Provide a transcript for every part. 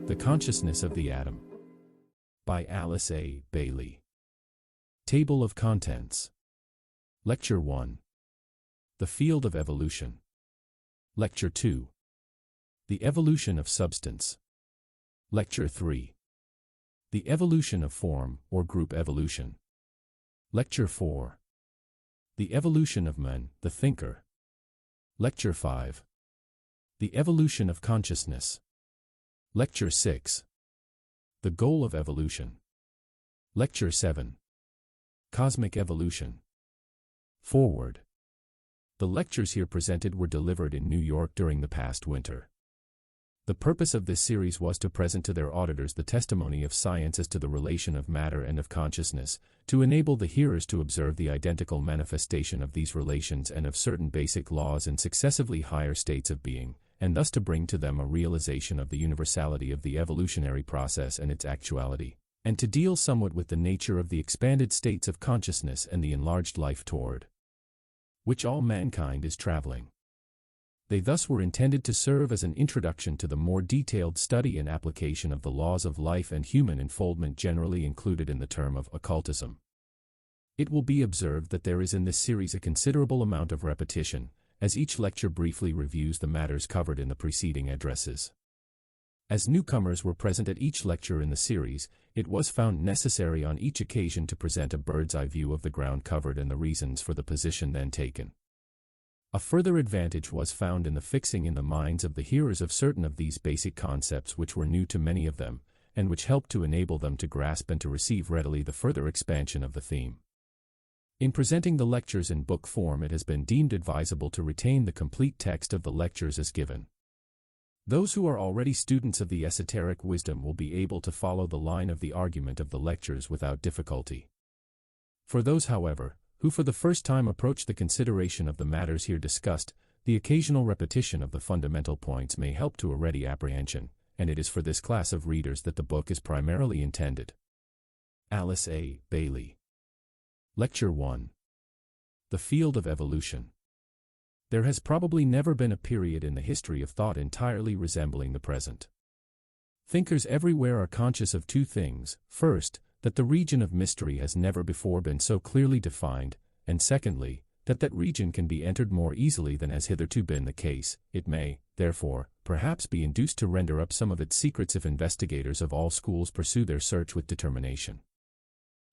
The Consciousness of the Atom. By Alice A. Bailey. Table of Contents. Lecture 1. The Field of Evolution. Lecture 2. The Evolution of Substance. Lecture 3. The Evolution of Form, or Group Evolution. Lecture 4. The Evolution of Man, the Thinker. Lecture 5. The Evolution of Consciousness. Lecture 6. The Goal of Evolution. Lecture 7. Cosmic Evolution. Forward. The lectures here presented were delivered in New York during the past winter. The purpose of this series was to present to their auditors the testimony of science as to the relation of matter and of consciousness, to enable the hearers to observe the identical manifestation of these relations and of certain basic laws in successively higher states of being, and thus to bring to them a realization of the universality of the evolutionary process and its actuality, and to deal somewhat with the nature of the expanded states of consciousness and the enlarged life toward which all mankind is traveling. They thus were intended to serve as an introduction to the more detailed study and application of the laws of life and human unfoldment generally included in the term of occultism. It will be observed that there is in this series a considerable amount of repetition, as each lecture briefly reviews the matters covered in the preceding addresses. As newcomers were present at each lecture in the series, it was found necessary on each occasion to present a bird's-eye view of the ground covered and the reasons for the position then taken. A further advantage was found in the fixing in the minds of the hearers of certain of these basic concepts which were new to many of them, and which helped to enable them to grasp and to receive readily the further expansion of the theme. In presenting the lectures in book form, it has been deemed advisable to retain the complete text of the lectures as given. Those who are already students of the esoteric wisdom will be able to follow the line of the argument of the lectures without difficulty. For those, however, who for the first time approach the consideration of the matters here discussed, the occasional repetition of the fundamental points may help to a ready apprehension, and it is for this class of readers that the book is primarily intended. Alice A. Bailey. Lecture 1. The Field of Evolution. There has probably never been a period in the history of thought entirely resembling the present. Thinkers everywhere are conscious of two things: first, that the region of mystery has never before been so clearly defined, and secondly, that that region can be entered more easily than has hitherto been the case. It may, therefore, perhaps be induced to render up some of its secrets if investigators of all schools pursue their search with determination.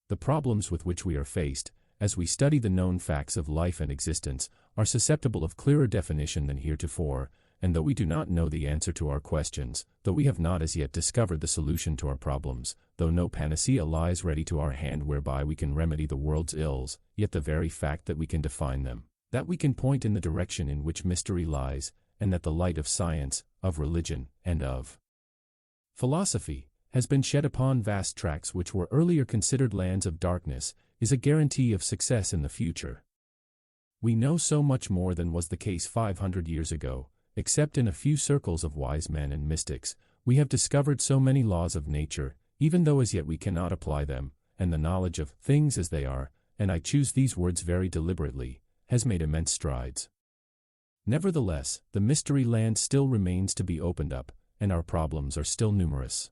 The problems with which we are faced, as we study the known facts of life and existence, are susceptible of clearer definition than heretofore, and though we do not know the answer to our questions, though we have not as yet discovered the solution to our problems, though no panacea lies ready to our hand whereby we can remedy the world's ills, yet the very fact that we can define them, that we can point in the direction in which mystery lies, and that the light of science, of religion, and of philosophy has been shed upon vast tracts which were earlier considered lands of darkness, is a guarantee of success in the future. We know so much more than was the case 500 years ago. Except in a few circles of wise men and mystics, we have discovered so many laws of nature, even though as yet we cannot apply them, and the knowledge of things as they are, and I choose these words very deliberately, has made immense strides. Nevertheless, the mystery land still remains to be opened up, and our problems are still numerous.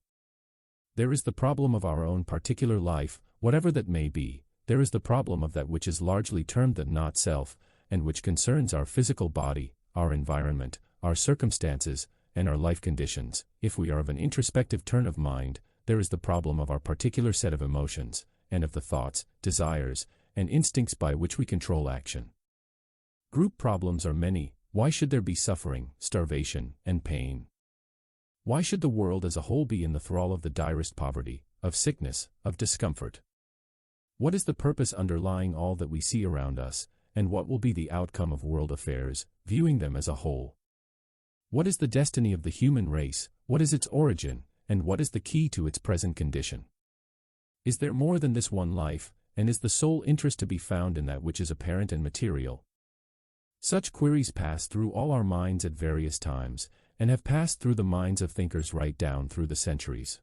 There is the problem of our own particular life, whatever that may be. There is the problem of that which is largely termed the not-self, and which concerns our physical body, our environment, our circumstances, and our life conditions. If we are of an introspective turn of mind, there is the problem of our particular set of emotions, and of the thoughts, desires, and instincts by which we control action. Group problems are many. Why should there be suffering, starvation, and pain? Why should the world as a whole be in the thrall of the direst poverty, of sickness, of discomfort? What is the purpose underlying all that we see around us, and what will be the outcome of world affairs, viewing them as a whole? What is the destiny of the human race, what is its origin, and what is the key to its present condition? Is there more than this one life, and is the sole interest to be found in that which is apparent and material? Such queries pass through all our minds at various times, and have passed through the minds of thinkers right down through the centuries.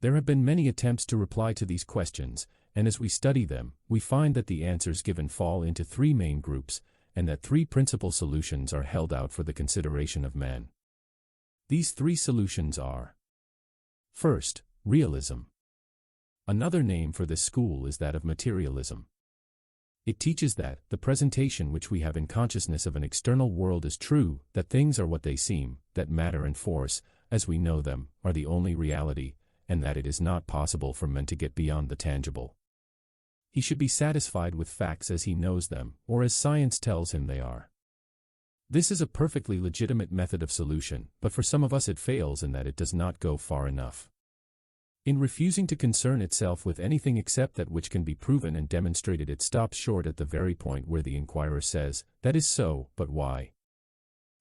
There have been many attempts to reply to these questions, and as we study them, we find that the answers given fall into three main groups, and that three principal solutions are held out for the consideration of man. These three solutions are: First, realism. Another name for this school is that of materialism. It teaches that the presentation which we have in consciousness of an external world is true, that things are what they seem, that matter and force, as we know them, are the only reality, and that it is not possible for men to get beyond the tangible. He should be satisfied with facts as he knows them, or as science tells him they are. This is a perfectly legitimate method of solution, but for some of us it fails in that it does not go far enough. In refusing to concern itself with anything except that which can be proven and demonstrated, it stops short at the very point where the inquirer says, "That is so, but why?"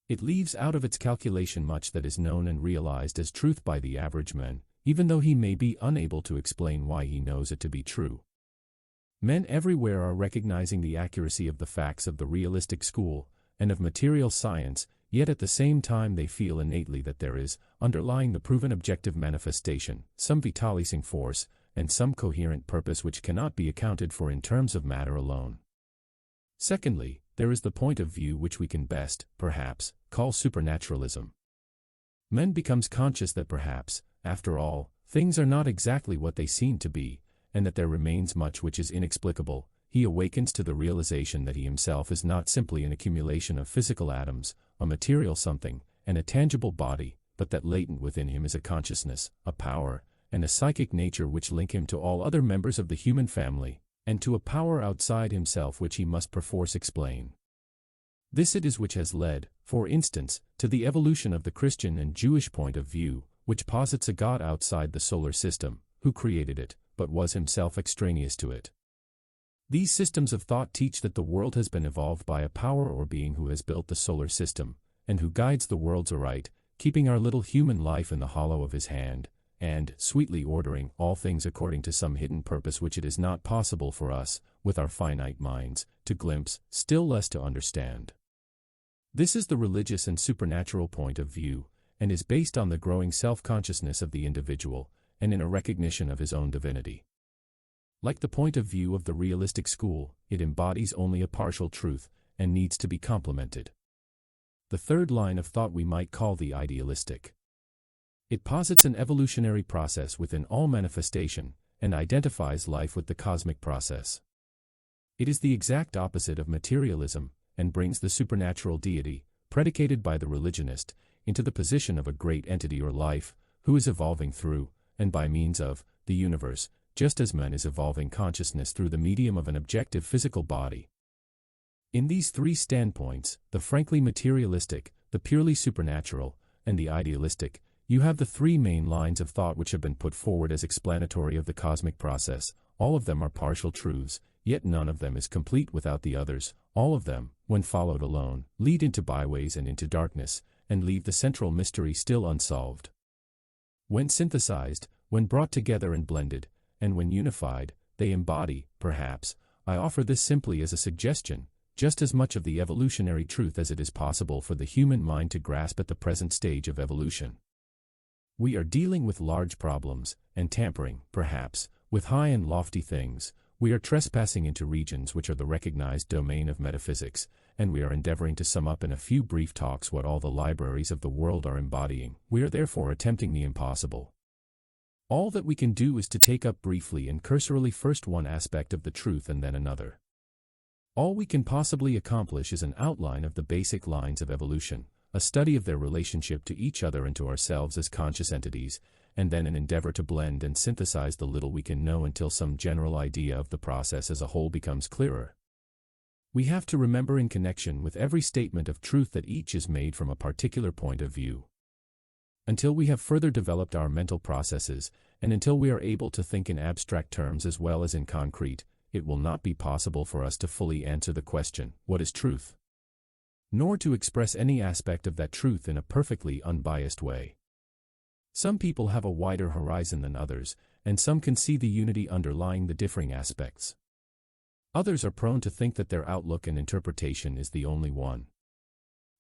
It leaves out of its calculation much that is known and realized as truth by the average man, even though he may be unable to explain why he knows it to be true. Men everywhere are recognizing the accuracy of the facts of the realistic school and of material science, yet at the same time they feel innately that there is, underlying the proven objective manifestation, some vitalizing force, and some coherent purpose which cannot be accounted for in terms of matter alone. Secondly, there is the point of view which we can best, perhaps, call supernaturalism. Man becomes conscious that perhaps, after all, things are not exactly what they seem to be, and that there remains much which is inexplicable. He awakens to the realization that he himself is not simply an accumulation of physical atoms, a material something, and a tangible body, but that latent within him is a consciousness, a power, and a psychic nature which link him to all other members of the human family, and to a power outside himself which he must perforce explain. This it is which has led, for instance, to the evolution of the Christian and Jewish point of view, which posits a God outside the solar system, who created it, but was himself extraneous to it. These systems of thought teach that the world has been evolved by a power or being who has built the solar system, and who guides the worlds aright, keeping our little human life in the hollow of his hand, and sweetly ordering all things according to some hidden purpose which it is not possible for us, with our finite minds, to glimpse, still less to understand. This is the religious and supernatural point of view, and is based on the growing self-consciousness of the individual, and in a recognition of his own divinity. Like the point of view of the realistic school, it embodies only a partial truth, and needs to be complemented. The third line of thought we might call the idealistic. It posits an evolutionary process within all manifestation, and identifies life with the cosmic process. It is the exact opposite of materialism, and brings the supernatural deity, predicated by the religionist, into the position of a great entity or life, who is evolving through, and by means of, the universe, just as man is evolving consciousness through the medium of an objective physical body. In these three standpoints, the frankly materialistic, the purely supernatural, and the idealistic, you have the three main lines of thought which have been put forward as explanatory of the cosmic process. All of them are partial truths, yet none of them is complete without the others. All of them, when followed alone, lead into byways and into darkness, and leave the central mystery still unsolved. When synthesized, when brought together and blended, and when unified, they embody, perhaps, I offer this simply as a suggestion, just as much of the evolutionary truth as it is possible for the human mind to grasp at the present stage of evolution. We are dealing with large problems, and tampering, perhaps, with high and lofty things. We are trespassing into regions which are the recognized domain of metaphysics, and we are endeavoring to sum up in a few brief talks what all the libraries of the world are embodying. We are therefore attempting the impossible. All that we can do is to take up briefly and cursorily first one aspect of the truth and then another. All we can possibly accomplish is an outline of the basic lines of evolution, a study of their relationship to each other and to ourselves as conscious entities, and then an endeavor to blend and synthesize the little we can know until some general idea of the process as a whole becomes clearer. We have to remember in connection with every statement of truth that each is made from a particular point of view. Until we have further developed our mental processes, and until we are able to think in abstract terms as well as in concrete, it will not be possible for us to fully answer the question, what is truth? Nor to express any aspect of that truth in a perfectly unbiased way. Some people have a wider horizon than others, and some can see the unity underlying the differing aspects. Others are prone to think that their outlook and interpretation is the only one.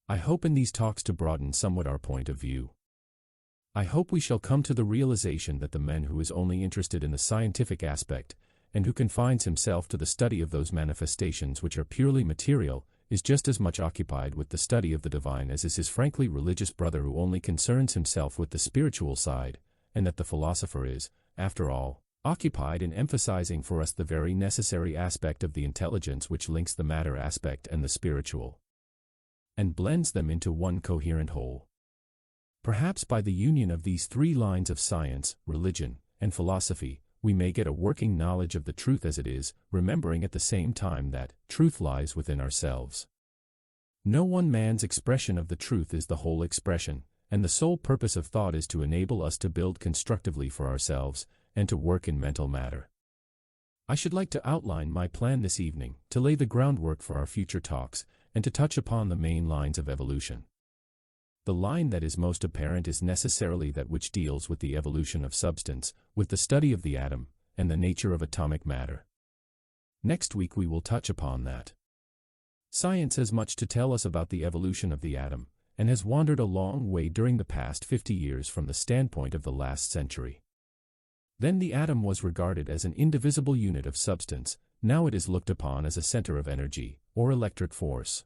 I hope in these talks to broaden somewhat our point of view. I hope we shall come to the realization that the man who is only interested in the scientific aspect, and who confines himself to the study of those manifestations which are purely material, is just as much occupied with the study of the divine as is his frankly religious brother who only concerns himself with the spiritual side, and that the philosopher is, after all, occupied in emphasizing for us the very necessary aspect of the intelligence which links the matter aspect and the spiritual, and blends them into one coherent whole. Perhaps by the union of these three lines of science, religion, and philosophy, we may get a working knowledge of the truth as it is, remembering at the same time that truth lies within ourselves. No one man's expression of the truth is the whole expression, and the sole purpose of thought is to enable us to build constructively for ourselves, and to work in mental matter. I should like to outline my plan this evening, to lay the groundwork for our future talks, and to touch upon the main lines of evolution. The line that is most apparent is necessarily that which deals with the evolution of substance, with the study of the atom, and the nature of atomic matter. Next week we will touch upon that. Science has much to tell us about the evolution of the atom, and has wandered a long way during the past 50 years from the standpoint of the last century. Then the atom was regarded as an indivisible unit of substance, now it is looked upon as a center of energy, or electric force.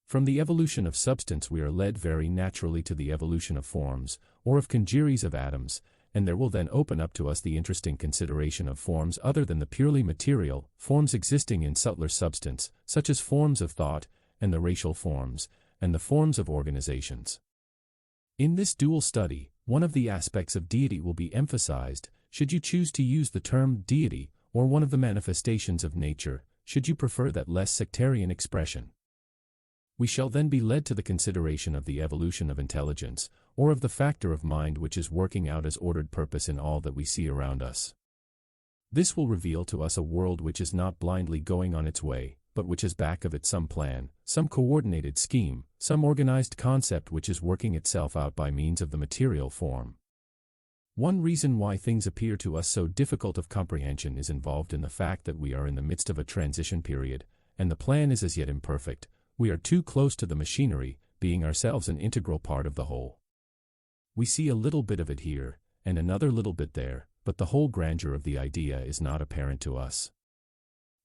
From the evolution of substance we are led very naturally to the evolution of forms, or of congeries of atoms, and there will then open up to us the interesting consideration of forms other than the purely material, forms existing in subtler substance, such as forms of thought, and the racial forms, and the forms of organizations. In this dual study, one of the aspects of deity will be emphasized, should you choose to use the term deity, or one of the manifestations of nature, should you prefer that less sectarian expression. We shall then be led to the consideration of the evolution of intelligence, or of the factor of mind which is working out as ordered purpose in all that we see around us. This will reveal to us a world which is not blindly going on its way, but which has back of it some plan, some coordinated scheme, some organized concept which is working itself out by means of the material form. One reason why things appear to us so difficult of comprehension is involved in the fact that we are in the midst of a transition period, and the plan is as yet imperfect. We are too close to the machinery, being ourselves an integral part of the whole. We see a little bit of it here, and another little bit there, but the whole grandeur of the idea is not apparent to us.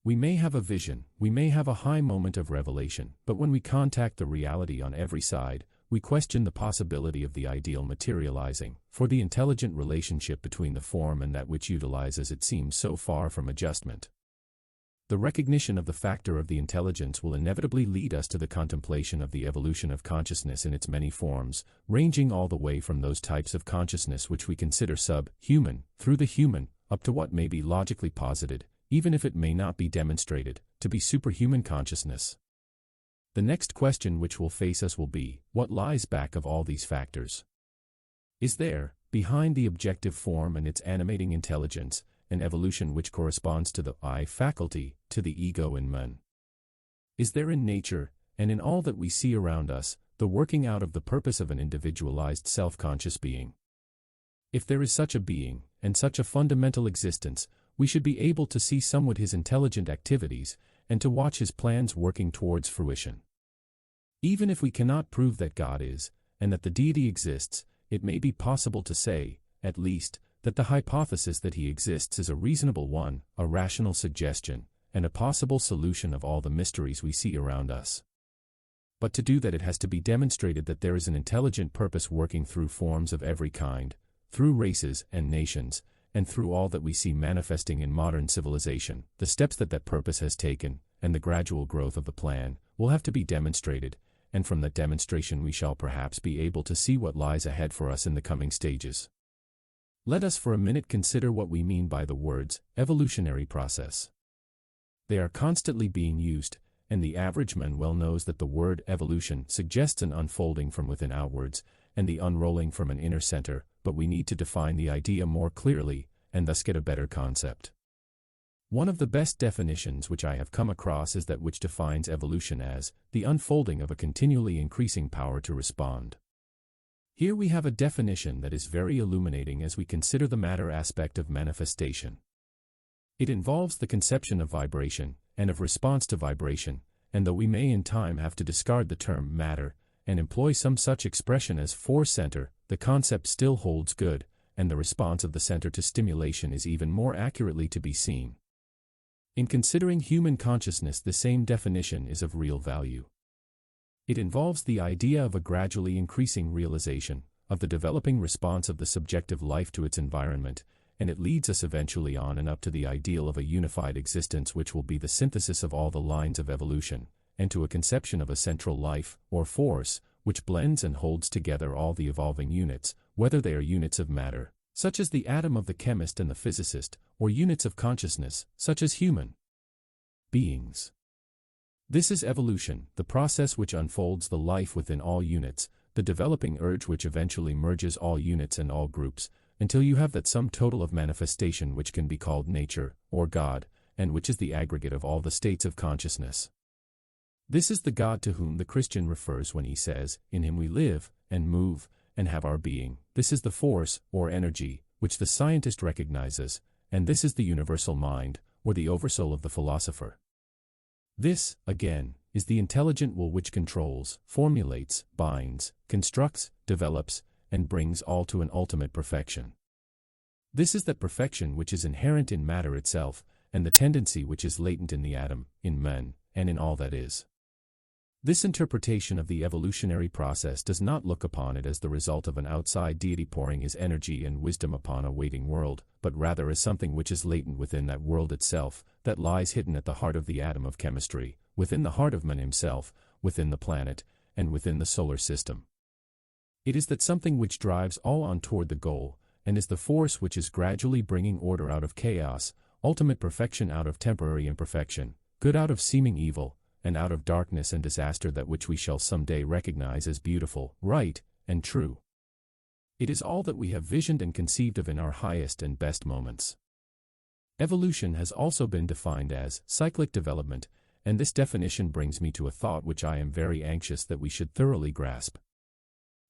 We may have a vision, we may have a high moment of revelation, but when we contact the reality on every side, we question the possibility of the ideal materializing, for the intelligent relationship between the form and that which utilizes it seems so far from adjustment. The recognition of the factor of the intelligence will inevitably lead us to the contemplation of the evolution of consciousness in its many forms, ranging all the way from those types of consciousness which we consider sub-human, through the human, up to what may be logically posited, even if it may not be demonstrated, to be superhuman consciousness. The next question which will face us will be, what lies back of all these factors? Is there, behind the objective form and its animating intelligence, an evolution which corresponds to the I faculty, to the ego in man? Is there in nature, and in all that we see around us, the working out of the purpose of an individualized self-conscious being? If there is such a being, and such a fundamental existence, we should be able to see somewhat his intelligent activities, and to watch his plans working towards fruition. Even if we cannot prove that God is, and that the deity exists, it may be possible to say, at least, that the hypothesis that he exists is a reasonable one, a rational suggestion, and a possible solution of all the mysteries we see around us. But to do that it has to be demonstrated that there is an intelligent purpose working through forms of every kind, through races and nations, and through all that we see manifesting in modern civilization. The steps that that purpose has taken, and the gradual growth of the plan, will have to be demonstrated, and from that demonstration we shall perhaps be able to see what lies ahead for us in the coming stages. Let us for a minute consider what we mean by the words, evolutionary process. They are constantly being used, and the average man well knows that the word evolution suggests an unfolding from within outwards, and the unrolling from an inner center, but we need to define the idea more clearly, and thus get a better concept. One of the best definitions which I have come across is that which defines evolution as the unfolding of a continually increasing power to respond. Here we have a definition that is very illuminating as we consider the matter aspect of manifestation. It involves the conception of vibration, and of response to vibration, and though we may in time have to discard the term matter, and employ some such expression as force center, the concept still holds good, and the response of the center to stimulation is even more accurately to be seen. In considering human consciousness, the same definition is of real value. It involves the idea of a gradually increasing realization, of the developing response of the subjective life to its environment, and it leads us eventually on and up to the ideal of a unified existence which will be the synthesis of all the lines of evolution, and to a conception of a central life, or force, which blends and holds together all the evolving units, whether they are units of matter, such as the atom of the chemist and the physicist, or units of consciousness, such as human beings. This is evolution, the process which unfolds the life within all units, the developing urge which eventually merges all units and all groups, until you have that sum total of manifestation which can be called nature, or God, and which is the aggregate of all the states of consciousness. This is the God to whom the Christian refers when he says, "In him we live, and move, and have our being." This is the force, or energy, which the scientist recognizes, and this is the universal mind, or the oversoul of the philosopher. This, again, is the intelligent will which controls, formulates, binds, constructs, develops, and brings all to an ultimate perfection. This is that perfection which is inherent in matter itself, and the tendency which is latent in the atom, in men, and in all that is. This interpretation of the evolutionary process does not look upon it as the result of an outside deity pouring his energy and wisdom upon a waiting world, but rather as something which is latent within that world itself, that lies hidden at the heart of the atom of chemistry, within the heart of man himself, within the planet, and within the solar system. It is that something which drives all on toward the goal, and is the force which is gradually bringing order out of chaos, ultimate perfection out of temporary imperfection, good out of seeming evil, and out of darkness and disaster that which we shall someday recognize as beautiful, right, and true. It is all that we have visioned and conceived of in our highest and best moments. Evolution has also been defined as cyclic development, and this definition brings me to a thought which I am very anxious that we should thoroughly grasp.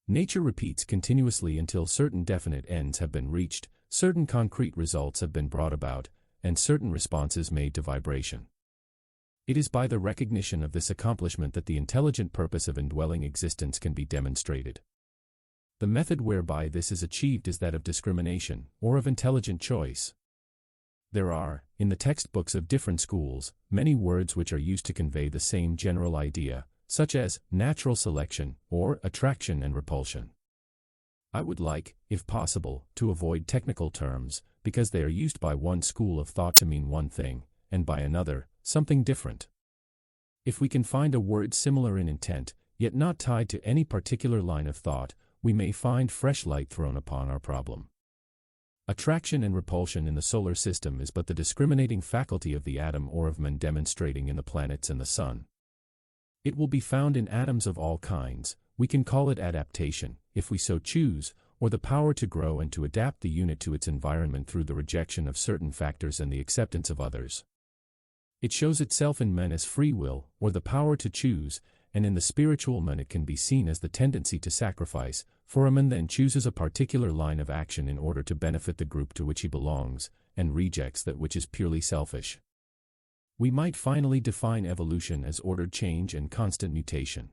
Nature repeats continuously until certain definite ends have been reached, certain concrete results have been brought about, and certain responses made to vibration. It is by the recognition of this accomplishment that the intelligent purpose of indwelling existence can be demonstrated. The method whereby this is achieved is that of discrimination, or of intelligent choice. There are, in the textbooks of different schools, many words which are used to convey the same general idea, such as natural selection, or attraction and repulsion. I would like, if possible, to avoid technical terms, because they are used by one school of thought to mean one thing, and by another, something different. If we can find a word similar in intent, yet not tied to any particular line of thought, we may find fresh light thrown upon our problem. Attraction and repulsion in the solar system is but the discriminating faculty of the atom or of man demonstrating in the planets and the sun. It will be found in atoms of all kinds. We can call it adaptation, if we so choose, or the power to grow and to adapt the unit to its environment through the rejection of certain factors and the acceptance of others. It shows itself in men as free will, or the power to choose, and in the spiritual man it can be seen as the tendency to sacrifice, for a man then chooses a particular line of action in order to benefit the group to which he belongs, and rejects that which is purely selfish. We might finally define evolution as ordered change and constant mutation.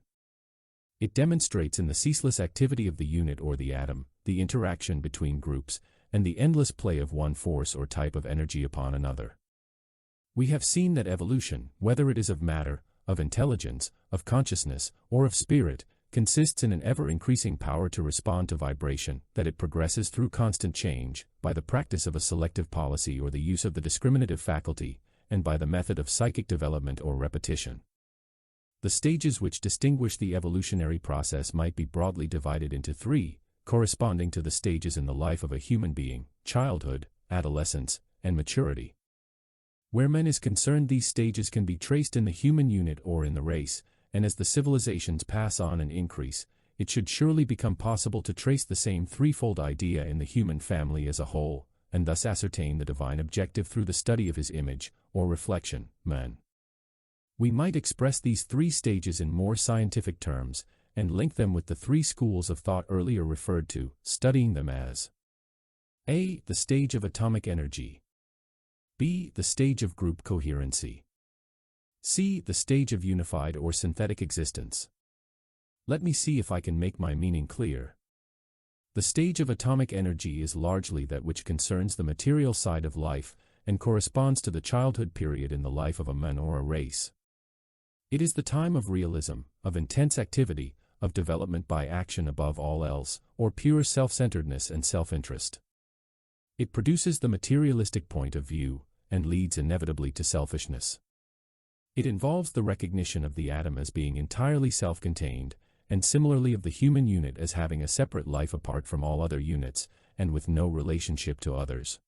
It demonstrates in the ceaseless activity of the unit or the atom, the interaction between groups, and the endless play of one force or type of energy upon another. We have seen that evolution, whether it is of matter, of intelligence, of consciousness, or of spirit, consists in an ever-increasing power to respond to vibration, that it progresses through constant change, by the practice of a selective policy or the use of the discriminative faculty, and by the method of psychic development or repetition. The stages which distinguish the evolutionary process might be broadly divided into three, corresponding to the stages in the life of a human being: childhood, adolescence, and maturity. Where man is concerned, these stages can be traced in the human unit or in the race, and as the civilizations pass on and increase, it should surely become possible to trace the same threefold idea in the human family as a whole, and thus ascertain the divine objective through the study of his image, or reflection, man. We might express these three stages in more scientific terms, and link them with the three schools of thought earlier referred to, studying them as: A. The stage of atomic energy. B. The stage of group coherency. C. The stage of unified or synthetic existence. Let me see if I can make my meaning clear. The stage of atomic energy is largely that which concerns the material side of life, and corresponds to the childhood period in the life of a man or a race. It is the time of realism, of intense activity, of development by action above all else, or pure self-centeredness and self-interest. It produces the materialistic point of view, and leads inevitably to selfishness. It involves the recognition of the atom as being entirely self-contained, and similarly of the human unit as having a separate life apart from all other units, and with no relationship to others.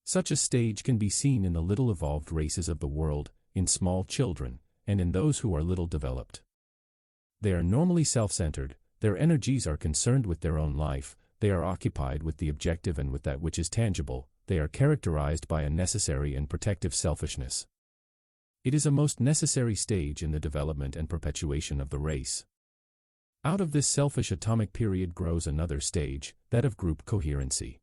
Such a stage can be seen in the little evolved races of the world, in small children, and in those who are little developed. They are normally self-centered, their energies are concerned with their own life, they are occupied with the objective and with that which is tangible, they are characterized by a necessary and protective selfishness. It is a most necessary stage in the development and perpetuation of the race. Out of this selfish atomic period grows another stage, that of group coherency.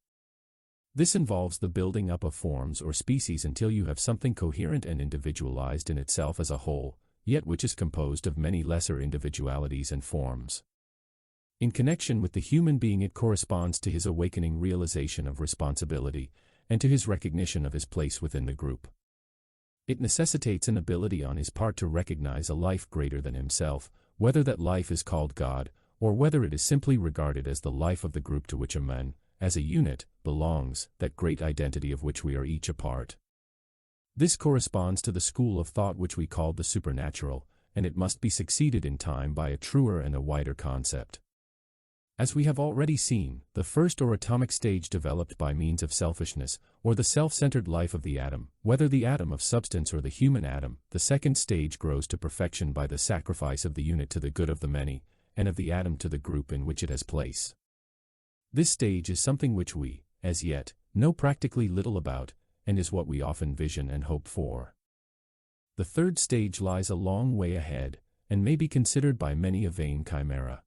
This involves the building up of forms or species until you have something coherent and individualized in itself as a whole, yet which is composed of many lesser individualities and forms. In connection with the human being, it corresponds to his awakening realization of responsibility, and to his recognition of his place within the group. It necessitates an ability on his part to recognize a life greater than himself, whether that life is called God, or whether it is simply regarded as the life of the group to which a man, as a unit, belongs, that great identity of which we are each a part. This corresponds to the school of thought which we call the supernatural, and it must be succeeded in time by a truer and a wider concept. As we have already seen, the first or atomic stage developed by means of selfishness, or the self-centered life of the atom, whether the atom of substance or the human atom, the second stage grows to perfection by the sacrifice of the unit to the good of the many, and of the atom to the group in which it has place. This stage is something which we, as yet, know practically little about, and is what we often vision and hope for. The third stage lies a long way ahead, and may be considered by many a vain chimera.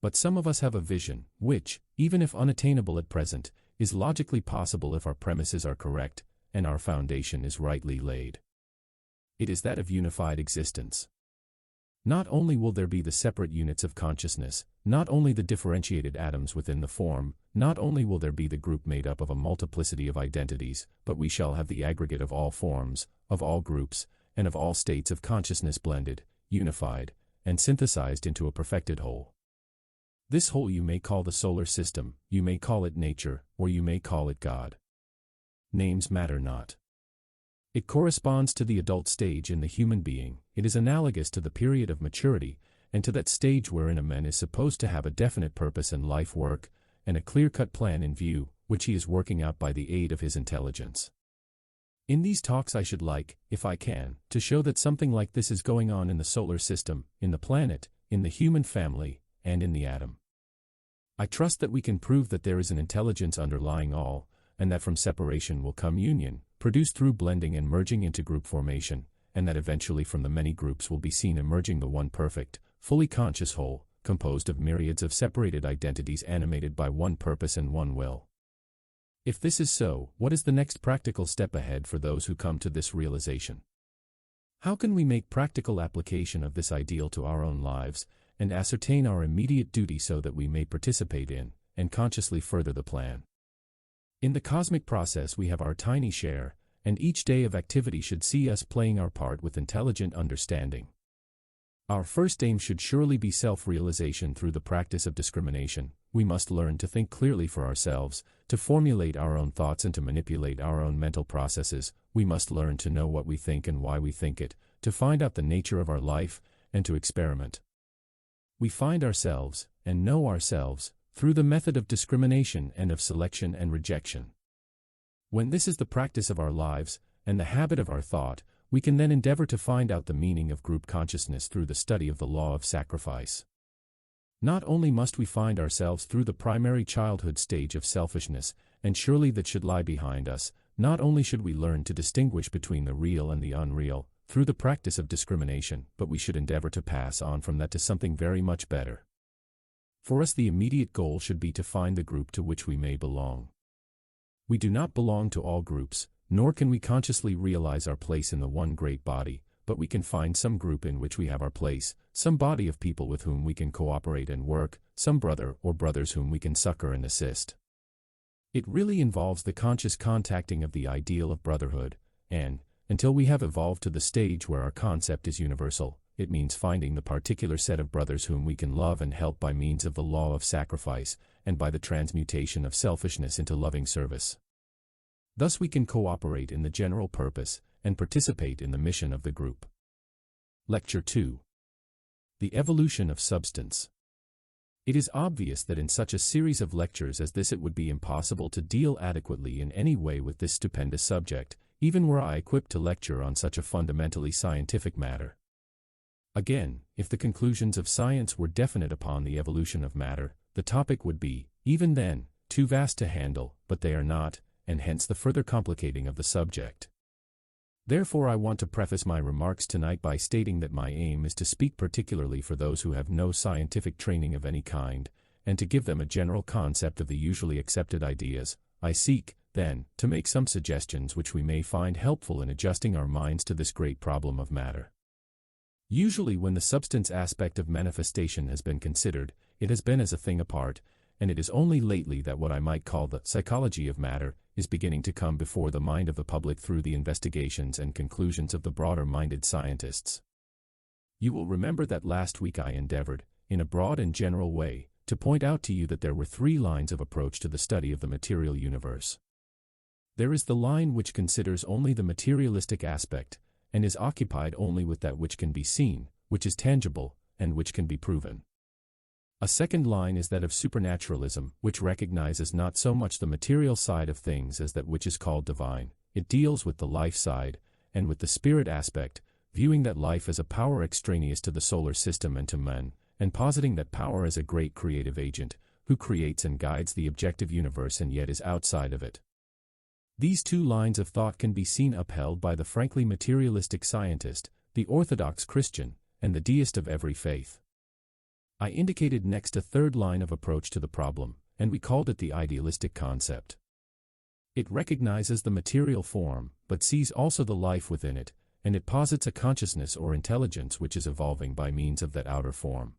But some of us have a vision, which, even if unattainable at present, is logically possible if our premises are correct, and our foundation is rightly laid. It is that of unified existence. Not only will there be the separate units of consciousness, not only the differentiated atoms within the form, not only will there be the group made up of a multiplicity of identities, but we shall have the aggregate of all forms, of all groups, and of all states of consciousness blended, unified, and synthesized into a perfected whole. This whole you may call the solar system, you may call it nature, or you may call it God. Names matter not. It corresponds to the adult stage in the human being, it is analogous to the period of maturity, and to that stage wherein a man is supposed to have a definite purpose and life work, and a clear-cut plan in view, which he is working out by the aid of his intelligence. In these talks I should like, if I can, to show that something like this is going on in the solar system, in the planet, in the human family, and in the atom. I trust that we can prove that there is an intelligence underlying all, and that from separation will come union, produced through blending and merging into group formation, and that eventually from the many groups will be seen emerging the one perfect, fully conscious whole, composed of myriads of separated identities animated by one purpose and one will. If this is so, what is the next practical step ahead for those who come to this realization? How can we make practical application of this ideal to our own lives, and ascertain our immediate duty so that we may participate in, and consciously further the plan? In the cosmic process we have our tiny share, and each day of activity should see us playing our part with intelligent understanding. Our first aim should surely be self-realization through the practice of discrimination. We must learn to think clearly for ourselves, to formulate our own thoughts and to manipulate our own mental processes. We must learn to know what we think and why we think it, to find out the nature of our life, and to experiment. We find ourselves, and know ourselves, through the method of discrimination and of selection and rejection. When this is the practice of our lives, and the habit of our thought, we can then endeavor to find out the meaning of group consciousness through the study of the law of sacrifice. Not only must we find ourselves through the primary childhood stage of selfishness, and surely that should lie behind us, not only should we learn to distinguish between the real and the unreal, through the practice of discrimination, but we should endeavor to pass on from that to something very much better. For us the immediate goal should be to find the group to which we may belong. We do not belong to all groups, nor can we consciously realize our place in the one great body, but we can find some group in which we have our place, some body of people with whom we can cooperate and work, some brother or brothers whom we can succor and assist. It really involves the conscious contacting of the ideal of brotherhood, and, until we have evolved to the stage where our concept is universal, it means finding the particular set of brothers whom we can love and help by means of the law of sacrifice, and by the transmutation of selfishness into loving service. Thus we can cooperate in the general purpose, and participate in the mission of the group. Lecture 2. The Evolution of Substance. It is obvious that in such a series of lectures as this it would be impossible to deal adequately in any way with this stupendous subject, even were I equipped to lecture on such a fundamentally scientific matter. Again, if the conclusions of science were definite upon the evolution of matter, the topic would be, even then, too vast to handle, but they are not, and hence the further complicating of the subject. Therefore I want to preface my remarks tonight by stating that my aim is to speak particularly for those who have no scientific training of any kind, and to give them a general concept of the usually accepted ideas. I seek, then, to make some suggestions which we may find helpful in adjusting our minds to this great problem of matter. Usually when the substance aspect of manifestation has been considered, it has been as a thing apart, and it is only lately that what I might call the psychology of matter is beginning to come before the mind of the public through the investigations and conclusions of the broader-minded scientists. You will remember that last week I endeavored, in a broad and general way, to point out to you that there were 3 lines of approach to the study of the material universe. There is the line which considers only the materialistic aspect, and is occupied only with that which can be seen, which is tangible, and which can be proven. A second line is that of supernaturalism, which recognizes not so much the material side of things as that which is called divine. It deals with the life side, and with the spirit aspect, viewing that life as a power extraneous to the solar system and to men, and positing that power as a great creative agent, who creates and guides the objective universe and yet is outside of it. These 2 lines of thought can be seen upheld by the frankly materialistic scientist, the orthodox Christian, and the deist of every faith. I indicated next a third line of approach to the problem, and we called it the idealistic concept. It recognizes the material form, but sees also the life within it, and it posits a consciousness or intelligence which is evolving by means of that outer form.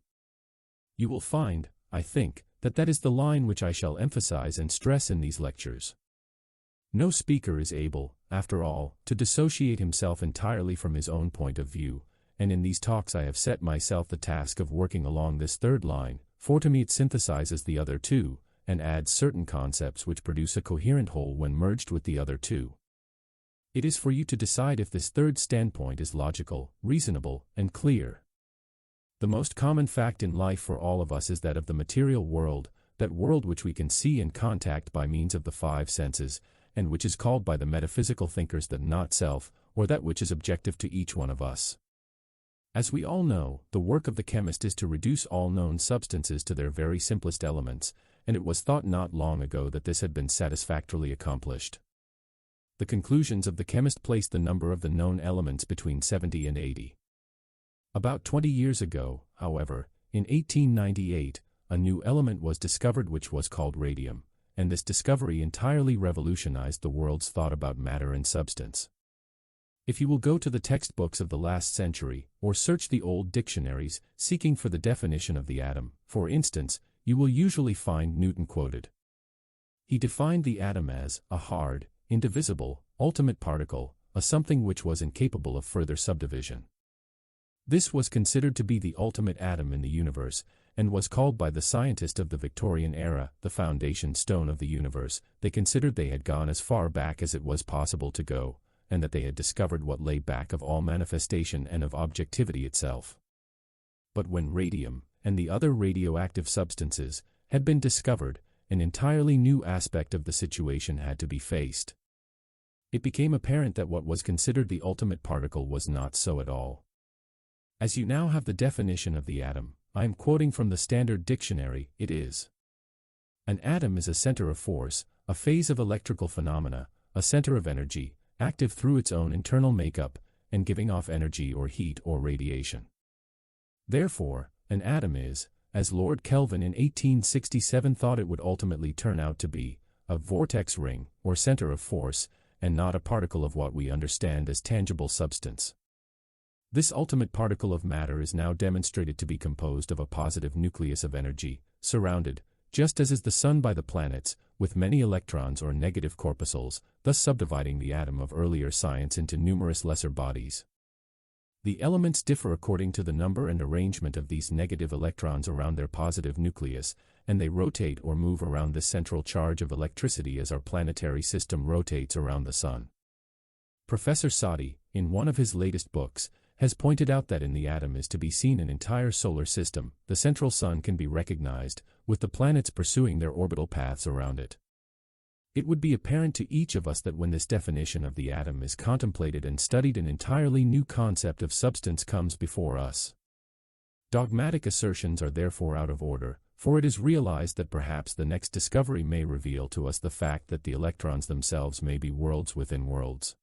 You will find, I think, that that is the line which I shall emphasize and stress in these lectures. No speaker is able, after all, to dissociate himself entirely from his own point of view, and in these talks I have set myself the task of working along this third line, for to me it synthesizes the other 2, and adds certain concepts which produce a coherent whole when merged with the other 2. It is for you to decide if this third standpoint is logical, reasonable, and clear. The most common fact in life for all of us is that of the material world, that world which we can see and contact by means of the 5 senses, and which is called by the metaphysical thinkers the not-self, or that which is objective to each one of us. As we all know, the work of the chemist is to reduce all known substances to their very simplest elements, and it was thought not long ago that this had been satisfactorily accomplished. The conclusions of the chemist placed the number of the known elements between 70 and 80. About 20 years ago, however, in 1898, a new element was discovered which was called radium, and this discovery entirely revolutionized the world's thought about matter and substance. If you will go to the textbooks of the last century, or search the old dictionaries, seeking for the definition of the atom, for instance, you will usually find Newton quoted. He defined the atom as a hard, indivisible, ultimate particle, a something which was incapable of further subdivision. This was considered to be the ultimate atom in the universe, and was called by the scientist of the Victorian era the foundation stone of the universe. They considered they had gone as far back as it was possible to go, and that they had discovered what lay back of all manifestation and of objectivity itself. But when radium, and the other radioactive substances, had been discovered, an entirely new aspect of the situation had to be faced. It became apparent that what was considered the ultimate particle was not so at all. As you now have the definition of the atom, I am quoting from the Standard Dictionary. It is: an atom is a center of force, a phase of electrical phenomena, a center of energy, active through its own internal makeup, and giving off energy or heat or radiation. Therefore, an atom is, as Lord Kelvin in 1867 thought it would ultimately turn out to be, a vortex ring, or center of force, and not a particle of what we understand as tangible substance. This ultimate particle of matter is now demonstrated to be composed of a positive nucleus of energy, surrounded, just as is the Sun by the planets, with many electrons or negative corpuscles, thus subdividing the atom of earlier science into numerous lesser bodies. The elements differ according to the number and arrangement of these negative electrons around their positive nucleus, and they rotate or move around this central charge of electricity as our planetary system rotates around the Sun. Professor Soddy, in one of his latest books, has pointed out that in the atom is to be seen an entire solar system. The central Sun can be recognized, with the planets pursuing their orbital paths around it. It would be apparent to each of us that when this definition of the atom is contemplated and studied, an entirely new concept of substance comes before us. Dogmatic assertions are therefore out of order, for it is realized that perhaps the next discovery may reveal to us the fact that the electrons themselves may be worlds within worlds.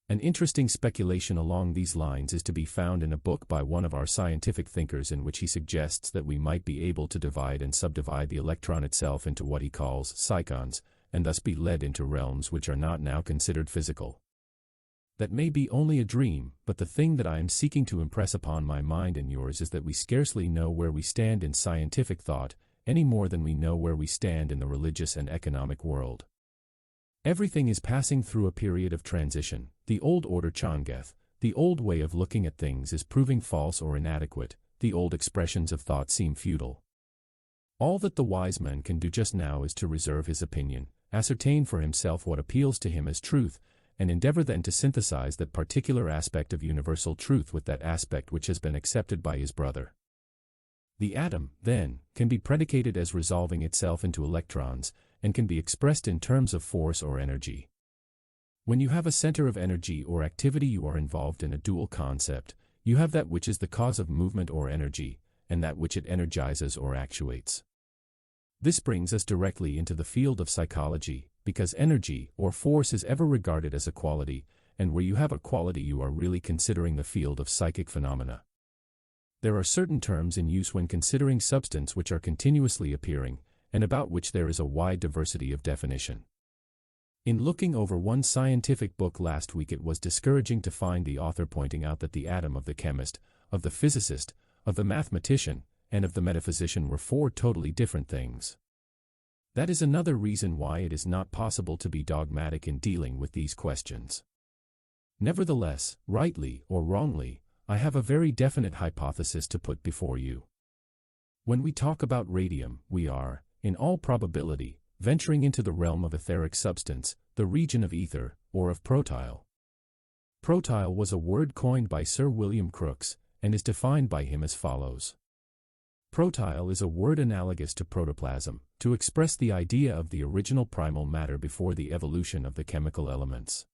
An interesting speculation along these lines is to be found in a book by one of our scientific thinkers in which he suggests that we might be able to divide and subdivide the electron itself into what he calls psychons, and thus be led into realms which are not now considered physical. That may be only a dream, but the thing that I am seeking to impress upon my mind and yours is that we scarcely know where we stand in scientific thought, any more than we know where we stand in the religious and economic world. Everything is passing through a period of transition. The old order Changeth, the old way of looking at things, is proving false or inadequate. The old expressions of thought seem futile. All that the wise man can do just now is to reserve his opinion, ascertain for himself what appeals to him as truth, and endeavor then to synthesize that particular aspect of universal truth with that aspect which has been accepted by his brother. The atom, then, can be predicated as resolving itself into electrons, and can be expressed in terms of force or energy. When you have a center of energy or activity, you are involved in a dual concept. You have that which is the cause of movement or energy, and that which it energizes or actuates. This brings us directly into the field of psychology, because energy or force is ever regarded as a quality, and where you have a quality you are really considering the field of psychic phenomena. There are certain terms in use when considering substance which are continuously appearing, and about which there is a wide diversity of definition. In looking over one scientific book last week, it was discouraging to find the author pointing out that the atom of the chemist, of the physicist, of the mathematician, and of the metaphysician were four totally different things. That is another reason why it is not possible to be dogmatic in dealing with these questions. Nevertheless, rightly or wrongly, I have a very definite hypothesis to put before you. When we talk about radium, we are, in all probability, venturing into the realm of etheric substance, the region of ether, or of protyle. Protyle was a word coined by Sir William Crookes, and is defined by him as follows. Protyle is a word analogous to protoplasm, to express the idea of the original primal matter before the evolution of the chemical elements.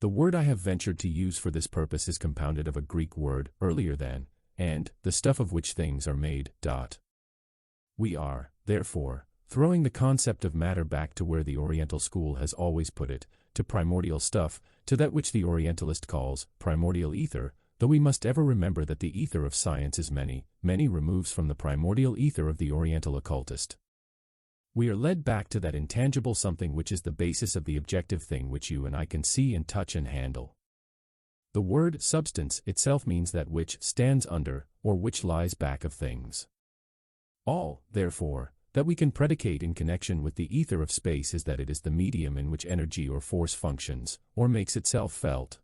The word I have ventured to use for this purpose is compounded of a Greek word, earlier than, and, the stuff of which things are made. We are, therefore, throwing the concept of matter back to where the Oriental school has always put it, to primordial stuff, to that which the Orientalist calls primordial ether, though we must ever remember that the ether of science is many, many removes from the primordial ether of the Oriental occultist. We are led back to that intangible something which is the basis of the objective thing which you and I can see and touch and handle. The word substance itself means that which stands under, or which lies back of things. All, therefore, that we can predicate in connection with the ether of space is that it is the medium in which energy or force functions, or makes itself felt.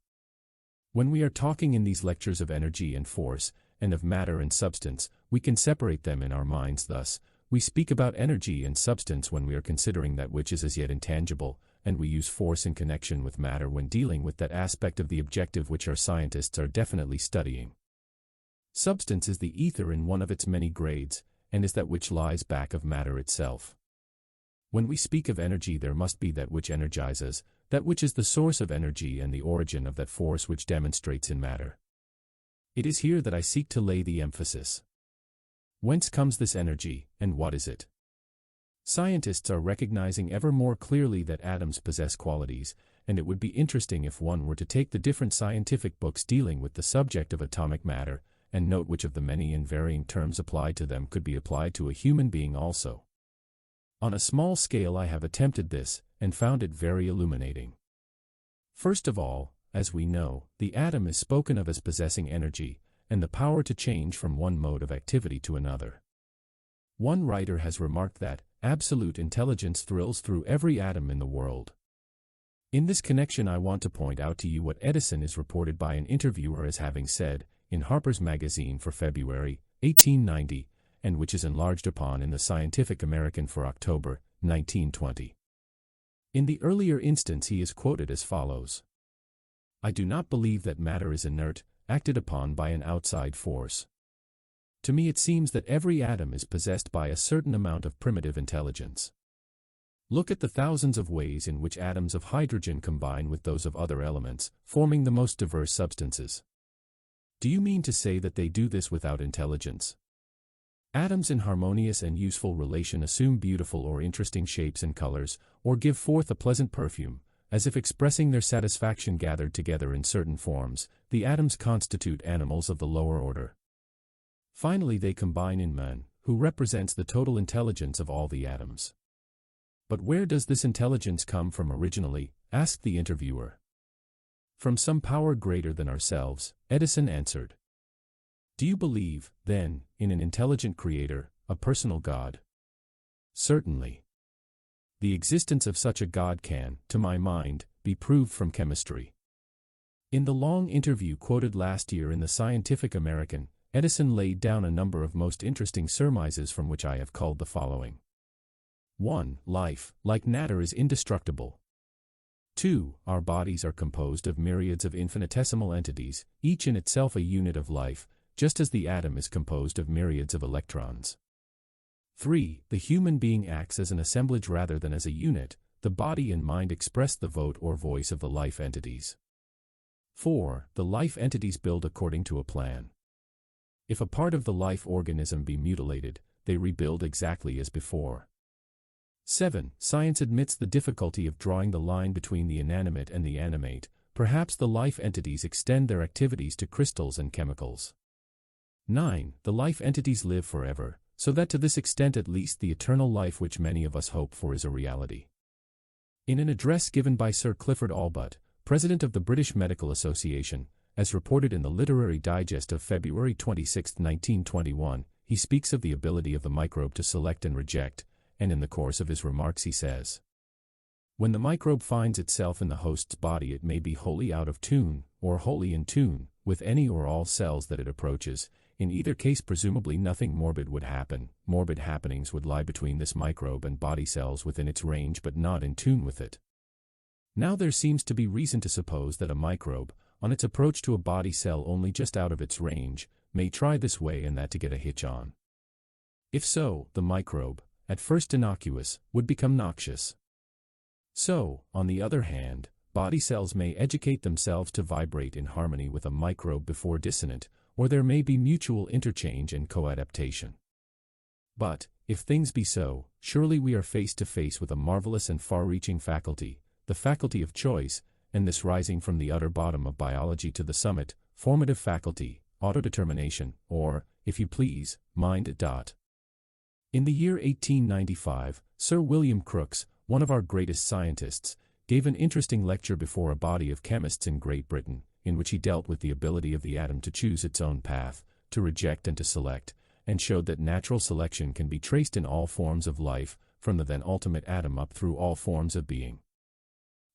When we are talking in these lectures of energy and force, and of matter and substance, we can separate them in our minds thus. We speak about energy and substance when we are considering that which is as yet intangible, and we use force in connection with matter when dealing with that aspect of the objective which our scientists are definitely studying. Substance is the ether in one of its many grades, and is that which lies back of matter itself. When we speak of energy, there must be that which energizes, that which is the source of energy and the origin of that force which demonstrates in matter. It is here that I seek to lay the emphasis. Whence comes this energy, and what is it? Scientists are recognizing ever more clearly that atoms possess qualities, and it would be interesting if one were to take the different scientific books dealing with the subject of atomic matter, and note which of the many and varying terms applied to them could be applied to a human being also. On a small scale I have attempted this, and found it very illuminating. First of all, as we know, the atom is spoken of as possessing energy, and the power to change from one mode of activity to another. One writer has remarked that absolute intelligence thrills through every atom in the world. In this connection, I want to point out to you what Edison is reported by an interviewer as having said in Harper's Magazine for February 1890, and which is enlarged upon in the Scientific American for October 1920. In the earlier instance, he is quoted as follows: "I do not believe that matter is inert, acted upon by an outside force. To me it seems that every atom is possessed by a certain amount of primitive intelligence. Look at the thousands of ways in which atoms of hydrogen combine with those of other elements, forming the most diverse substances. Do you mean to say that they do this without intelligence? Atoms in harmonious and useful relation assume beautiful or interesting shapes and colors, or give forth a pleasant perfume, as if expressing their satisfaction gathered together in certain forms. The atoms constitute animals of the lower order. Finally, they combine in man, who represents the total intelligence of all the atoms. But where does this intelligence come from originally?" asked the interviewer. "From some power greater than ourselves," Edison answered. "Do you believe, then, in an intelligent creator, a personal God?" "Certainly. The existence of such a God can, to my mind, be proved from chemistry." In the long interview quoted last year in the Scientific American, Edison laid down a number of most interesting surmises from which I have culled the following. 1. Life, like matter, is indestructible. 2. Our bodies are composed of myriads of infinitesimal entities, each in itself a unit of life, just as the atom is composed of myriads of electrons. 3. The human being acts as an assemblage rather than as a unit. The body and mind express the vote or voice of the life entities. 4. The life entities build according to a plan. If a part of the life organism be mutilated, they rebuild exactly as before. 7. Science admits the difficulty of drawing the line between the inanimate and the animate. Perhaps the life entities extend their activities to crystals and chemicals. 9. The life entities live forever, so that to this extent at least the eternal life which many of us hope for is a reality. In an address given by Sir Clifford Allbutt, President of the British Medical Association, as reported in the Literary Digest of February 26, 1921, he speaks of the ability of the microbe to select and reject, and in the course of his remarks he says, "When the microbe finds itself in the host's body, it may be wholly out of tune, or wholly in tune, with any or all cells that it approaches. In either case presumably nothing morbid would happen. Morbid happenings would lie between this microbe and body cells within its range but not in tune with it. Now there seems to be reason to suppose that a microbe, on its approach to a body cell only just out of its range, may try this way and that to get a hitch on. If so, the microbe, at first innocuous, would become noxious. So, on the other hand, body cells may educate themselves to vibrate in harmony with a microbe before dissonant, or there may be mutual interchange and coadaptation. But, if things be so, surely we are face to face with a marvelous and far-reaching faculty, the faculty of choice, and this rising from the utter bottom of biology to the summit, formative faculty, autodetermination, or, if you please, mind. In the year 1895, Sir William Crookes, one of our greatest scientists, gave an interesting lecture before a body of chemists in Great Britain, in which he dealt with the ability of the atom to choose its own path, to reject and to select, and showed that natural selection can be traced in all forms of life, from the then ultimate atom up through all forms of being.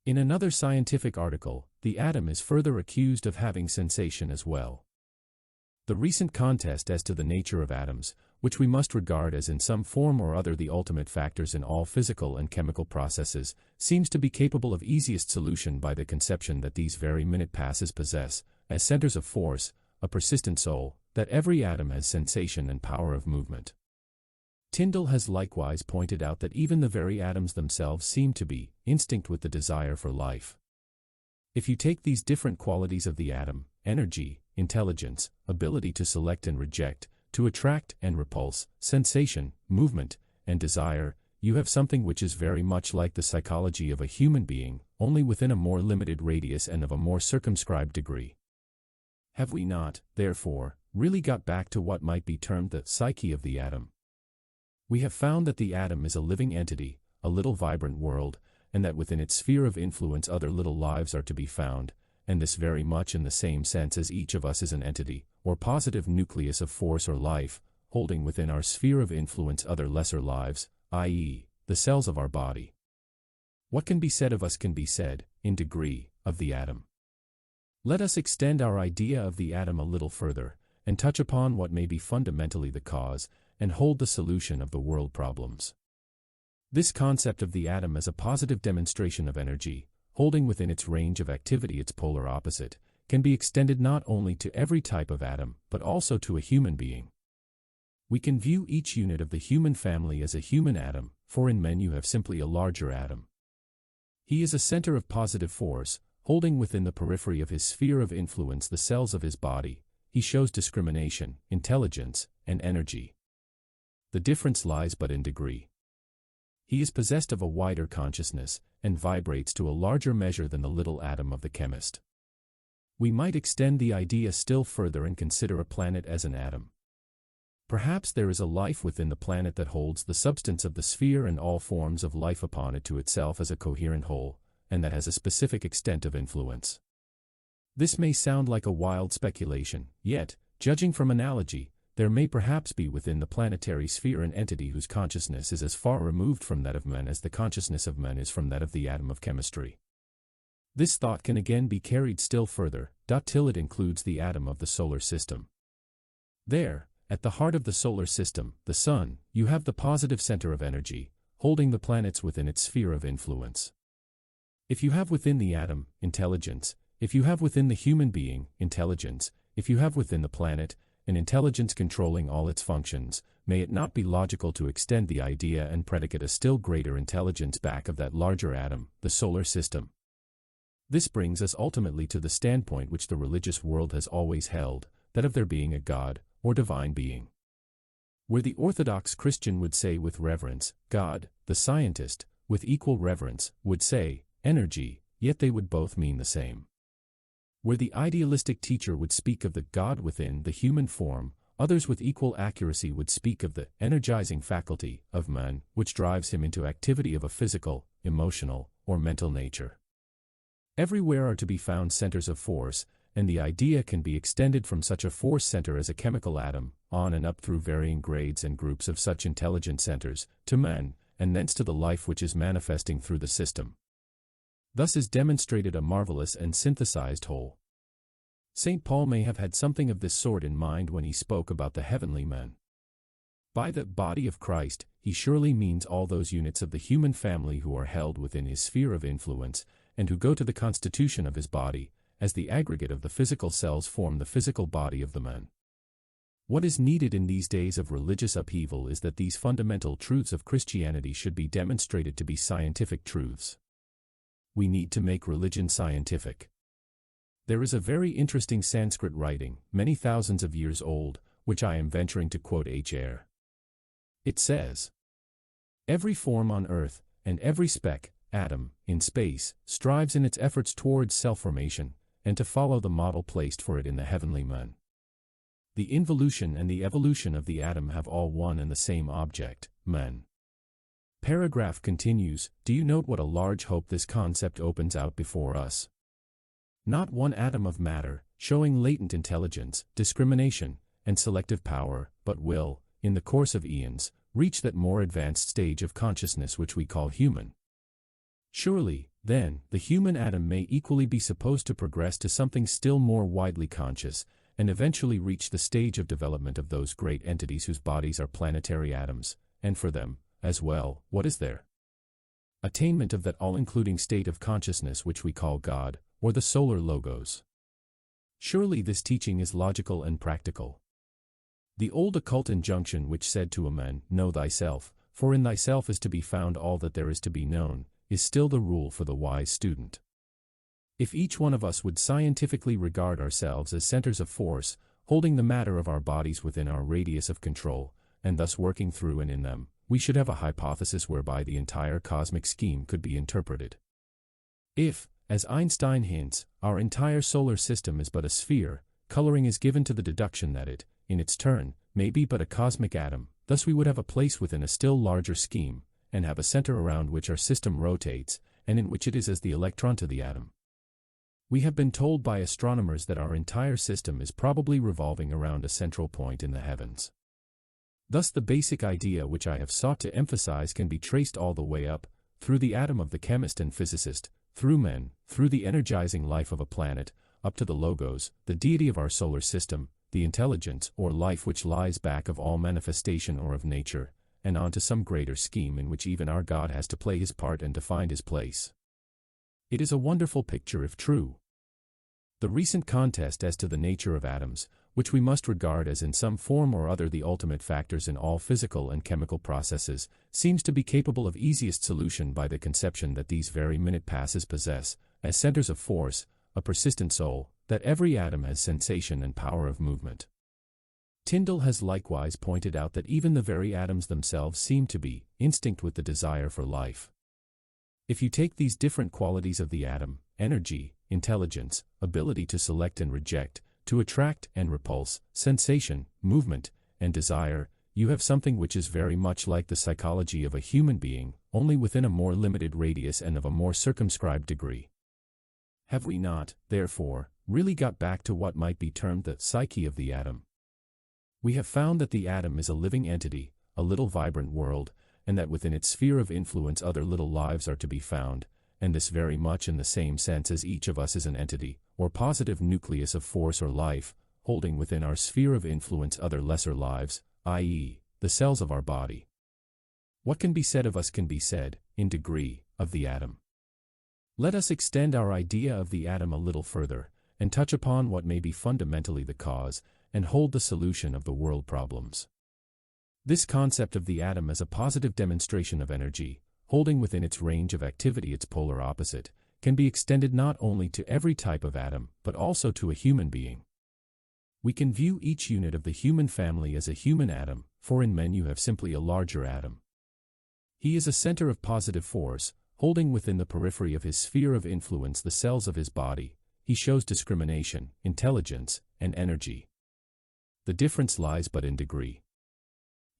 In another scientific article, the atom is further accused of having sensation as well. The recent contest as to the nature of atoms, which we must regard as in some form or other the ultimate factors in all physical and chemical processes, seems to be capable of easiest solution by the conception that these very minute passes possess, as centers of force, a persistent soul, that every atom has sensation and power of movement. Tyndall has likewise pointed out that even the very atoms themselves seem to be instinct with the desire for life. If you take these different qualities of the atom, energy, intelligence, ability to select and reject, to attract and repulse, sensation, movement, and desire, you have something which is very much like the psychology of a human being, only within a more limited radius and of a more circumscribed degree. Have we not, therefore, really got back to what might be termed the psyche of the atom? We have found that the atom is a living entity, a little vibrant world, and that within its sphere of influence other little lives are to be found, and this very much in the same sense as each of us is an entity, or positive nucleus of force or life, holding within our sphere of influence other lesser lives, i.e., the cells of our body. What can be said of us can be said, in degree, of the atom. Let us extend our idea of the atom a little further, and touch upon what may be fundamentally the cause, and hold the solution of the world problems. This concept of the atom as a positive demonstration of energy, holding within its range of activity its polar opposite, can be extended not only to every type of atom, but also to a human being. We can view each unit of the human family as a human atom, for in men you have simply a larger atom. He is a center of positive force, holding within the periphery of his sphere of influence the cells of his body. He shows discrimination, intelligence, and energy. The difference lies but in degree. He is possessed of a wider consciousness, and vibrates to a larger measure than the little atom of the chemist. We might extend the idea still further and consider a planet as an atom. Perhaps there is a life within the planet that holds the substance of the sphere and all forms of life upon it to itself as a coherent whole, and that has a specific extent of influence. This may sound like a wild speculation, yet, judging from analogy, there may perhaps be within the planetary sphere an entity whose consciousness is as far removed from that of men as the consciousness of men is from that of the atom of chemistry. This thought can again be carried still further, till it includes the atom of the solar system. There, at the heart of the solar system, the Sun, you have the positive center of energy, holding the planets within its sphere of influence. If you have within the atom, intelligence, if you have within the human being, intelligence, if you have within the planet, an intelligence controlling all its functions, may it not be logical to extend the idea and predicate a still greater intelligence back of that larger atom, the solar system? This brings us ultimately to the standpoint which the religious world has always held, that of there being a God, or divine being. Where the Orthodox Christian would say with reverence, God, the scientist, with equal reverence, would say, energy, yet they would both mean the same. Where the idealistic teacher would speak of the God within the human form, others with equal accuracy would speak of the energizing faculty of man, which drives him into activity of a physical, emotional, or mental nature. Everywhere are to be found centers of force, and the idea can be extended from such a force center as a chemical atom, on and up through varying grades and groups of such intelligent centers, to man, and thence to the life which is manifesting through the system. Thus is demonstrated a marvelous and synthesized whole. St. Paul may have had something of this sort in mind when he spoke about the heavenly man. By the body of Christ, he surely means all those units of the human family who are held within his sphere of influence, and who go to the constitution of his body, as the aggregate of the physical cells form the physical body of the man. What is needed in these days of religious upheaval is that these fundamental truths of Christianity should be demonstrated to be scientific truths. We need to make religion scientific. There is a very interesting Sanskrit writing, many thousands of years old, which I am venturing to quote here. It says, "Every form on earth, and every speck, atom, in space, strives in its efforts towards self-formation, and to follow the model placed for it in the heavenly man. The involution and the evolution of the atom have all one and the same object, man." Paragraph continues, do you note what a large hope this concept opens out before us? Not one atom of matter, showing latent intelligence, discrimination, and selective power, but will, in the course of eons, reach that more advanced stage of consciousness which we call human. Surely, then, the human atom may equally be supposed to progress to something still more widely conscious, and eventually reach the stage of development of those great entities whose bodies are planetary atoms, and for them, as well, what is there? Attainment of that all-including state of consciousness which we call God, or the solar logos. Surely this teaching is logical and practical. The old occult injunction which said to a man, know thyself, for in thyself is to be found all that there is to be known, is still the rule for the wise student. If each one of us would scientifically regard ourselves as centers of force, holding the matter of our bodies within our radius of control, and thus working through and in them, we should have a hypothesis whereby the entire cosmic scheme could be interpreted. If, as Einstein hints, our entire solar system is but a sphere, coloring is given to the deduction that it, in its turn, may be but a cosmic atom, thus we would have a place within a still larger scheme, and have a center around which our system rotates, and in which it is as the electron to the atom. We have been told by astronomers that our entire system is probably revolving around a central point in the heavens. Thus the basic idea which I have sought to emphasize can be traced all the way up, through the atom of the chemist and physicist, through men, through the energizing life of a planet, up to the logos, the deity of our solar system, the intelligence or life which lies back of all manifestation or of nature, and on to some greater scheme in which even our God has to play his part and to find his place. It is a wonderful picture if true. The recent contest as to the nature of atoms, which we must regard as in some form or other the ultimate factors in all physical and chemical processes, seems to be capable of easiest solution by the conception that these very minute passes possess, as centers of force, a persistent soul, that every atom has sensation and power of movement. Tyndall has likewise pointed out that even the very atoms themselves seem to be instinct with the desire for life. If you take these different qualities of the atom, energy, intelligence, ability to select and reject, to attract and repulse, sensation, movement, and desire, you have something which is very much like the psychology of a human being, only within a more limited radius and of a more circumscribed degree. Have we not, therefore, really got back to what might be termed the psyche of the atom? We have found that the atom is a living entity, a little vibrant world, and that within its sphere of influence other little lives are to be found, and this very much in the same sense as each of us is an entity, or positive nucleus of force or life, holding within our sphere of influence other lesser lives, i.e., the cells of our body. What can be said of us can be said, in degree, of the atom. Let us extend our idea of the atom a little further, and touch upon what may be fundamentally the cause, and hold the solution of the world problems. This concept of the atom as a positive demonstration of energy, holding within its range of activity its polar opposite, can be extended not only to every type of atom, but also to a human being. We can view each unit of the human family as a human atom, for in men you have simply a larger atom. He is a center of positive force, holding within the periphery of his sphere of influence the cells of his body. He shows discrimination, intelligence, and energy. The difference lies but in degree.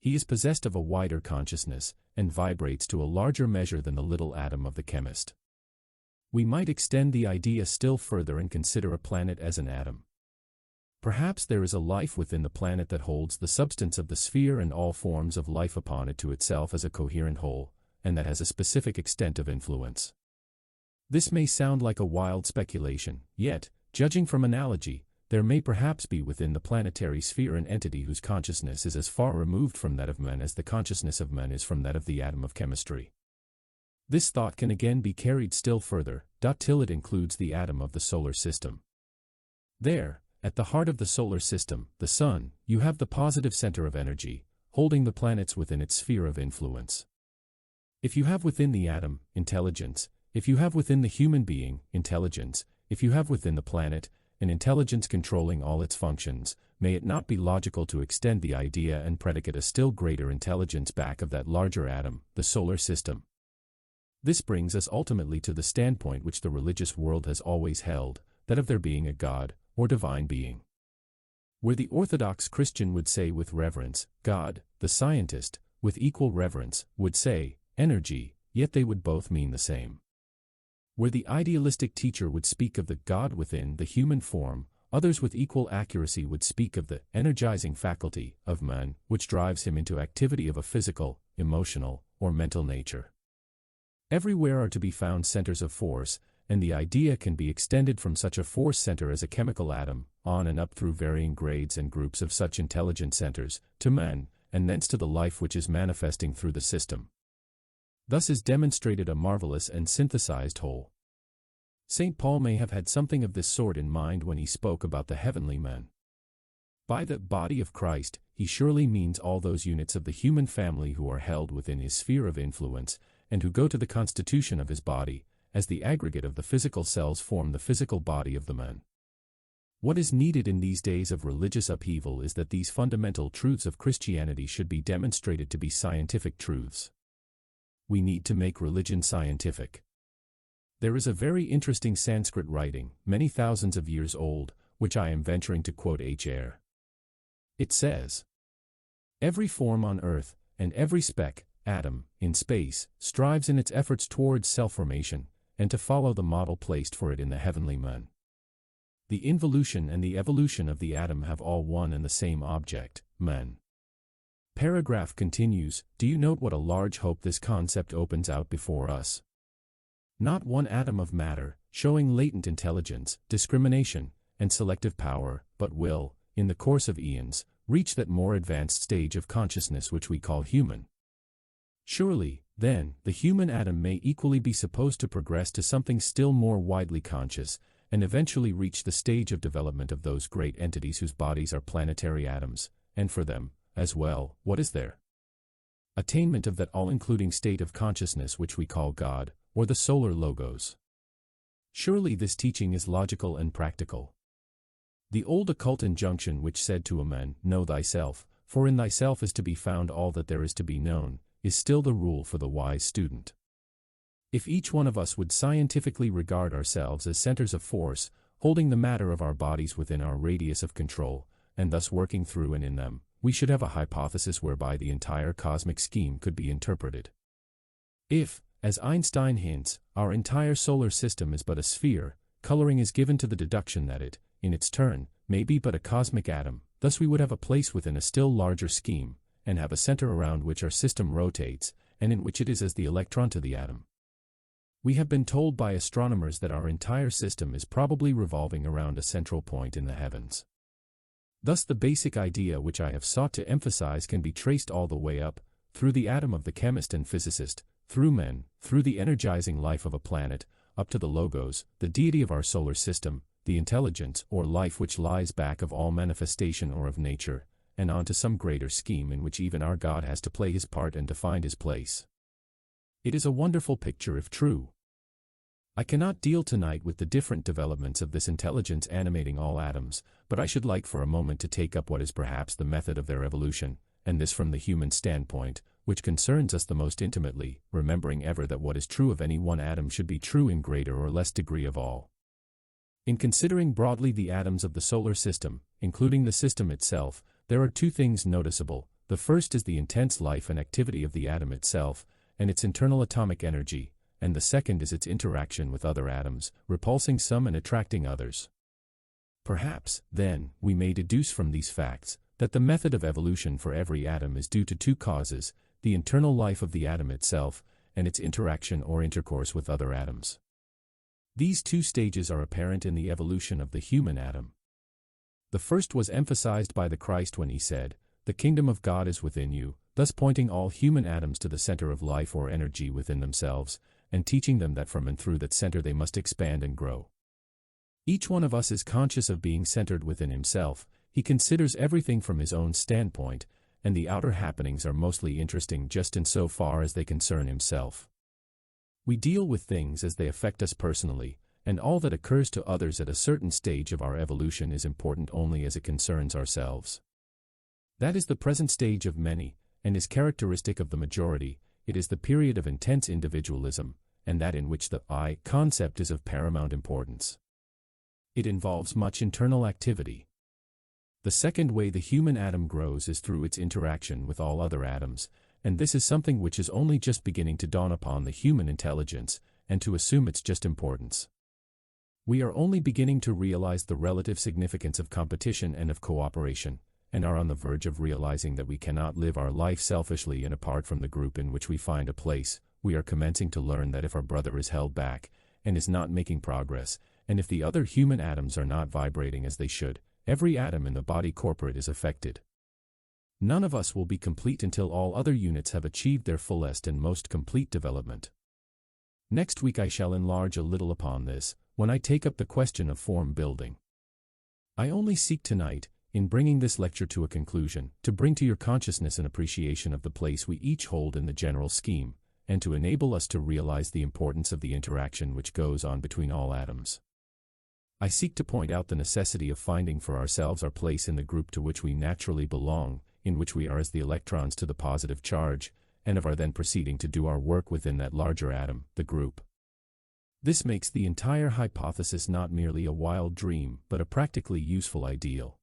He is possessed of a wider consciousness, and vibrates to a larger measure than the little atom of the chemist. We might extend the idea still further and consider a planet as an atom. Perhaps there is a life within the planet that holds the substance of the sphere and all forms of life upon it to itself as a coherent whole, and that has a specific extent of influence. This may sound like a wild speculation, yet, judging from analogy, there may perhaps be within the planetary sphere an entity whose consciousness is as far removed from that of men as the consciousness of men is from that of the atom of chemistry. This thought can again be carried still further, till it includes the atom of the solar system. There, at the heart of the solar system, the sun, you have the positive center of energy, holding the planets within its sphere of influence. If you have within the atom, intelligence, if you have within the human being, intelligence, if you have within the planet, an intelligence controlling all its functions, may it not be logical to extend the idea and predicate a still greater intelligence back of that larger atom, the solar system? This brings us ultimately to the standpoint which the religious world has always held, that of there being a God, or divine being. Where the Orthodox Christian would say with reverence, God, the scientist, with equal reverence, would say, energy, yet they would both mean the same. Where the idealistic teacher would speak of the God within the human form, others with equal accuracy would speak of the energizing faculty of man, which drives him into activity of a physical, emotional, or mental nature. Everywhere are to be found centers of force, and the idea can be extended from such a force center as a chemical atom, on and up through varying grades and groups of such intelligent centers, to man, and thence to the life which is manifesting through the system. Thus is demonstrated a marvelous and synthesized whole. St. Paul may have had something of this sort in mind when he spoke about the heavenly man. By the body of Christ, he surely means all those units of the human family who are held within his sphere of influence, and who go to the constitution of his body, as the aggregate of the physical cells form the physical body of the man. What is needed in these days of religious upheaval is that these fundamental truths of Christianity should be demonstrated to be scientific truths. We need to make religion scientific. There is a very interesting Sanskrit writing, many thousands of years old, which I am venturing to quote here. It says, "Every form on earth, and every speck, atom, in space, strives in its efforts towards self-formation, and to follow the model placed for it in the heavenly man. The involution and the evolution of the atom have all one and the same object, man. Paragraph continues, do you note what a large hope this concept opens out before us? Not one atom of matter, showing latent intelligence, discrimination, and selective power, but will, in the course of eons, reach that more advanced stage of consciousness which we call human. Surely, then, the human atom may equally be supposed to progress to something still more widely conscious, and eventually reach the stage of development of those great entities whose bodies are planetary atoms, and for them, as well, what is there? Attainment of that all-including state of consciousness which we call God, or the solar logos. Surely this teaching is logical and practical. The old occult injunction which said to a man, know thyself, for in thyself is to be found all that there is to be known, is still the rule for the wise student. If each one of us would scientifically regard ourselves as centers of force, holding the matter of our bodies within our radius of control, and thus working through and in them, we should have a hypothesis whereby the entire cosmic scheme could be interpreted. If, as Einstein hints, our entire solar system is but a sphere, coloring is given to the deduction that it, in its turn, may be but a cosmic atom, thus we would have a place within a still larger scheme, and have a center around which our system rotates, and in which it is as the electron to the atom. We have been told by astronomers that our entire system is probably revolving around a central point in the heavens. Thus the basic idea which I have sought to emphasize can be traced all the way up, through the atom of the chemist and physicist, through men, through the energizing life of a planet, up to the logos, the deity of our solar system, the intelligence or life which lies back of all manifestation or of nature, and on to some greater scheme in which even our God has to play his part and to find his place. It is a wonderful picture if true. I cannot deal tonight with the different developments of this intelligence animating all atoms, but I should like for a moment to take up what is perhaps the method of their evolution, and this from the human standpoint, which concerns us the most intimately, remembering ever that what is true of any one atom should be true in greater or less degree of all. In considering broadly the atoms of the solar system, including the system itself, there are two things noticeable. The first is the intense life and activity of the atom itself, and its internal atomic energy, and the second is its interaction with other atoms, repulsing some and attracting others. Perhaps, then, we may deduce from these facts that the method of evolution for every atom is due to two causes, the internal life of the atom itself, and its interaction or intercourse with other atoms. These two stages are apparent in the evolution of the human atom. The first was emphasized by the Christ when he said, "The kingdom of God is within you," thus pointing all human atoms to the center of life or energy within themselves, and teaching them that from and through that center they must expand and grow. Each one of us is conscious of being centered within himself. He considers everything from his own standpoint, and the outer happenings are mostly interesting just in so far as they concern himself. We deal with things as they affect us personally, and all that occurs to others at a certain stage of our evolution is important only as it concerns ourselves. That is the present stage of many, and is characteristic of the majority. It is the period of intense individualism, and that in which the I concept is of paramount importance. It involves much internal activity. The second way the human atom grows is through its interaction with all other atoms, and this is something which is only just beginning to dawn upon the human intelligence, and to assume its just importance. We are only beginning to realize the relative significance of competition and of cooperation, and are on the verge of realizing that we cannot live our life selfishly and apart from the group in which we find a place. We are commencing to learn that if our brother is held back, and is not making progress, and if the other human atoms are not vibrating as they should, every atom in the body corporate is affected. None of us will be complete until all other units have achieved their fullest and most complete development. Next week I shall enlarge a little upon this, when I take up the question of form building. I only seek tonight, in bringing this lecture to a conclusion, to bring to your consciousness an appreciation of the place we each hold in the general scheme, and to enable us to realize the importance of the interaction which goes on between all atoms. I seek to point out the necessity of finding for ourselves our place in the group to which we naturally belong, in which we are as the electrons to the positive charge, and of our then proceeding to do our work within that larger atom, the group. This makes the entire hypothesis not merely a wild dream, but a practically useful ideal.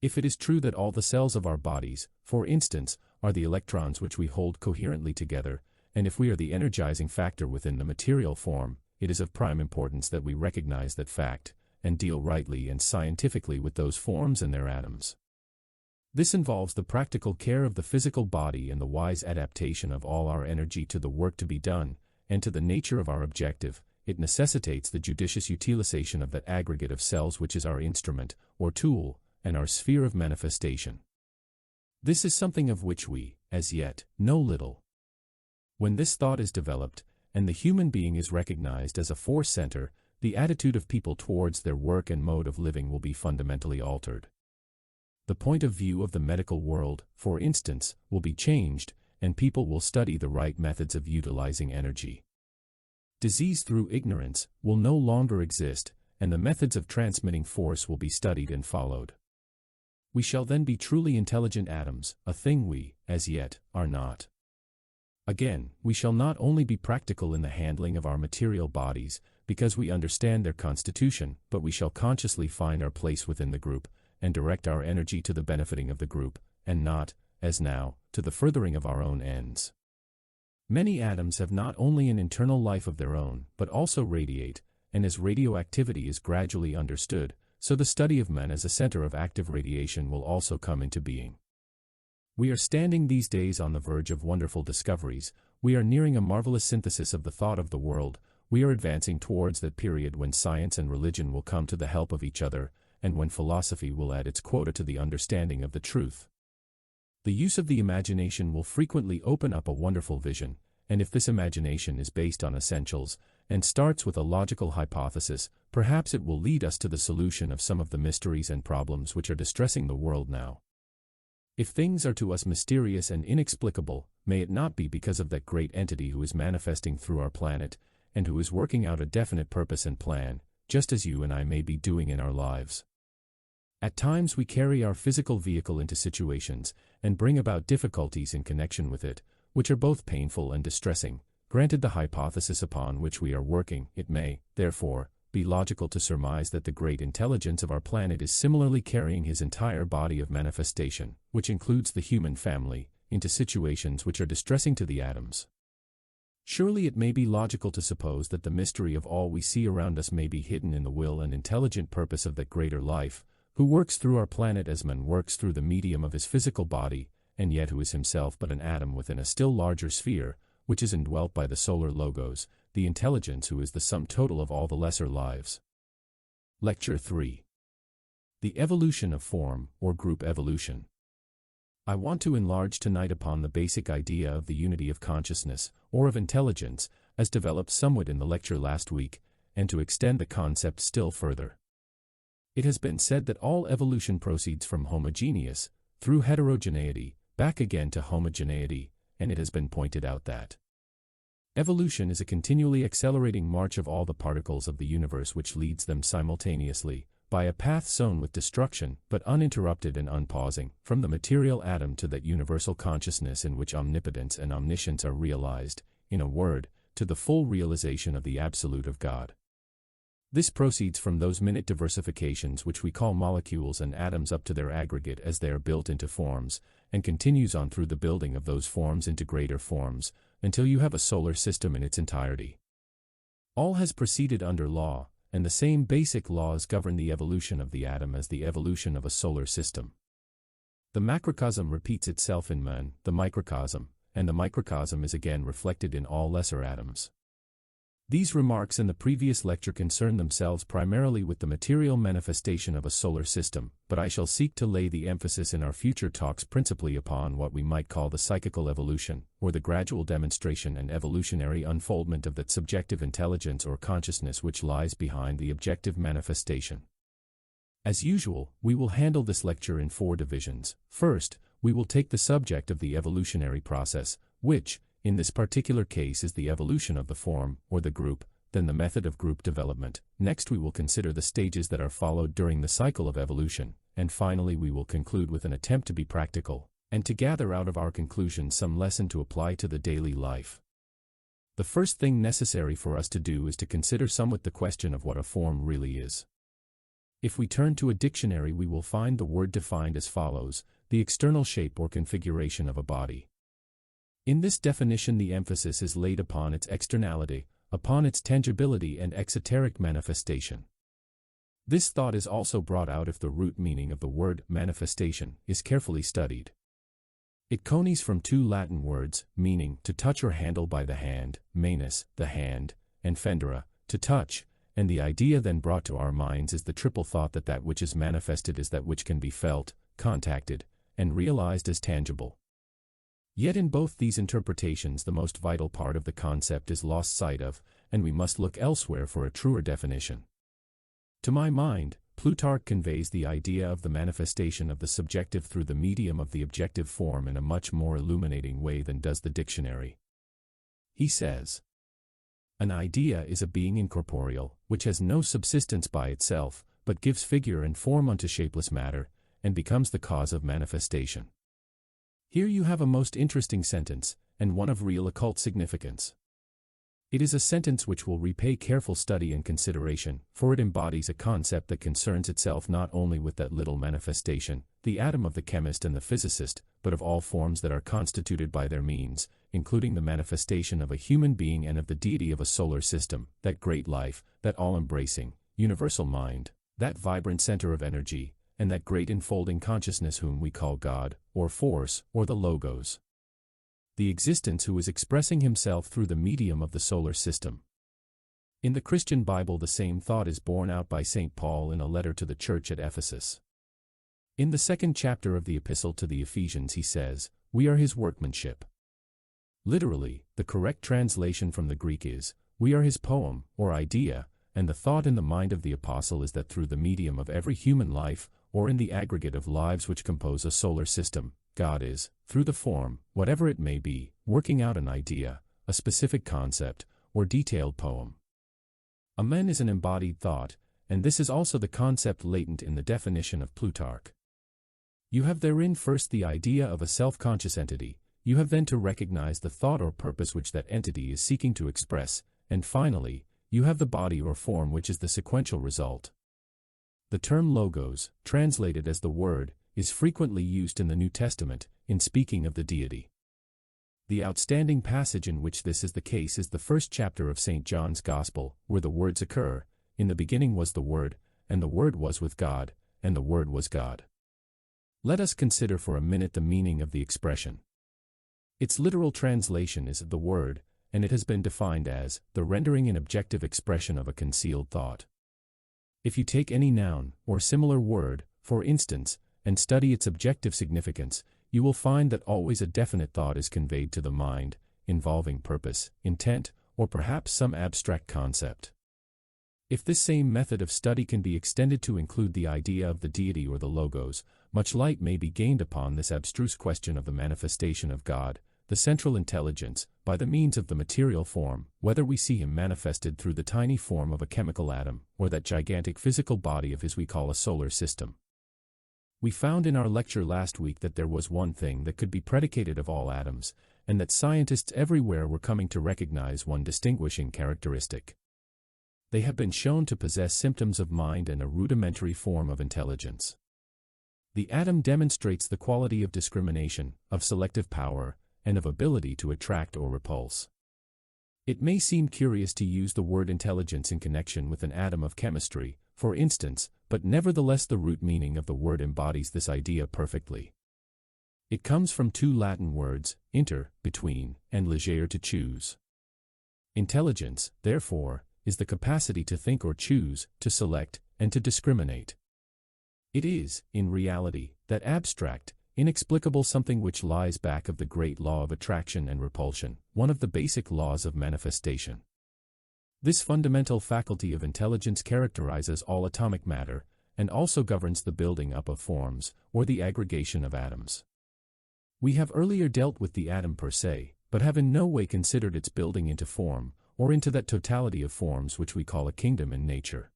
If it is true that all the cells of our bodies, for instance, are the electrons which we hold coherently together, and if we are the energizing factor within the material form, it is of prime importance that we recognize that fact, and deal rightly and scientifically with those forms and their atoms. This involves the practical care of the physical body and the wise adaptation of all our energy to the work to be done, and to the nature of our objective. It necessitates the judicious utilization of that aggregate of cells which is our instrument, or tool, and our sphere of manifestation. This is something of which we, as yet, know little. When this thought is developed, and the human being is recognized as a force center, the attitude of people towards their work and mode of living will be fundamentally altered. The point of view of the medical world, for instance, will be changed, and people will study the right methods of utilizing energy. Disease through ignorance will no longer exist, and the methods of transmitting force will be studied and followed. We shall then be truly intelligent atoms, a thing we, as yet, are not. Again, we shall not only be practical in the handling of our material bodies, because we understand their constitution, but we shall consciously find our place within the group, and direct our energy to the benefiting of the group, and not, as now, to the furthering of our own ends. Many atoms have not only an internal life of their own, but also radiate, and as radioactivity is gradually understood, so the study of men as a center of active radiation will also come into being. We are standing these days on the verge of wonderful discoveries. We are nearing a marvelous synthesis of the thought of the world. We are advancing towards that period when science and religion will come to the help of each other, and when philosophy will add its quota to the understanding of the truth. The use of the imagination will frequently open up a wonderful vision, and if this imagination is based on essentials, and starts with a logical hypothesis, perhaps it will lead us to the solution of some of the mysteries and problems which are distressing the world now. If things are to us mysterious and inexplicable, may it not be because of that great entity who is manifesting through our planet, and who is working out a definite purpose and plan, just as you and I may be doing in our lives. At times we carry our physical vehicle into situations, and bring about difficulties in connection with it, which are both painful and distressing. Granted the hypothesis upon which we are working, it may, therefore, be logical to surmise that the great intelligence of our planet is similarly carrying his entire body of manifestation, which includes the human family, into situations which are distressing to the atoms. Surely it may be logical to suppose that the mystery of all we see around us may be hidden in the will and intelligent purpose of that greater life, who works through our planet as man works through the medium of his physical body, and yet who is himself but an atom within a still larger sphere, which is indwelt by the solar logos, the intelligence who is the sum total of all the lesser lives. Lecture 3. The Evolution of Form, or Group Evolution. I want to enlarge tonight upon the basic idea of the unity of consciousness, or of intelligence, as developed somewhat in the lecture last week, and to extend the concept still further. It has been said that all evolution proceeds from homogeneous, through heterogeneity, back again to homogeneity, and it has been pointed out that evolution is a continually accelerating march of all the particles of the universe which leads them simultaneously, by a path sown with destruction, but uninterrupted and unpausing, from the material atom to that universal consciousness in which omnipotence and omniscience are realized, in a word, to the full realization of the Absolute of God. This proceeds from those minute diversifications which we call molecules and atoms up to their aggregate as they are built into forms, and continues on through the building of those forms into greater forms, until you have a solar system in its entirety. All has proceeded under law, and the same basic laws govern the evolution of the atom as the evolution of a solar system. The macrocosm repeats itself in man, the microcosm, and the microcosm is again reflected in all lesser atoms. These remarks in the previous lecture concern themselves primarily with the material manifestation of a solar system, but I shall seek to lay the emphasis in our future talks principally upon what we might call the psychical evolution, or the gradual demonstration and evolutionary unfoldment of that subjective intelligence or consciousness which lies behind the objective manifestation. As usual, we will handle this lecture in 4 divisions. First, we will take the subject of the evolutionary process, which, in this particular case, is the evolution of the form, or the group, then the method of group development. Next we will consider the stages that are followed during the cycle of evolution, and finally we will conclude with an attempt to be practical, and to gather out of our conclusions some lesson to apply to the daily life. The first thing necessary for us to do is to consider somewhat the question of what a form really is. If we turn to a dictionary we will find the word defined as follows: the external shape or configuration of a body. In this definition the emphasis is laid upon its externality, upon its tangibility and exoteric manifestation. This thought is also brought out if the root meaning of the word manifestation is carefully studied. It conies from two Latin words, meaning to touch or handle by the hand, manus, the hand, and fendere, to touch, and the idea then brought to our minds is the triple thought that that which is manifested is that which can be felt, contacted, and realized as tangible. Yet in both these interpretations the most vital part of the concept is lost sight of, and we must look elsewhere for a truer definition. To my mind, Plutarch conveys the idea of the manifestation of the subjective through the medium of the objective form in a much more illuminating way than does the dictionary. He says, "An idea is a being incorporeal, which has no subsistence by itself, but gives figure and form unto shapeless matter, and becomes the cause of manifestation." Here you have a most interesting sentence, and one of real occult significance. It is a sentence which will repay careful study and consideration, for it embodies a concept that concerns itself not only with that little manifestation, the atom of the chemist and the physicist, but of all forms that are constituted by their means, including the manifestation of a human being and of the deity of a solar system, that great life, that all-embracing, universal mind, that vibrant center of energy, and that great enfolding consciousness whom we call God, or Force, or the Logos. The existence who is expressing himself through the medium of the solar system. In the Christian Bible the same thought is borne out by St. Paul in a letter to the church at Ephesus. In the 2nd chapter of the epistle to the Ephesians he says, "We are his workmanship." Literally, the correct translation from the Greek is, "We are his poem, or idea," and the thought in the mind of the apostle is that through the medium of every human life, or in the aggregate of lives which compose a solar system, God is, through the form, whatever it may be, working out an idea, a specific concept, or detailed poem. Amen is an embodied thought, and this is also the concept latent in the definition of Plutarch. You have therein first the idea of a self-conscious entity, you have then to recognize the thought or purpose which that entity is seeking to express, and finally, you have the body or form which is the sequential result. The term logos, translated as the Word, is frequently used in the New Testament, in speaking of the deity. The outstanding passage in which this is the case is the 1st chapter of St. John's Gospel, where the words occur, "In the beginning was the Word, and the Word was with God, and the Word was God." Let us consider for a minute the meaning of the expression. Its literal translation is "the Word," and it has been defined as the rendering and objective expression of a concealed thought. If you take any noun, or similar word, for instance, and study its objective significance, you will find that always a definite thought is conveyed to the mind, involving purpose, intent, or perhaps some abstract concept. If this same method of study can be extended to include the idea of the deity or the logos, much light may be gained upon this abstruse question of the manifestation of God, the central intelligence, by the means of the material form, whether we see him manifested through the tiny form of a chemical atom, or that gigantic physical body of his we call a solar system. We found in our lecture last week that there was one thing that could be predicated of all atoms, and that scientists everywhere were coming to recognize one distinguishing characteristic. They have been shown to possess symptoms of mind and a rudimentary form of intelligence. The atom demonstrates the quality of discrimination, of selective power, and of ability to attract or repulse. It may seem curious to use the word intelligence in connection with an atom of chemistry, for instance, but nevertheless the root meaning of the word embodies this idea perfectly. It comes from two Latin words, inter, between, and legere, to choose. Intelligence, therefore, is the capacity to think or choose, to select, and to discriminate. It is, in reality, that abstract, inexplicable something which lies back of the great law of attraction and repulsion, one of the basic laws of manifestation. This fundamental faculty of intelligence characterizes all atomic matter, and also governs the building up of forms, or the aggregation of atoms. We have earlier dealt with the atom per se, but have in no way considered its building into form, or into that totality of forms which we call a kingdom in nature.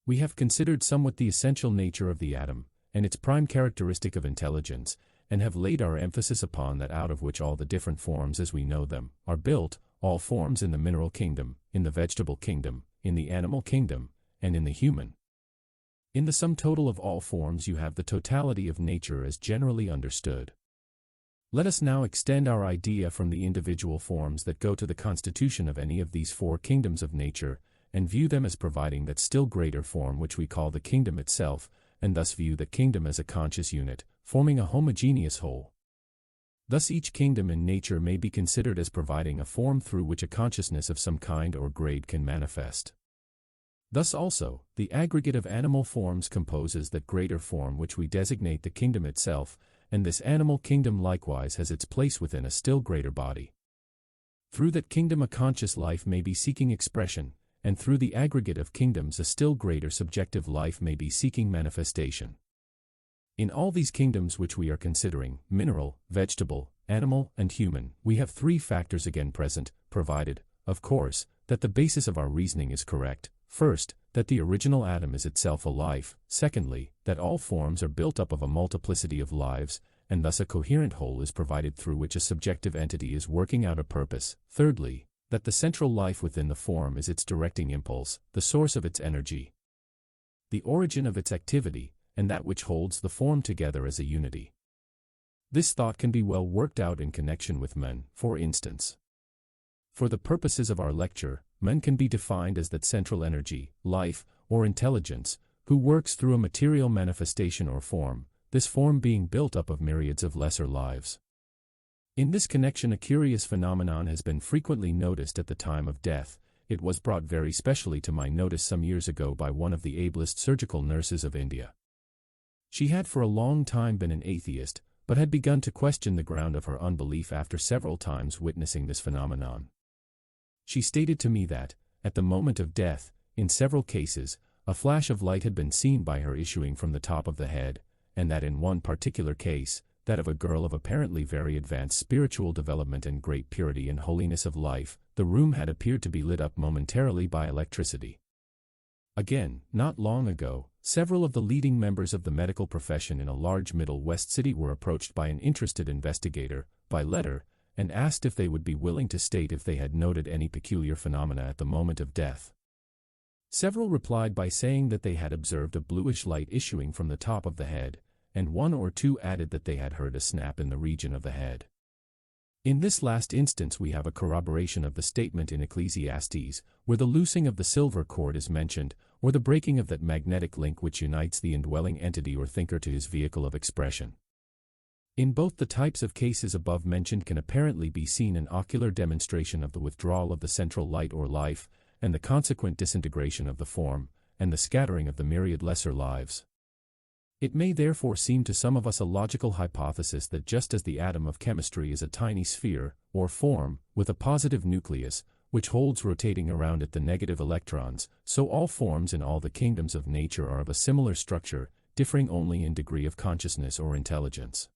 We have considered somewhat the essential nature of the atom, and its prime characteristic of intelligence, and have laid our emphasis upon that out of which all the different forms as we know them are built, all forms in the mineral kingdom, in the vegetable kingdom, in the animal kingdom, and in the human. In the sum total of all forms you have the totality of nature as generally understood. Let us now extend our idea from the individual forms that go to the constitution of any of these four kingdoms of nature, and view them as providing that still greater form which we call the kingdom itself, and thus view the kingdom as a conscious unit, forming a homogeneous whole. Thus each kingdom in nature may be considered as providing a form through which a consciousness of some kind or grade can manifest. Thus also, the aggregate of animal forms composes that greater form which we designate the kingdom itself, and this animal kingdom likewise has its place within a still greater body. Through that kingdom a conscious life may be seeking expression, and through the aggregate of kingdoms a still greater subjective life may be seeking manifestation. In all these kingdoms which we are considering, mineral, vegetable, animal, and human, we have three factors again present, provided, of course, that the basis of our reasoning is correct. First, that the original atom is itself a life. Secondly, that all forms are built up of a multiplicity of lives, and thus a coherent whole is provided through which a subjective entity is working out a purpose. Thirdly, that the central life within the form is its directing impulse, the source of its energy, the origin of its activity, and that which holds the form together as a unity. This thought can be well worked out in connection with men, for instance. For the purposes of our lecture, men can be defined as that central energy, life, or intelligence, who works through a material manifestation or form, this form being built up of myriads of lesser lives. In this connection a curious phenomenon has been frequently noticed at the time of death. It was brought very specially to my notice some years ago by one of the ablest surgical nurses of India. She had for a long time been an atheist, but had begun to question the ground of her unbelief after several times witnessing this phenomenon. She stated to me that, at the moment of death, in several cases, a flash of light had been seen by her issuing from the top of the head, and that in one particular case, that of a girl of apparently very advanced spiritual development and great purity and holiness of life, the room had appeared to be lit up momentarily by electricity. Again, not long ago, several of the leading members of the medical profession in a large Middle West city were approached by an interested investigator, by letter, and asked if they would be willing to state if they had noted any peculiar phenomena at the moment of death. Several replied by saying that they had observed a bluish light issuing from the top of the head, and one or two added that they had heard a snap in the region of the head. In this last instance we have a corroboration of the statement in Ecclesiastes, where the loosing of the silver cord is mentioned, or the breaking of that magnetic link which unites the indwelling entity or thinker to his vehicle of expression. In both the types of cases above mentioned can apparently be seen an ocular demonstration of the withdrawal of the central light or life, and the consequent disintegration of the form, and the scattering of the myriad lesser lives. It may therefore seem to some of us a logical hypothesis that just as the atom of chemistry is a tiny sphere, or form, with a positive nucleus, which holds rotating around it the negative electrons, so all forms in all the kingdoms of nature are of a similar structure, differing only in degree of consciousness or intelligence.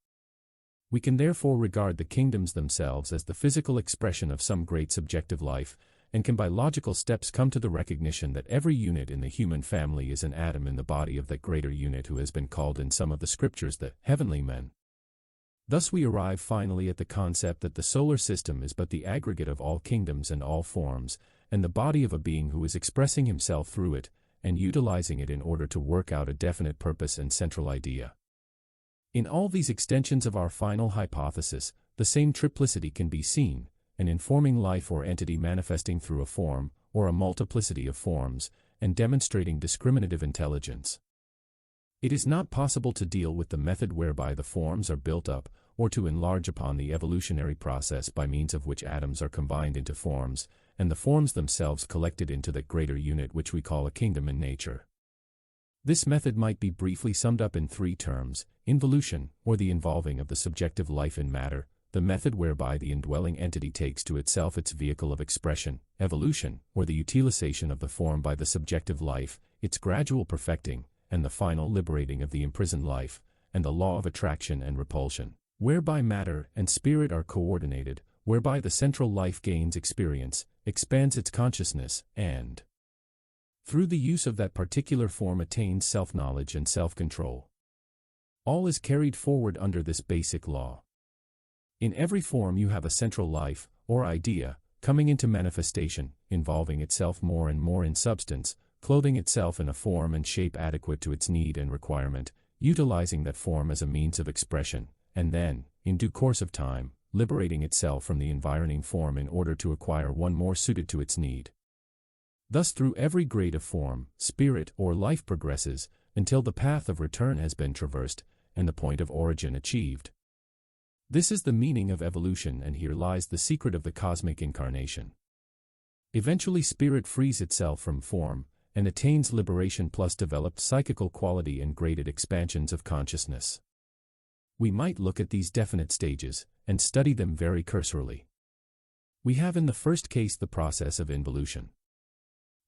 We can therefore regard the kingdoms themselves as the physical expression of some great subjective life, and can by logical steps come to the recognition that every unit in the human family is an atom in the body of that greater unit who has been called in some of the scriptures the heavenly men. Thus we arrive finally at the concept that the solar system is but the aggregate of all kingdoms and all forms, and the body of a being who is expressing himself through it, and utilizing it in order to work out a definite purpose and central idea. In all these extensions of our final hypothesis, the same triplicity can be seen, an informing life or entity manifesting through a form, or a multiplicity of forms, and demonstrating discriminative intelligence. It is not possible to deal with the method whereby the forms are built up, or to enlarge upon the evolutionary process by means of which atoms are combined into forms, and the forms themselves collected into that greater unit which we call a kingdom in nature. This method might be briefly summed up in three terms: involution, or the involving of the subjective life in matter; the method whereby the indwelling entity takes to itself its vehicle of expression; evolution, or the utilization of the form by the subjective life, its gradual perfecting, and the final liberating of the imprisoned life; and the law of attraction and repulsion, whereby matter and spirit are coordinated, whereby the central life gains experience, expands its consciousness, and, through the use of that particular form, attains self-knowledge and self-control. All is carried forward under this basic law. In every form you have a central life, or idea, coming into manifestation, involving itself more and more in substance, clothing itself in a form and shape adequate to its need and requirement, utilizing that form as a means of expression, and then, in due course of time, liberating itself from the environing form in order to acquire one more suited to its need. Thus through every grade of form, spirit, or life progresses, until the path of return has been traversed, and the point of origin achieved. This is the meaning of evolution, and here lies the secret of the cosmic incarnation. Eventually spirit frees itself from form, and attains liberation plus developed psychical quality and graded expansions of consciousness. We might look at these definite stages, and study them very cursorily. We have in the first case the process of involution.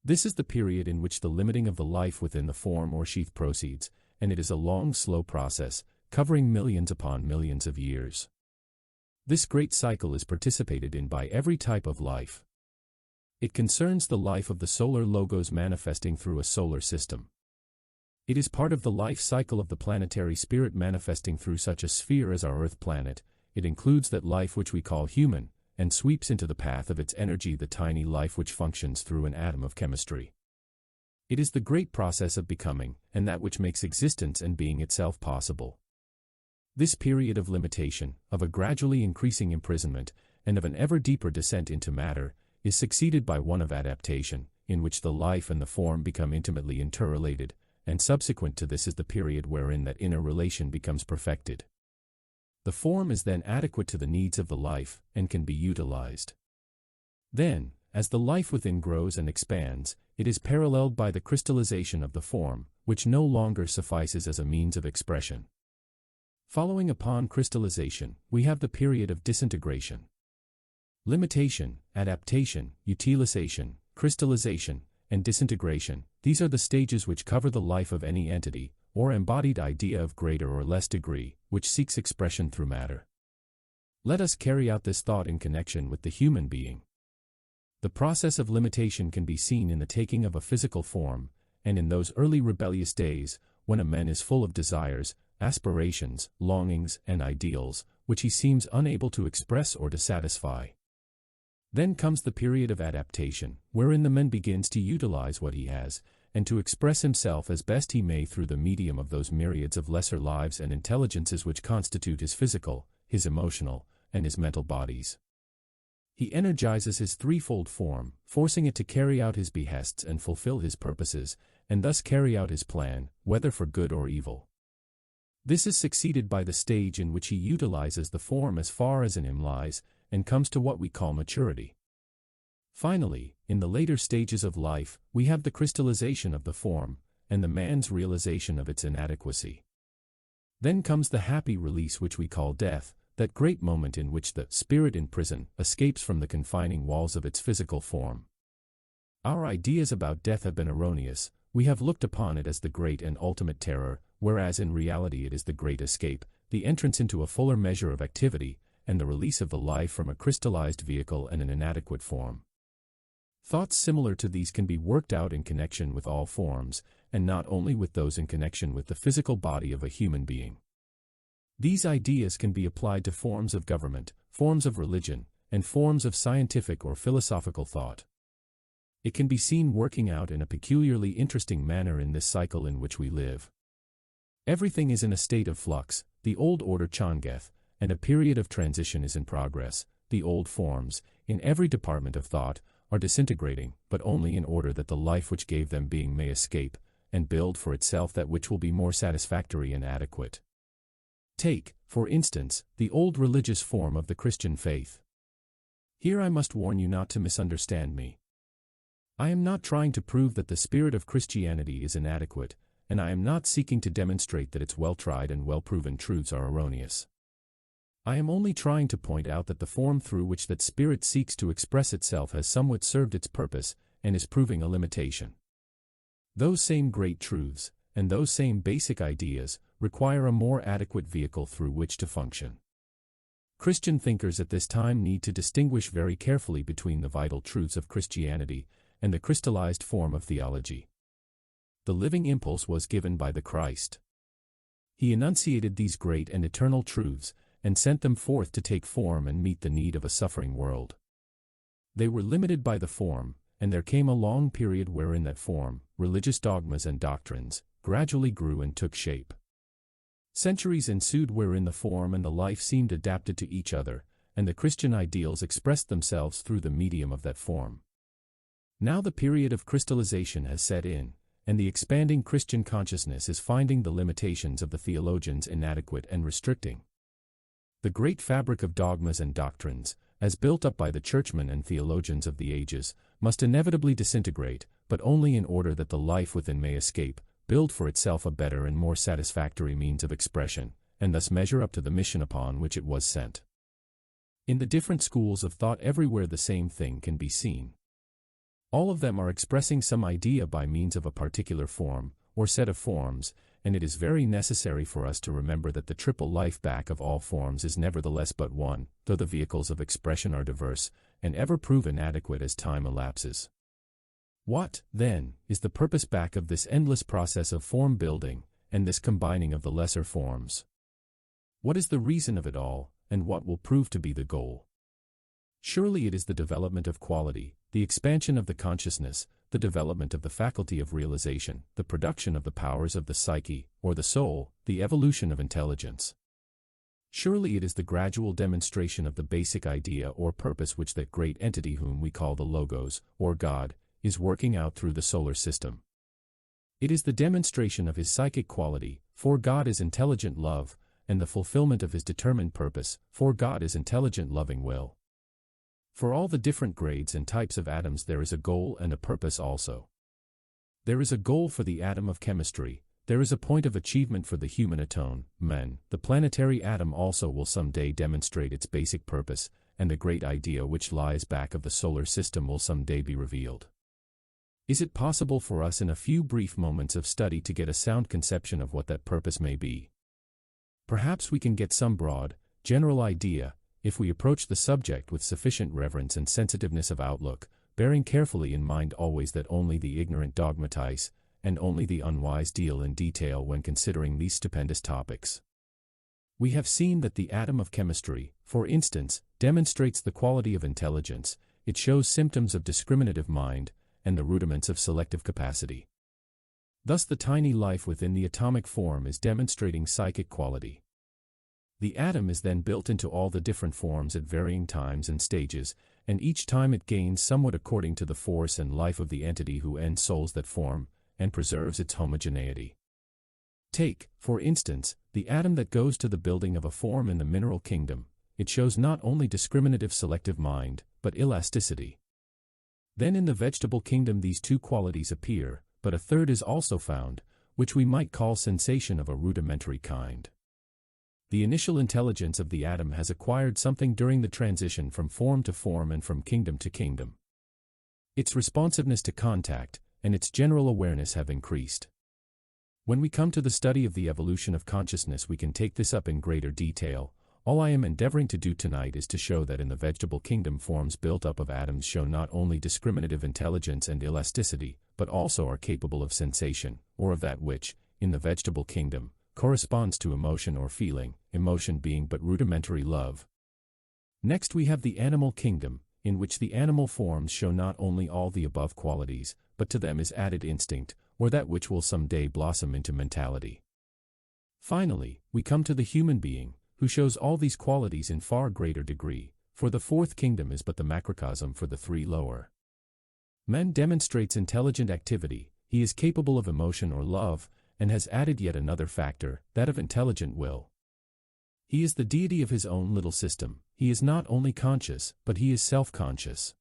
This is the period in which the limiting of the life within the form or sheath proceeds, and it is a long, slow process, covering millions upon millions of years. This great cycle is participated in by every type of life. It concerns the life of the solar logos manifesting through a solar system. It is part of the life cycle of the planetary spirit manifesting through such a sphere as our Earth planet. It includes that life which we call human, and sweeps into the path of its energy the tiny life which functions through an atom of chemistry. It is the great process of becoming, and that which makes existence and being itself possible. This period of limitation, of a gradually increasing imprisonment, and of an ever deeper descent into matter, is succeeded by one of adaptation, in which the life and the form become intimately interrelated, and subsequent to this is the period wherein that inner relation becomes perfected. The form is then adequate to the needs of the life, and can be utilized. Then, as the life within grows and expands, it is paralleled by the crystallization of the form, which no longer suffices as a means of expression. Following upon crystallization, we have the period of disintegration. Limitation, adaptation, utilization, crystallization, and disintegration, these are the stages which cover the life of any entity, or embodied idea of greater or less degree, which seeks expression through matter. Let us carry out this thought in connection with the human being. The process of limitation can be seen in the taking of a physical form, and in those early rebellious days, when a man is full of desires, aspirations, longings, and ideals, which he seems unable to express or to satisfy. Then comes the period of adaptation, wherein the man begins to utilize what he has, and to express himself as best he may through the medium of those myriads of lesser lives and intelligences which constitute his physical, his emotional, and his mental bodies. He energizes his threefold form, forcing it to carry out his behests and fulfill his purposes, and thus carry out his plan, whether for good or evil. This is succeeded by the stage in which he utilizes the form as far as in him lies, and comes to what we call maturity. Finally, in the later stages of life, we have the crystallization of the form, and the man's realization of its inadequacy. Then comes the happy release which we call death, that great moment in which the spirit in prison escapes from the confining walls of its physical form. Our ideas about death have been erroneous. We have looked upon it as the great and ultimate terror, whereas in reality it is the great escape, the entrance into a fuller measure of activity, and the release of the life from a crystallized vehicle and an inadequate form. Thoughts similar to these can be worked out in connection with all forms, and not only with those in connection with the physical body of a human being. These ideas can be applied to forms of government, forms of religion, and forms of scientific or philosophical thought. It can be seen working out in a peculiarly interesting manner in this cycle in which we live. Everything is in a state of flux, the old order changeth, and a period of transition is in progress. The old forms, in every department of thought, are disintegrating, but only in order that the life which gave them being may escape, and build for itself that which will be more satisfactory and adequate. Take, for instance, the old religious form of the Christian faith. Here I must warn you not to misunderstand me. I am not trying to prove that the spirit of Christianity is inadequate, and I am not seeking to demonstrate that its well-tried and well-proven truths are erroneous. I am only trying to point out that the form through which that spirit seeks to express itself has somewhat served its purpose, and is proving a limitation. Those same great truths, and those same basic ideas, require a more adequate vehicle through which to function. Christian thinkers at this time need to distinguish very carefully between the vital truths of Christianity and the crystallized form of theology. The living impulse was given by the Christ. He enunciated these great and eternal truths, and sent them forth to take form and meet the need of a suffering world. They were limited by the form, and there came a long period wherein that form, religious dogmas and doctrines, gradually grew and took shape. Centuries ensued wherein the form and the life seemed adapted to each other, and the Christian ideals expressed themselves through the medium of that form. Now the period of crystallization has set in, and the expanding Christian consciousness is finding the limitations of the theologians inadequate and restricting. The great fabric of dogmas and doctrines, as built up by the churchmen and theologians of the ages, must inevitably disintegrate, but only in order that the life within may escape, build for itself a better and more satisfactory means of expression, and thus measure up to the mission upon which it was sent. In the different schools of thought everywhere the same thing can be seen. All of them are expressing some idea by means of a particular form, or set of forms, and it is very necessary for us to remember that the triple life back of all forms is nevertheless but one, though the vehicles of expression are diverse, and ever prove inadequate as time elapses. What, then, is the purpose back of this endless process of form building, and this combining of the lesser forms? What is the reason of it all, and what will prove to be the goal? Surely it is the development of quality, the expansion of the consciousness, the development of the faculty of realization, the production of the powers of the psyche, or the soul, the evolution of intelligence. Surely it is the gradual demonstration of the basic idea or purpose which that great entity whom we call the Logos, or God, is working out through the solar system. It is the demonstration of his psychic quality, for God is intelligent love, and the fulfillment of his determined purpose, for God is intelligent loving will. For all the different grades and types of atoms there is a goal and a purpose also. There is a goal for the atom of chemistry, there is a point of achievement for the human atone, men, the planetary atom also will someday demonstrate its basic purpose, and the great idea which lies back of the solar system will someday be revealed. Is it possible for us in a few brief moments of study to get a sound conception of what that purpose may be? Perhaps we can get some broad, general idea, if we approach the subject with sufficient reverence and sensitiveness of outlook, bearing carefully in mind always that only the ignorant dogmatize, and only the unwise deal in detail when considering these stupendous topics. We have seen that the atom of chemistry, for instance, demonstrates the quality of intelligence, it shows symptoms of discriminative mind, and the rudiments of selective capacity. Thus the tiny life within the atomic form is demonstrating psychic quality. The atom is then built into all the different forms at varying times and stages, and each time it gains somewhat according to the force and life of the entity who ensouls that form, and preserves its homogeneity. Take, for instance, the atom that goes to the building of a form in the mineral kingdom, it shows not only discriminative selective mind, but elasticity. Then in the vegetable kingdom these two qualities appear, but a third is also found, which we might call sensation of a rudimentary kind. The initial intelligence of the atom has acquired something during the transition from form to form and from kingdom to kingdom. Its responsiveness to contact, and its general awareness have increased. When we come to the study of the evolution of consciousness we can take this up in greater detail. All I am endeavoring to do tonight is to show that in the vegetable kingdom forms built up of atoms show not only discriminative intelligence and elasticity, but also are capable of sensation, or of that which, in the vegetable kingdom, corresponds to emotion or feeling, emotion being but rudimentary love. Next we have the animal kingdom, in which the animal forms show not only all the above qualities, but to them is added instinct, or that which will someday blossom into mentality. Finally, we come to the human being, who shows all these qualities in far greater degree, for the fourth kingdom is but the macrocosm for the three lower. Man demonstrates intelligent activity, he is capable of emotion or love, and has added yet another factor, that of intelligent will. He is the deity of his own little system, he is not only conscious, but he is self-conscious.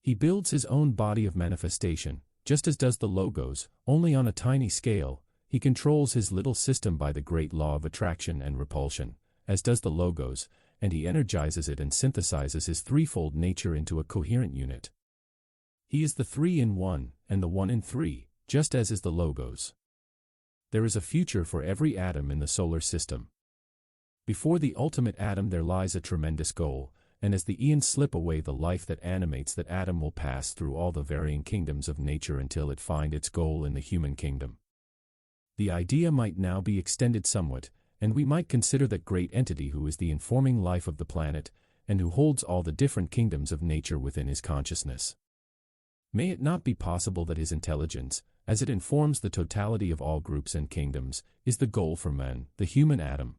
He builds his own body of manifestation, just as does the Logos, only on a tiny scale. He controls his little system by the great law of attraction and repulsion, as does the Logos, and he energizes it and synthesizes his threefold nature into a coherent unit. He is the three in one, and the one in three, just as is the Logos. There is a future for every atom in the solar system. Before the ultimate atom there lies a tremendous goal, and as the eons slip away the life that animates that atom will pass through all the varying kingdoms of nature until it find its goal in the human kingdom. The idea might now be extended somewhat, and we might consider that great entity who is the informing life of the planet, and who holds all the different kingdoms of nature within his consciousness. May it not be possible that his intelligence, as it informs the totality of all groups and kingdoms, is the goal for man, the human atom?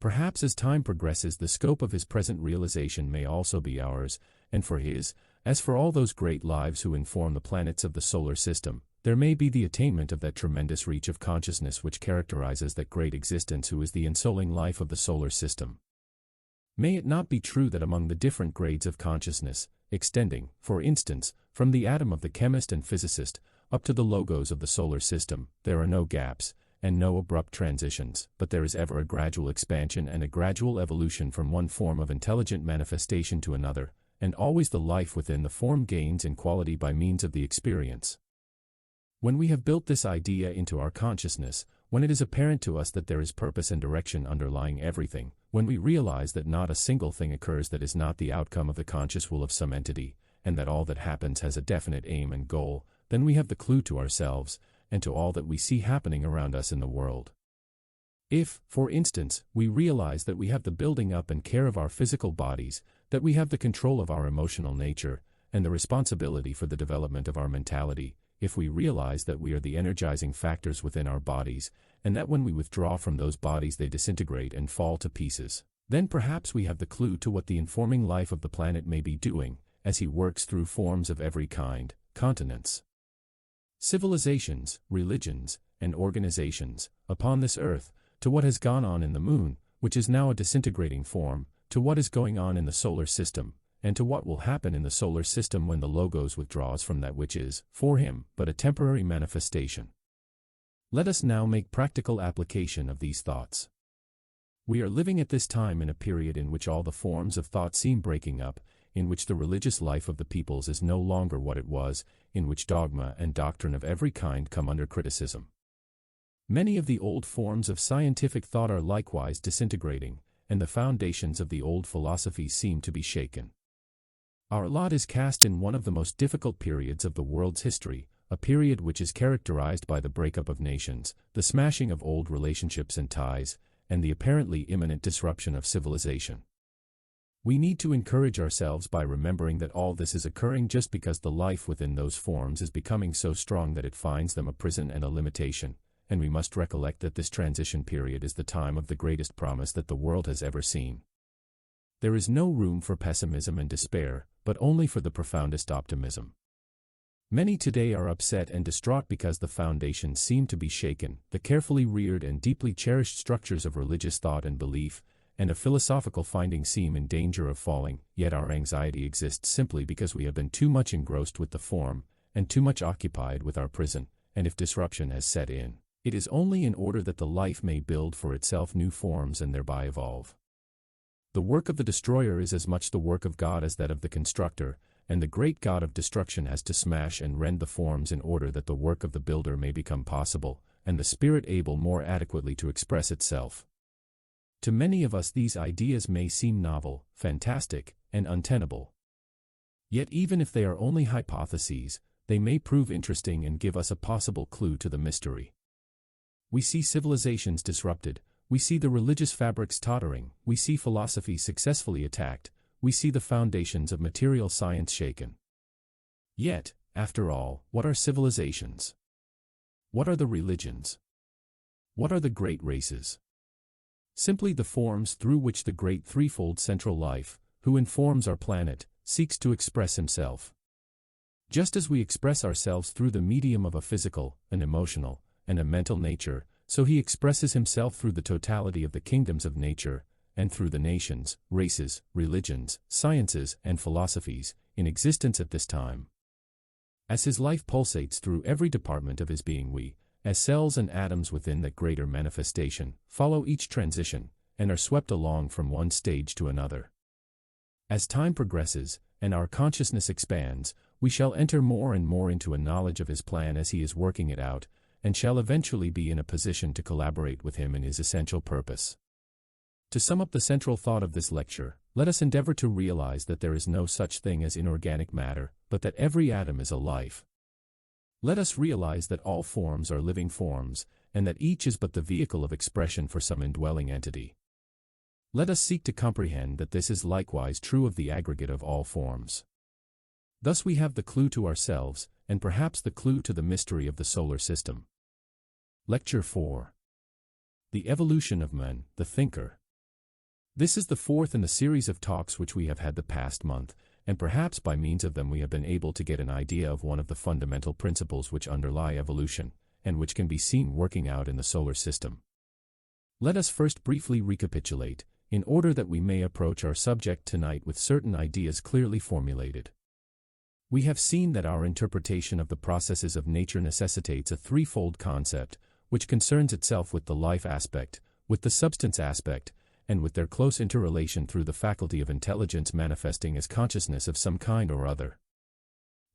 Perhaps as time progresses the scope of his present realization may also be ours, and for his, As for all those great lives who inform the planets of the solar system, there may be the attainment of that tremendous reach of consciousness which characterizes that great existence who is the ensouling life of the solar system. May it not be true that among the different grades of consciousness, extending, for instance, from the atom of the chemist and physicist, up to the logos of the solar system, there are no gaps, and no abrupt transitions, but there is ever a gradual expansion and a gradual evolution from one form of intelligent manifestation to another, and always the life within the form gains in quality by means of the experience. When we have built this idea into our consciousness, when it is apparent to us that there is purpose and direction underlying everything, when we realize that not a single thing occurs that is not the outcome of the conscious will of some entity, and that all that happens has a definite aim and goal, then we have the clue to ourselves, and to all that we see happening around us in the world. If, for instance, we realize that we have the building up and care of our physical bodies, that we have the control of our emotional nature, and the responsibility for the development of our mentality, if we realize that we are the energizing factors within our bodies, and that when we withdraw from those bodies they disintegrate and fall to pieces, then perhaps we have the clue to what the informing life of the planet may be doing, as he works through forms of every kind, continents, civilizations, religions, and organizations, upon this earth, to what has gone on in the moon, which is now a disintegrating form, to what is going on in the solar system, and to what will happen in the solar system when the logos withdraws from that which is, for him, but a temporary manifestation. Let us now make practical application of these thoughts. We are living at this time in a period in which all the forms of thought seem breaking up, in which the religious life of the peoples is no longer what it was, in which dogma and doctrine of every kind come under criticism. Many of the old forms of scientific thought are likewise disintegrating, and the foundations of the old philosophies seem to be shaken. Our lot is cast in one of the most difficult periods of the world's history, a period which is characterized by the breakup of nations, the smashing of old relationships and ties, and the apparently imminent disruption of civilization. We need to encourage ourselves by remembering that all this is occurring just because the life within those forms is becoming so strong that it finds them a prison and a limitation, and we must recollect that this transition period is the time of the greatest promise that the world has ever seen. There is no room for pessimism and despair, but only for the profoundest optimism. Many today are upset and distraught because the foundations seem to be shaken, the carefully reared and deeply cherished structures of religious thought and belief, and of philosophical findings seem in danger of falling, yet our anxiety exists simply because we have been too much engrossed with the form, and too much occupied with our prison, and if disruption has set in, it is only in order that the life may build for itself new forms and thereby evolve. The work of the destroyer is as much the work of God as that of the constructor, and the great God of destruction has to smash and rend the forms in order that the work of the builder may become possible, and the spirit able more adequately to express itself. To many of us these ideas may seem novel, fantastic, and untenable. Yet even if they are only hypotheses, they may prove interesting and give us a possible clue to the mystery. We see civilizations disrupted, we see the religious fabrics tottering, we see philosophy successfully attacked, we see the foundations of material science shaken. Yet, after all, what are civilizations? What are the religions? What are the great races? Simply the forms through which the great threefold central life, who informs our planet, seeks to express himself. Just as we express ourselves through the medium of a physical, an emotional, and a mental nature, so he expresses himself through the totality of the kingdoms of nature, and through the nations, races, religions, sciences, and philosophies, in existence at this time. As his life pulsates through every department of his being, we, as cells and atoms within that greater manifestation, follow each transition, and are swept along from one stage to another. As time progresses, and our consciousness expands, we shall enter more and more into a knowledge of his plan as he is working it out, and shall eventually be in a position to collaborate with him in his essential purpose. To sum up the central thought of this lecture, let us endeavor to realize that there is no such thing as inorganic matter, but that every atom is a life. Let us realize that all forms are living forms, and that each is but the vehicle of expression for some indwelling entity. Let us seek to comprehend that this is likewise true of the aggregate of all forms. Thus we have the clue to ourselves, and perhaps the clue to the mystery of the solar system. Lecture 4. The Evolution of Man, the Thinker. This is the fourth in the series of talks which we have had the past month, and perhaps by means of them we have been able to get an idea of one of the fundamental principles which underlie evolution, and which can be seen working out in the solar system. Let us first briefly recapitulate, in order that we may approach our subject tonight with certain ideas clearly formulated. We have seen that our interpretation of the processes of nature necessitates a threefold concept, which concerns itself with the life aspect, with the substance aspect, and with their close interrelation through the faculty of intelligence manifesting as consciousness of some kind or other.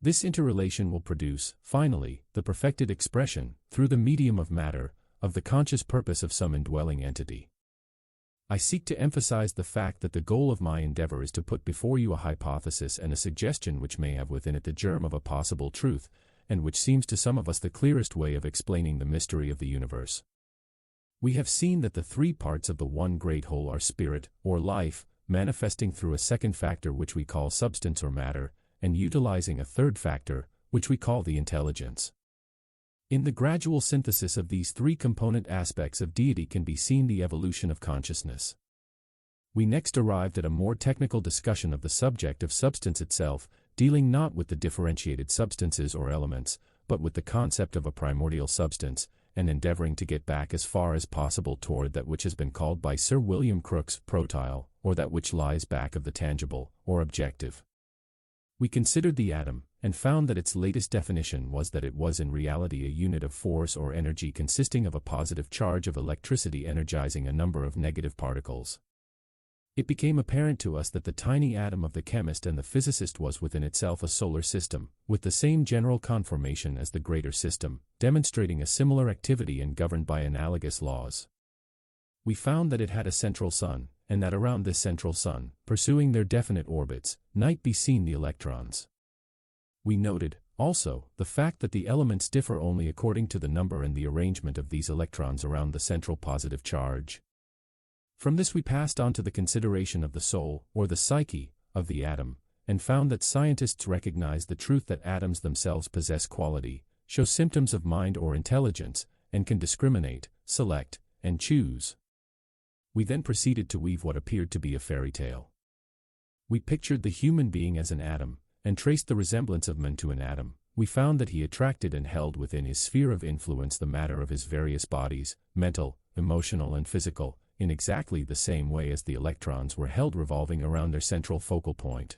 This interrelation will produce, finally, the perfected expression, through the medium of matter, of the conscious purpose of some indwelling entity. I seek to emphasize the fact that the goal of my endeavor is to put before you a hypothesis and a suggestion which may have within it the germ of a possible truth, and which seems to some of us the clearest way of explaining the mystery of the universe. We have seen that the three parts of the one great whole are spirit, or life, manifesting through a second factor which we call substance or matter, and utilizing a third factor, which we call the intelligence. In the gradual synthesis of these three component aspects of deity can be seen the evolution of consciousness. We next arrived at a more technical discussion of the subject of substance itself, dealing not with the differentiated substances or elements, but with the concept of a primordial substance, and endeavoring to get back as far as possible toward that which has been called by Sir William Crookes protyle, or that which lies back of the tangible, or objective. We considered the atom, and found that its latest definition was that it was in reality a unit of force or energy consisting of a positive charge of electricity energizing a number of negative particles. It became apparent to us that the tiny atom of the chemist and the physicist was within itself a solar system, with the same general conformation as the greater system, demonstrating a similar activity and governed by analogous laws. We found that it had a central sun, and that around this central sun, pursuing their definite orbits, might be seen the electrons. We noted, also, the fact that the elements differ only according to the number and the arrangement of these electrons around the central positive charge. From this we passed on to the consideration of the soul, or the psyche, of the atom, and found that scientists recognize the truth that atoms themselves possess quality, show symptoms of mind or intelligence, and can discriminate, select, and choose. We then proceeded to weave what appeared to be a fairy tale. We pictured the human being as an atom, and traced the resemblance of man to an atom. We found that he attracted and held within his sphere of influence the matter of his various bodies, mental, emotional and physical, in exactly the same way as the electrons were held revolving around their central focal point.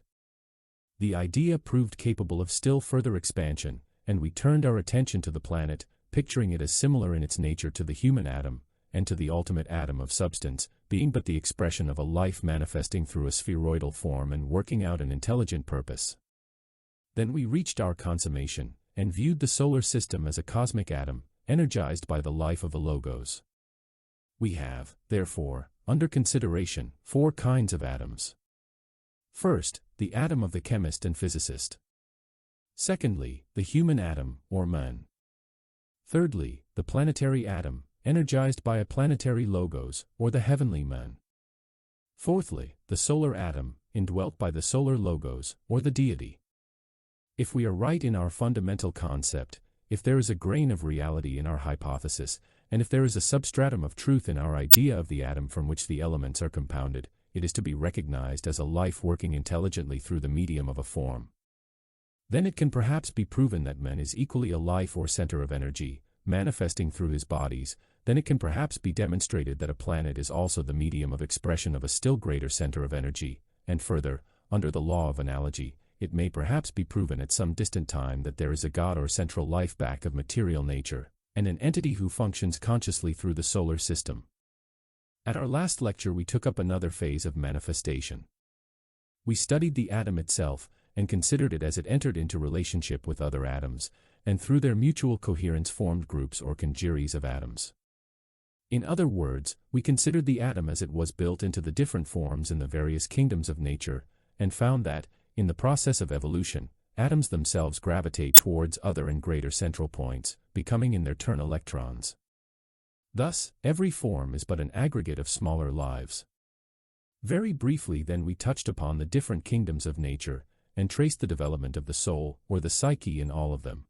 The idea proved capable of still further expansion, and we turned our attention to the planet, picturing it as similar in its nature to the human atom, and to the ultimate atom of substance, being but the expression of a life manifesting through a spheroidal form and working out an intelligent purpose. Then we reached our consummation, and viewed the solar system as a cosmic atom, energized by the life of a logos. We have, therefore, under consideration, four kinds of atoms. First, the atom of the chemist and physicist. Secondly, the human atom, or man. Thirdly, the planetary atom, energized by a planetary logos, or the heavenly man. Fourthly, the solar atom, indwelt by the solar logos, or the deity. If we are right in our fundamental concept, if there is a grain of reality in our hypothesis, and if there is a substratum of truth in our idea of the atom from which the elements are compounded, it is to be recognized as a life working intelligently through the medium of a form. Then it can perhaps be proven that man is equally a life or center of energy, manifesting through his bodies. Then it can perhaps be demonstrated that a planet is also the medium of expression of a still greater center of energy, and further, under the law of analogy, it may perhaps be proven at some distant time that there is a God or central life back of material nature, and an entity who functions consciously through the solar system. At our last lecture we took up another phase of manifestation. We studied the atom itself, and considered it as it entered into relationship with other atoms, and through their mutual coherence formed groups or congeries of atoms. In other words, we considered the atom as it was built into the different forms in the various kingdoms of nature, and found that, in the process of evolution, atoms themselves gravitate towards other and greater central points, becoming in their turn electrons. Thus, every form is but an aggregate of smaller lives. Very briefly then we touched upon the different kingdoms of nature, and traced the development of the soul, or the psyche in all of them.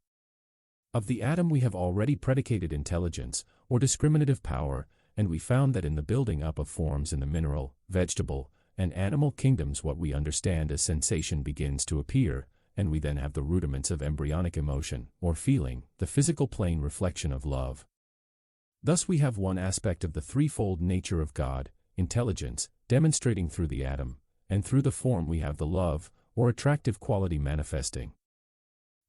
Of the atom we have already predicated intelligence, or discriminative power, and we found that in the building up of forms in the mineral, vegetable, and animal kingdoms what we understand as sensation begins to appear, and we then have the rudiments of embryonic emotion, or feeling, the physical plane reflection of love. Thus we have one aspect of the threefold nature of God, intelligence, demonstrating through the atom, and through the form we have the love, or attractive quality manifesting.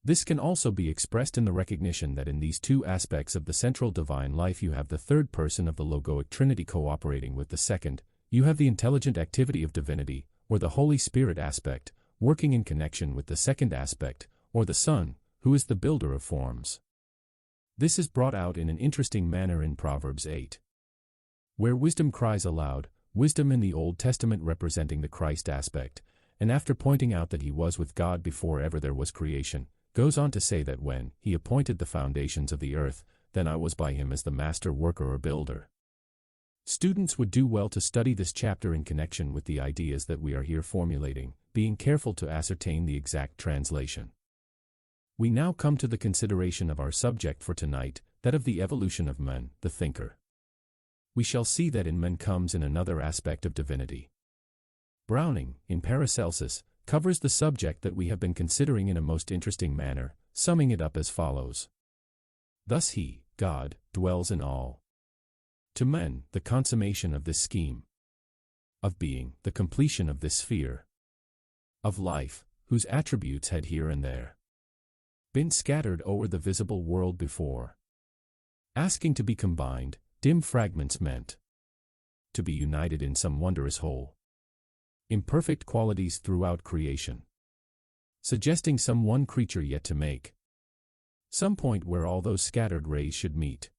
This can also be expressed in the recognition that in these two aspects of the central divine life you have the third person of the logoic trinity cooperating with the second, you have the intelligent activity of divinity, or the Holy Spirit aspect, working in connection with the second aspect, or the Son, who is the builder of forms. This is brought out in an interesting manner in Proverbs 8. Where wisdom cries aloud, wisdom in the Old Testament representing the Christ aspect, and after pointing out that he was with God before ever there was creation, goes on to say that when he appointed the foundations of the earth, then I was by him as the master worker or builder. Students would do well to study this chapter in connection with the ideas that we are here formulating, being careful to ascertain the exact translation. We now come to the consideration of our subject for tonight, that of the evolution of man, the thinker. We shall see that in man comes in another aspect of divinity. Browning, in Paracelsus, covers the subject that we have been considering in a most interesting manner, summing it up as follows. Thus he, God, dwells in all. To men, the consummation of this scheme. Of being, the completion of this sphere. Of life, whose attributes had here and there been scattered o'er the visible world before. Asking to be combined, dim fragments meant to be united in some wondrous whole. Imperfect qualities throughout creation. Suggesting some one creature yet to make. Some point where all those scattered rays should meet.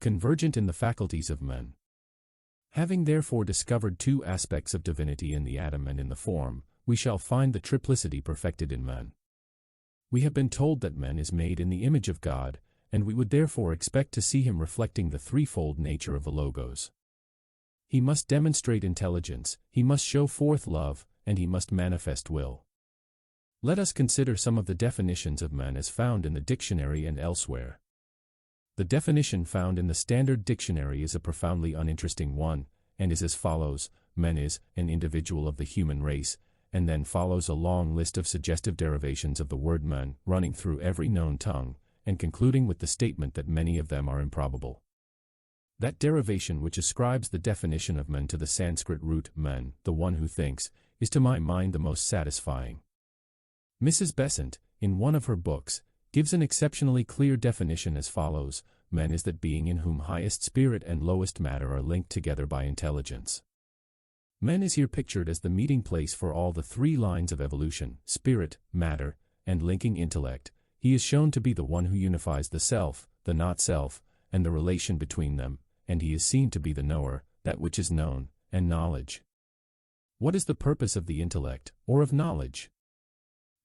Convergent in the faculties of men. Having therefore discovered two aspects of divinity in the atom and in the form, we shall find the triplicity perfected in man. We have been told that man is made in the image of God, and we would therefore expect to see him reflecting the threefold nature of the Logos. He must demonstrate intelligence, he must show forth love, and he must manifest will. Let us consider some of the definitions of man as found in the dictionary and elsewhere. The definition found in the Standard Dictionary is a profoundly uninteresting one, and is as follows: man is an individual of the human race, and then follows a long list of suggestive derivations of the word man, running through every known tongue, and concluding with the statement that many of them are improbable. That derivation which ascribes the definition of man to the Sanskrit root man, the one who thinks, is to my mind the most satisfying. Mrs. Besant, in one of her books, gives an exceptionally clear definition as follows: man is that being in whom highest spirit and lowest matter are linked together by intelligence. Man is here pictured as the meeting place for all the three lines of evolution, spirit, matter, and linking intellect. He is shown to be the one who unifies the self, the not-self, and the relation between them, and he is seen to be the knower, that which is known, and knowledge. What is the purpose of the intellect, or of knowledge?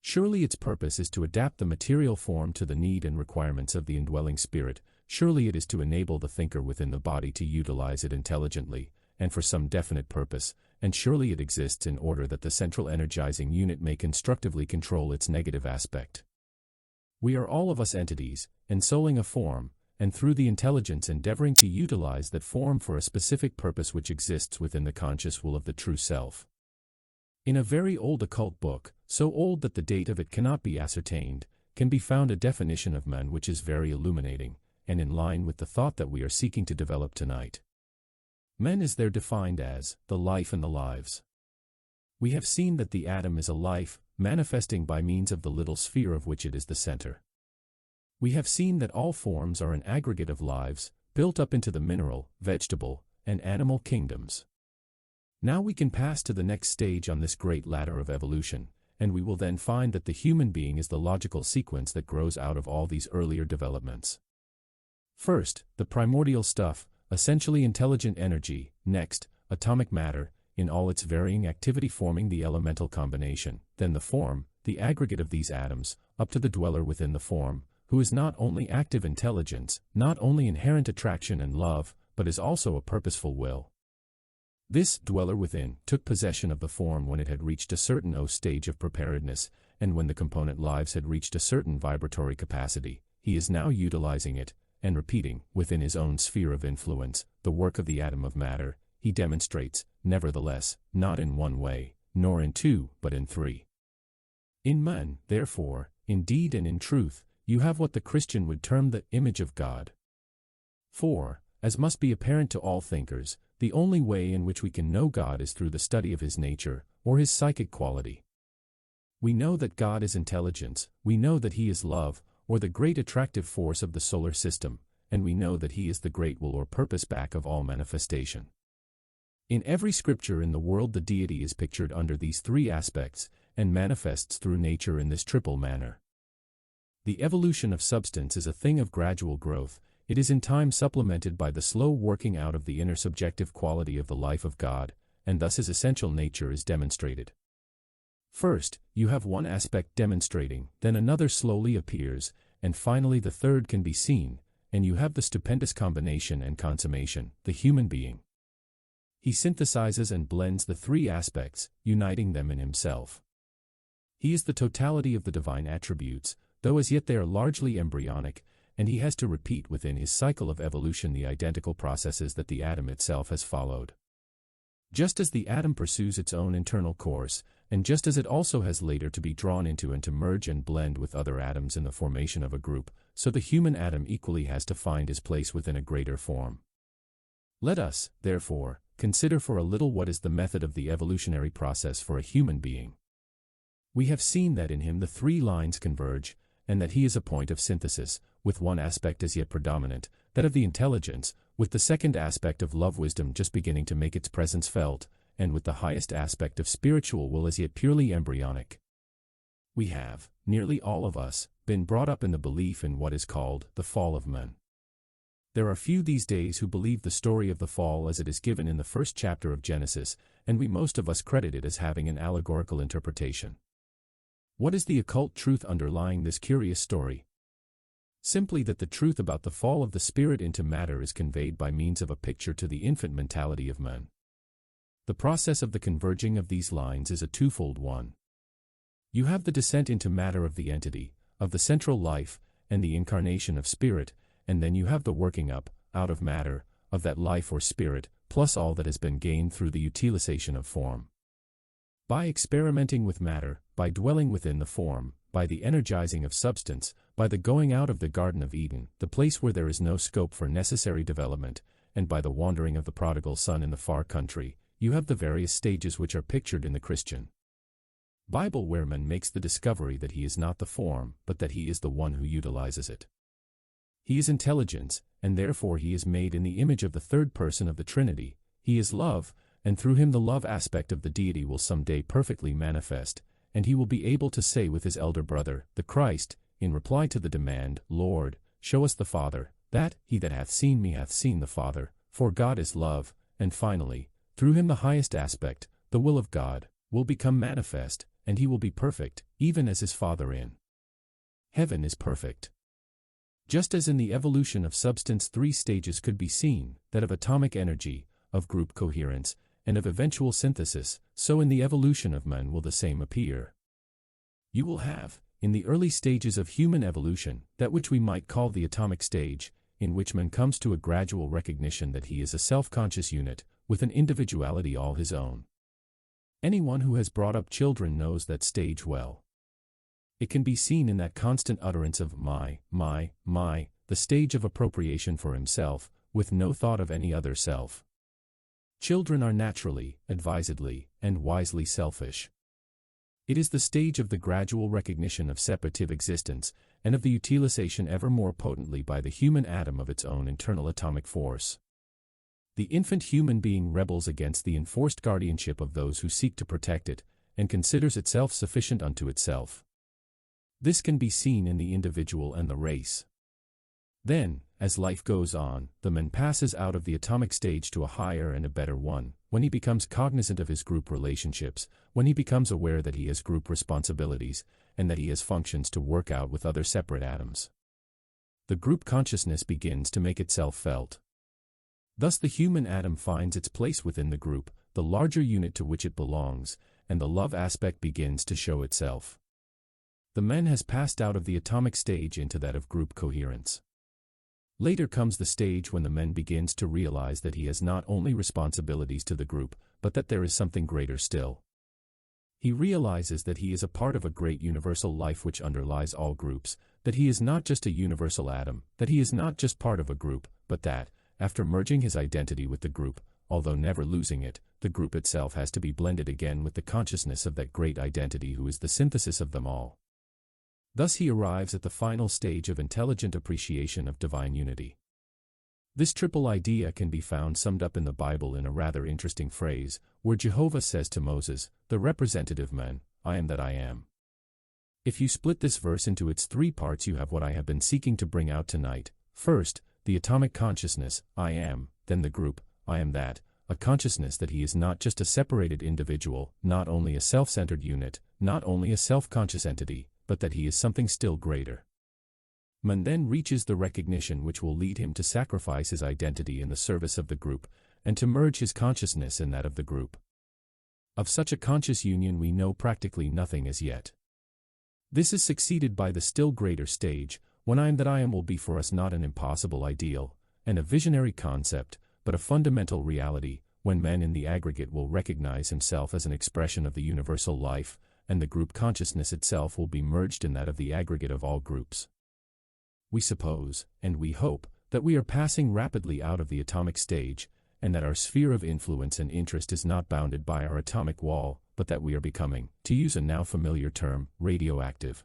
Surely its purpose is to adapt the material form to the need and requirements of the indwelling spirit. Surely it is to enable the thinker within the body to utilize it intelligently, and for some definite purpose, and surely it exists in order that the central energizing unit may constructively control its negative aspect. We are all of us entities, ensouling a form, and through the intelligence endeavoring to utilize that form for a specific purpose which exists within the conscious will of the true self. In a very old occult book, so old that the date of it cannot be ascertained, can be found a definition of man which is very illuminating, and in line with the thought that we are seeking to develop tonight. Man is there defined as the life and the lives. We have seen that the atom is a life, manifesting by means of the little sphere of which it is the center. We have seen that all forms are an aggregate of lives, built up into the mineral, vegetable, and animal kingdoms. Now we can pass to the next stage on this great ladder of evolution, and we will then find that the human being is the logical sequence that grows out of all these earlier developments. First, the primordial stuff, essentially intelligent energy; next, atomic matter, in all its varying activity forming the elemental combination; then the form, the aggregate of these atoms, up to the dweller within the form, who is not only active intelligence, not only inherent attraction and love, but is also a purposeful will. This dweller within took possession of the form when it had reached a certain stage of preparedness, and when the component lives had reached a certain vibratory capacity. He is now utilizing it, and repeating, within his own sphere of influence, the work of the atom of matter, he demonstrates, nevertheless, not in one way, nor in two, but in three. In man, therefore, in deed and in truth, you have what the Christian would term the image of God. For, as must be apparent to all thinkers, the only way in which we can know God is through the study of his nature, or his psychic quality. We know that God is intelligence, we know that he is love, or the great attractive force of the solar system, and we know that he is the great will or purpose back of all manifestation. In every scripture in the world the deity is pictured under these three aspects, and manifests through nature in this triple manner. The evolution of substance is a thing of gradual growth. It is in time supplemented by the slow working out of the inner subjective quality of the life of God, and thus his essential nature is demonstrated. First, you have one aspect demonstrating, then another slowly appears, and finally the third can be seen, and you have the stupendous combination and consummation, the human being. He synthesizes and blends the three aspects, uniting them in himself. He is the totality of the divine attributes, though as yet they are largely embryonic, and he has to repeat within his cycle of evolution the identical processes that the atom itself has followed. Just as the atom pursues its own internal course, and just as it also has later to be drawn into and to merge and blend with other atoms in the formation of a group, so the human atom equally has to find his place within a greater form. Let us, therefore, consider for a little what is the method of the evolutionary process for a human being. We have seen that in him the three lines converge, and that he is a point of synthesis, with one aspect as yet predominant, that of the intelligence, with the second aspect of love-wisdom just beginning to make its presence felt, and with the highest aspect of spiritual will as yet purely embryonic. We have, nearly all of us, been brought up in the belief in what is called the fall of man. There are few these days who believe the story of the fall as it is given in the first chapter of Genesis, and we most of us credit it as having an allegorical interpretation. What is the occult truth underlying this curious story? Simply that the truth about the fall of the spirit into matter is conveyed by means of a picture to the infant mentality of man. The process of the converging of these lines is a twofold one. You have the descent into matter of the entity, of the central life, and the incarnation of spirit, and then you have the working up, out of matter, of that life or spirit, plus all that has been gained through the utilization of form. By experimenting with matter, by dwelling within the form, by the energizing of substance, by the going out of the Garden of Eden, the place where there is no scope for necessary development, and by the wandering of the prodigal son in the far country, you have the various stages which are pictured in the Christian Bible where man makes the discovery that he is not the form, but that he is the one who utilizes it. He is intelligence, and therefore he is made in the image of the third person of the Trinity. He is love, and through him the love aspect of the deity will someday perfectly manifest, and he will be able to say with his elder brother, the Christ, in reply to the demand, Lord, show us the Father, that, he that hath seen me hath seen the Father, for God is love, and finally, through him the highest aspect, the will of God, will become manifest, and he will be perfect, even as his Father in heaven is perfect. Just as in the evolution of substance 3 stages could be seen, that of atomic energy, of group coherence, and of eventual synthesis, so in the evolution of man will the same appear. You will have, in the early stages of human evolution, that which we might call the atomic stage, in which man comes to a gradual recognition that he is a self-conscious unit, with an individuality all his own. Anyone who has brought up children knows that stage well. It can be seen in that constant utterance of my, the stage of appropriation for himself, with no thought of any other self. Children are naturally, advisedly, and wisely selfish. It is the stage of the gradual recognition of separative existence, and of the utilization ever more potently by the human atom of its own internal atomic force. The infant human being rebels against the enforced guardianship of those who seek to protect it, and considers itself sufficient unto itself. This can be seen in the individual and the race. Then, as life goes on, the man passes out of the atomic stage to a higher and a better one, when he becomes cognizant of his group relationships, when he becomes aware that he has group responsibilities, and that he has functions to work out with other separate atoms. The group consciousness begins to make itself felt. Thus the human atom finds its place within the group, the larger unit to which it belongs, and the love aspect begins to show itself. The man has passed out of the atomic stage into that of group coherence. Later comes the stage when the man begins to realize that he has not only responsibilities to the group, but that there is something greater still. He realizes that he is a part of a great universal life which underlies all groups, that he is not just a universal atom, that he is not just part of a group, but that, after merging his identity with the group, although never losing it, the group itself has to be blended again with the consciousness of that great identity who is the synthesis of them all. Thus he arrives at the final stage of intelligent appreciation of divine unity. This triple idea can be found summed up in the Bible in a rather interesting phrase, where Jehovah says to Moses, the representative man, I am that I am. If you split this verse into its three parts, you have what I have been seeking to bring out tonight. First, the atomic consciousness, I am, then the group, I am that, a consciousness that he is not just a separated individual, not only a self-centered unit, not only a self-conscious entity, but that he is something still greater. Man then reaches the recognition which will lead him to sacrifice his identity in the service of the group, and to merge his consciousness in that of the group. Of such a conscious union we know practically nothing as yet. This is succeeded by the still greater stage, when I am that I am will be for us not an impossible ideal, and a visionary concept, but a fundamental reality, when man in the aggregate will recognize himself as an expression of the universal life, and the group consciousness itself will be merged in that of the aggregate of all groups. We suppose, and we hope, that we are passing rapidly out of the atomic stage, and that our sphere of influence and interest is not bounded by our atomic wall, but that we are becoming, to use a now familiar term, radioactive.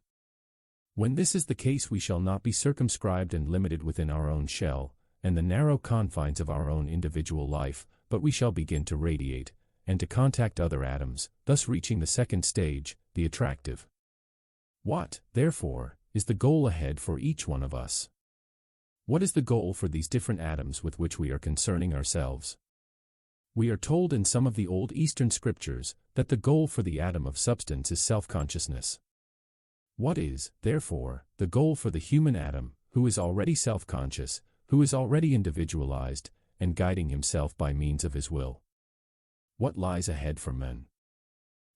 When this is the case, we shall not be circumscribed and limited within our own shell, and the narrow confines of our own individual life, but we shall begin to radiate, and to contact other atoms, thus reaching the second stage, the attractive. What, therefore, is the goal ahead for each one of us? What is the goal for these different atoms with which we are concerning ourselves? We are told in some of the old Eastern scriptures that the goal for the atom of substance is self-consciousness. What is, therefore, the goal for the human atom, who is already self-conscious, who is already individualized, and guiding himself by means of his will? What lies ahead for man?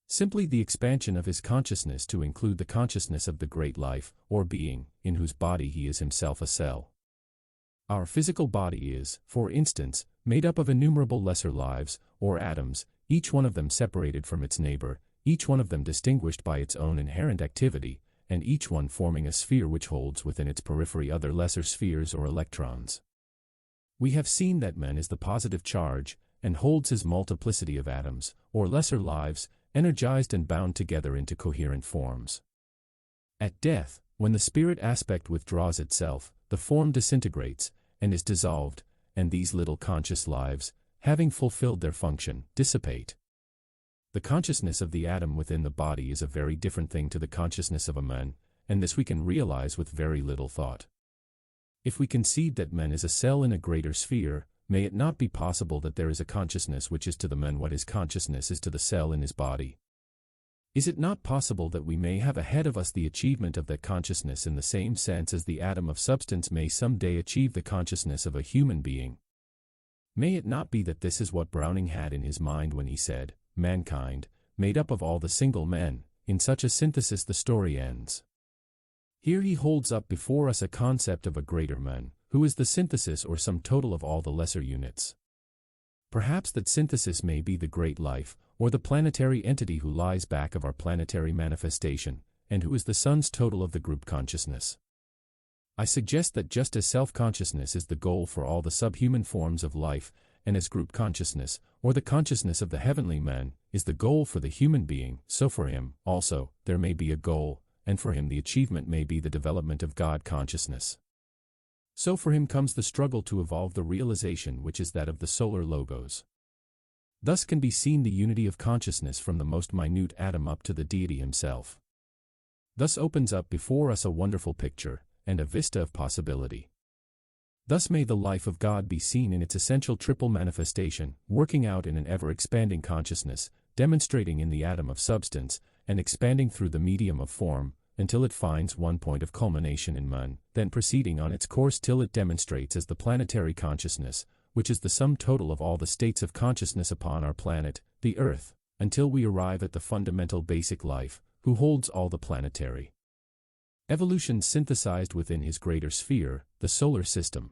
Simply the expansion of his consciousness to include the consciousness of the great life, or being, in whose body he is himself a cell. Our physical body is, for instance, made up of innumerable lesser lives, or atoms, each one of them separated from its neighbor, each one of them distinguished by its own inherent activity, and each one forming a sphere which holds within its periphery other lesser spheres or electrons. We have seen that man is the positive charge, and holds his multiplicity of atoms, or lesser lives, energized and bound together into coherent forms. At death, when the spirit aspect withdraws itself, the form disintegrates, and is dissolved, and these little conscious lives, having fulfilled their function, dissipate. The consciousness of the atom within the body is a very different thing to the consciousness of a man, and this we can realize with very little thought. If we concede that man is a cell in a greater sphere, may it not be possible that there is a consciousness which is to the man what his consciousness is to the cell in his body? Is it not possible that we may have ahead of us the achievement of that consciousness in the same sense as the atom of substance may someday achieve the consciousness of a human being? May it not be that this is what Browning had in his mind when he said, mankind, made up of all the single men, in such a synthesis the story ends. Here he holds up before us a concept of a greater man, who is the synthesis or sum total of all the lesser units. Perhaps that synthesis may be the great life, or the planetary entity who lies back of our planetary manifestation, and who is the sun's total of the group consciousness. I suggest that just as self-consciousness is the goal for all the subhuman forms of life, and as group consciousness, or the consciousness of the heavenly man, is the goal for the human being, so for him, also, there may be a goal, and for him the achievement may be the development of God consciousness. So for him comes the struggle to evolve the realization which is that of the solar logos. Thus can be seen the unity of consciousness from the most minute atom up to the deity himself. Thus opens up before us a wonderful picture, and a vista of possibility. Thus may the life of God be seen in its essential triple manifestation, working out in an ever-expanding consciousness, demonstrating in the atom of substance, and expanding through the medium of form, until it finds one point of culmination in man, then proceeding on its course till it demonstrates as the planetary consciousness, which is the sum total of all the states of consciousness upon our planet, the Earth, until we arrive at the fundamental basic life, who holds all the planetary evolution synthesized within his greater sphere, the solar system.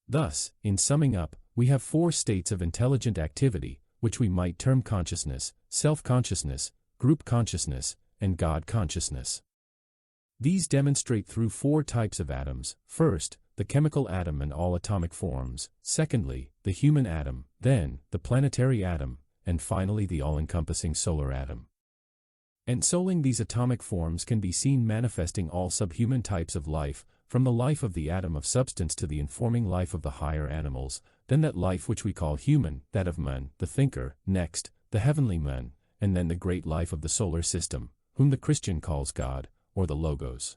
Thus, in summing up, we have four states of intelligent activity, which we might term consciousness, self-consciousness, group consciousness, and God consciousness. These demonstrate through four types of atoms: first, the chemical atom and all atomic forms; secondly, the human atom; then, the planetary atom; and finally the all-encompassing solar atom. Ensouling these atomic forms can be seen manifesting all subhuman types of life, from the life of the atom of substance to the informing life of the higher animals, then that life which we call human, that of man, the thinker, next, the heavenly man, and then the great life of the solar system, whom the Christian calls God, or the Logos.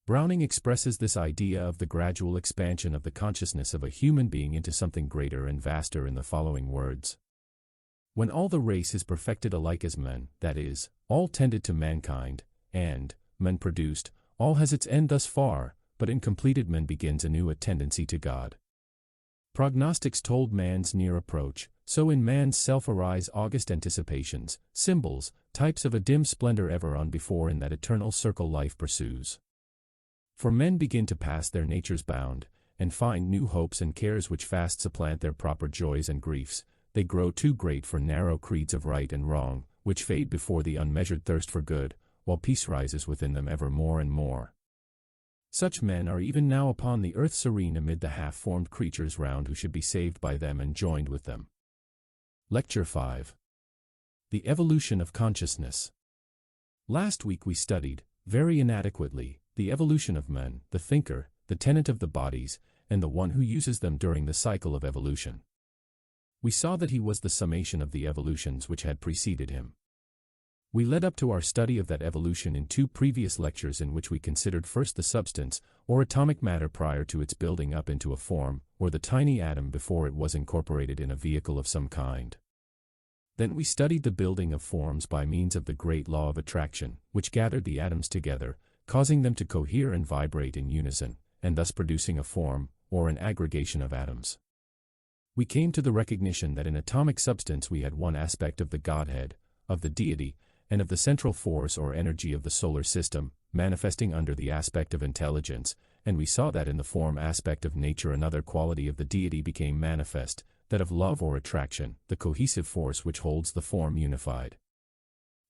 Browning expresses this idea of the gradual expansion of the consciousness of a human being into something greater and vaster in the following words. When all the race is perfected alike as men, that is, all tended to mankind, and, men produced, all has its end thus far, but in completed man begins anew a tendency to God. Prognostics told man's near approach, so in man's self arise august anticipations, symbols, types of a dim splendor ever on before in that eternal circle life pursues. For men begin to pass their nature's bound, and find new hopes and cares which fast supplant their proper joys and griefs. They grow too great for narrow creeds of right and wrong, which fade before the unmeasured thirst for good, while peace rises within them ever more and more. Such men are even now upon the earth serene amid the half-formed creatures round who should be saved by them and joined with them. Lecture 5. The Evolution of Consciousness. Last week we studied, very inadequately, the evolution of man, the thinker, the tenant of the bodies, and the one who uses them during the cycle of evolution. We saw that he was the summation of the evolutions which had preceded him. We led up to our study of that evolution in two previous lectures in which we considered first the substance, or atomic matter prior to its building up into a form, or the tiny atom before it was incorporated in a vehicle of some kind. Then we studied the building of forms by means of the great law of attraction, which gathered the atoms together, causing them to cohere and vibrate in unison, and thus producing a form, or an aggregation of atoms. We came to the recognition that in atomic substance we had one aspect of the Godhead, of the deity, and of the central force or energy of the solar system, manifesting under the aspect of intelligence, and we saw that in the form aspect of nature another quality of the deity became manifest, that of love or attraction, the cohesive force which holds the form unified.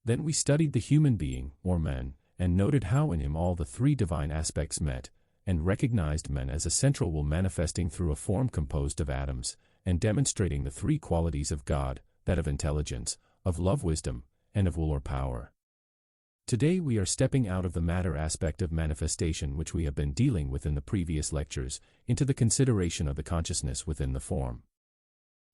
Then we studied the human being, or man, and noted how in him all the three divine aspects met, and recognized man as a central will manifesting through a form composed of atoms, and demonstrating the three qualities of God, that of intelligence, of love wisdom, and of will or power. Today we are stepping out of the matter aspect of manifestation which we have been dealing with in the previous lectures, into the consideration of the consciousness within the form.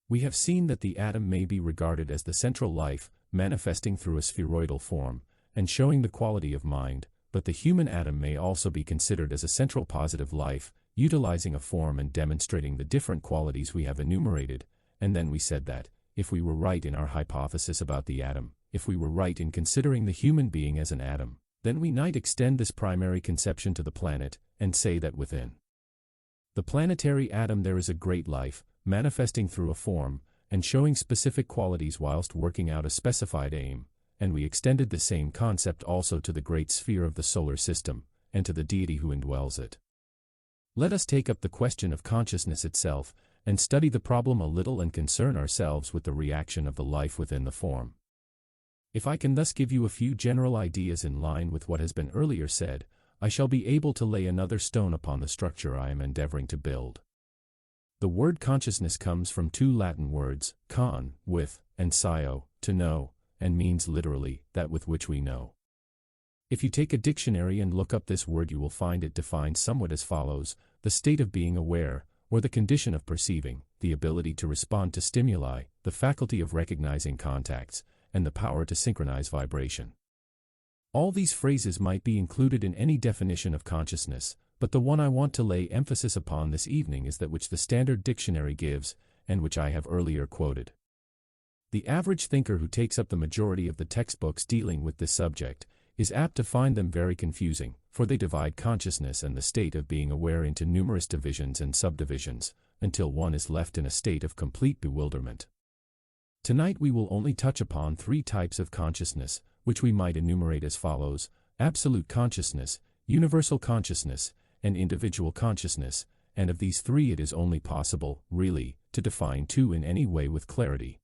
We have seen that the atom may be regarded as the central life, manifesting through a spheroidal form, and showing the quality of mind, but the human atom may also be considered as a central positive life, utilizing a form and demonstrating the different qualities we have enumerated, and then we said that, if we were right in our hypothesis about the atom, if we were right in considering the human being as an atom, then we might extend this primary conception to the planet, and say that within the planetary atom there is a great life, manifesting through a form, and showing specific qualities whilst working out a specified aim, and we extended the same concept also to the great sphere of the solar system, and to the deity who indwells it. Let us take up the question of consciousness itself, and study the problem a little and concern ourselves with the reaction of the life within the form. If I can thus give you a few general ideas in line with what has been earlier said, I shall be able to lay another stone upon the structure I am endeavoring to build. The word consciousness comes from two Latin words, con, with, and scio, to know, and means literally, that with which we know. If you take a dictionary and look up this word you will find it defined somewhat as follows: the state of being aware, or the condition of perceiving, the ability to respond to stimuli, the faculty of recognizing contacts, and the power to synchronize vibration. All these phrases might be included in any definition of consciousness, but the one I want to lay emphasis upon this evening is that which the Standard Dictionary gives, and which I have earlier quoted. The average thinker who takes up the majority of the textbooks dealing with this subject is apt to find them very confusing, for they divide consciousness and the state of being aware into numerous divisions and subdivisions, until one is left in a state of complete bewilderment. Tonight we will only touch upon three types of consciousness, which we might enumerate as follows: absolute consciousness, universal consciousness, and individual consciousness, and of these three it is only possible, really, to define two in any way with clarity.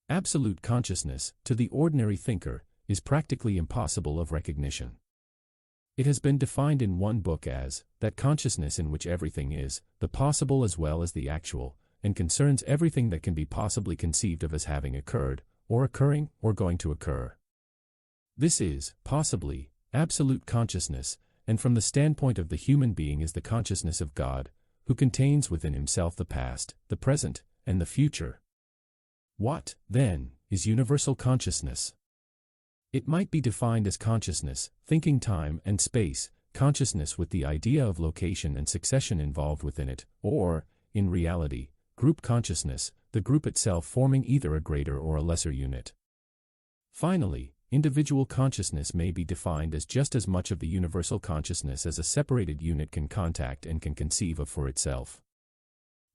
Absolute consciousness, to the ordinary thinker, is practically impossible of recognition. It has been defined in one book as that consciousness in which everything is, the possible as well as the actual, and concerns everything that can be possibly conceived of as having occurred, or occurring, or going to occur. This is, possibly, absolute consciousness, and from the standpoint of the human being is the consciousness of God, who contains within himself the past, the present, and the future. What, then, is universal consciousness? It might be defined as consciousness, thinking time and space, consciousness with the idea of location and succession involved within it, or, in reality, group consciousness, the group itself forming either a greater or a lesser unit. Finally, individual consciousness may be defined as just as much of the universal consciousness as a separated unit can contact and can conceive of for itself.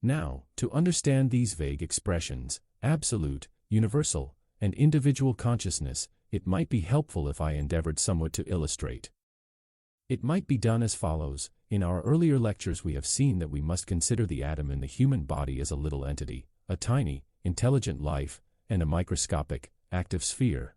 Now, to understand these vague expressions, absolute, universal, and individual consciousness, it might be helpful if I endeavored somewhat to illustrate. It might be done as follows. In our earlier lectures we have seen that we must consider the atom in the human body as a little entity, a tiny, intelligent life, and a microscopic, active sphere.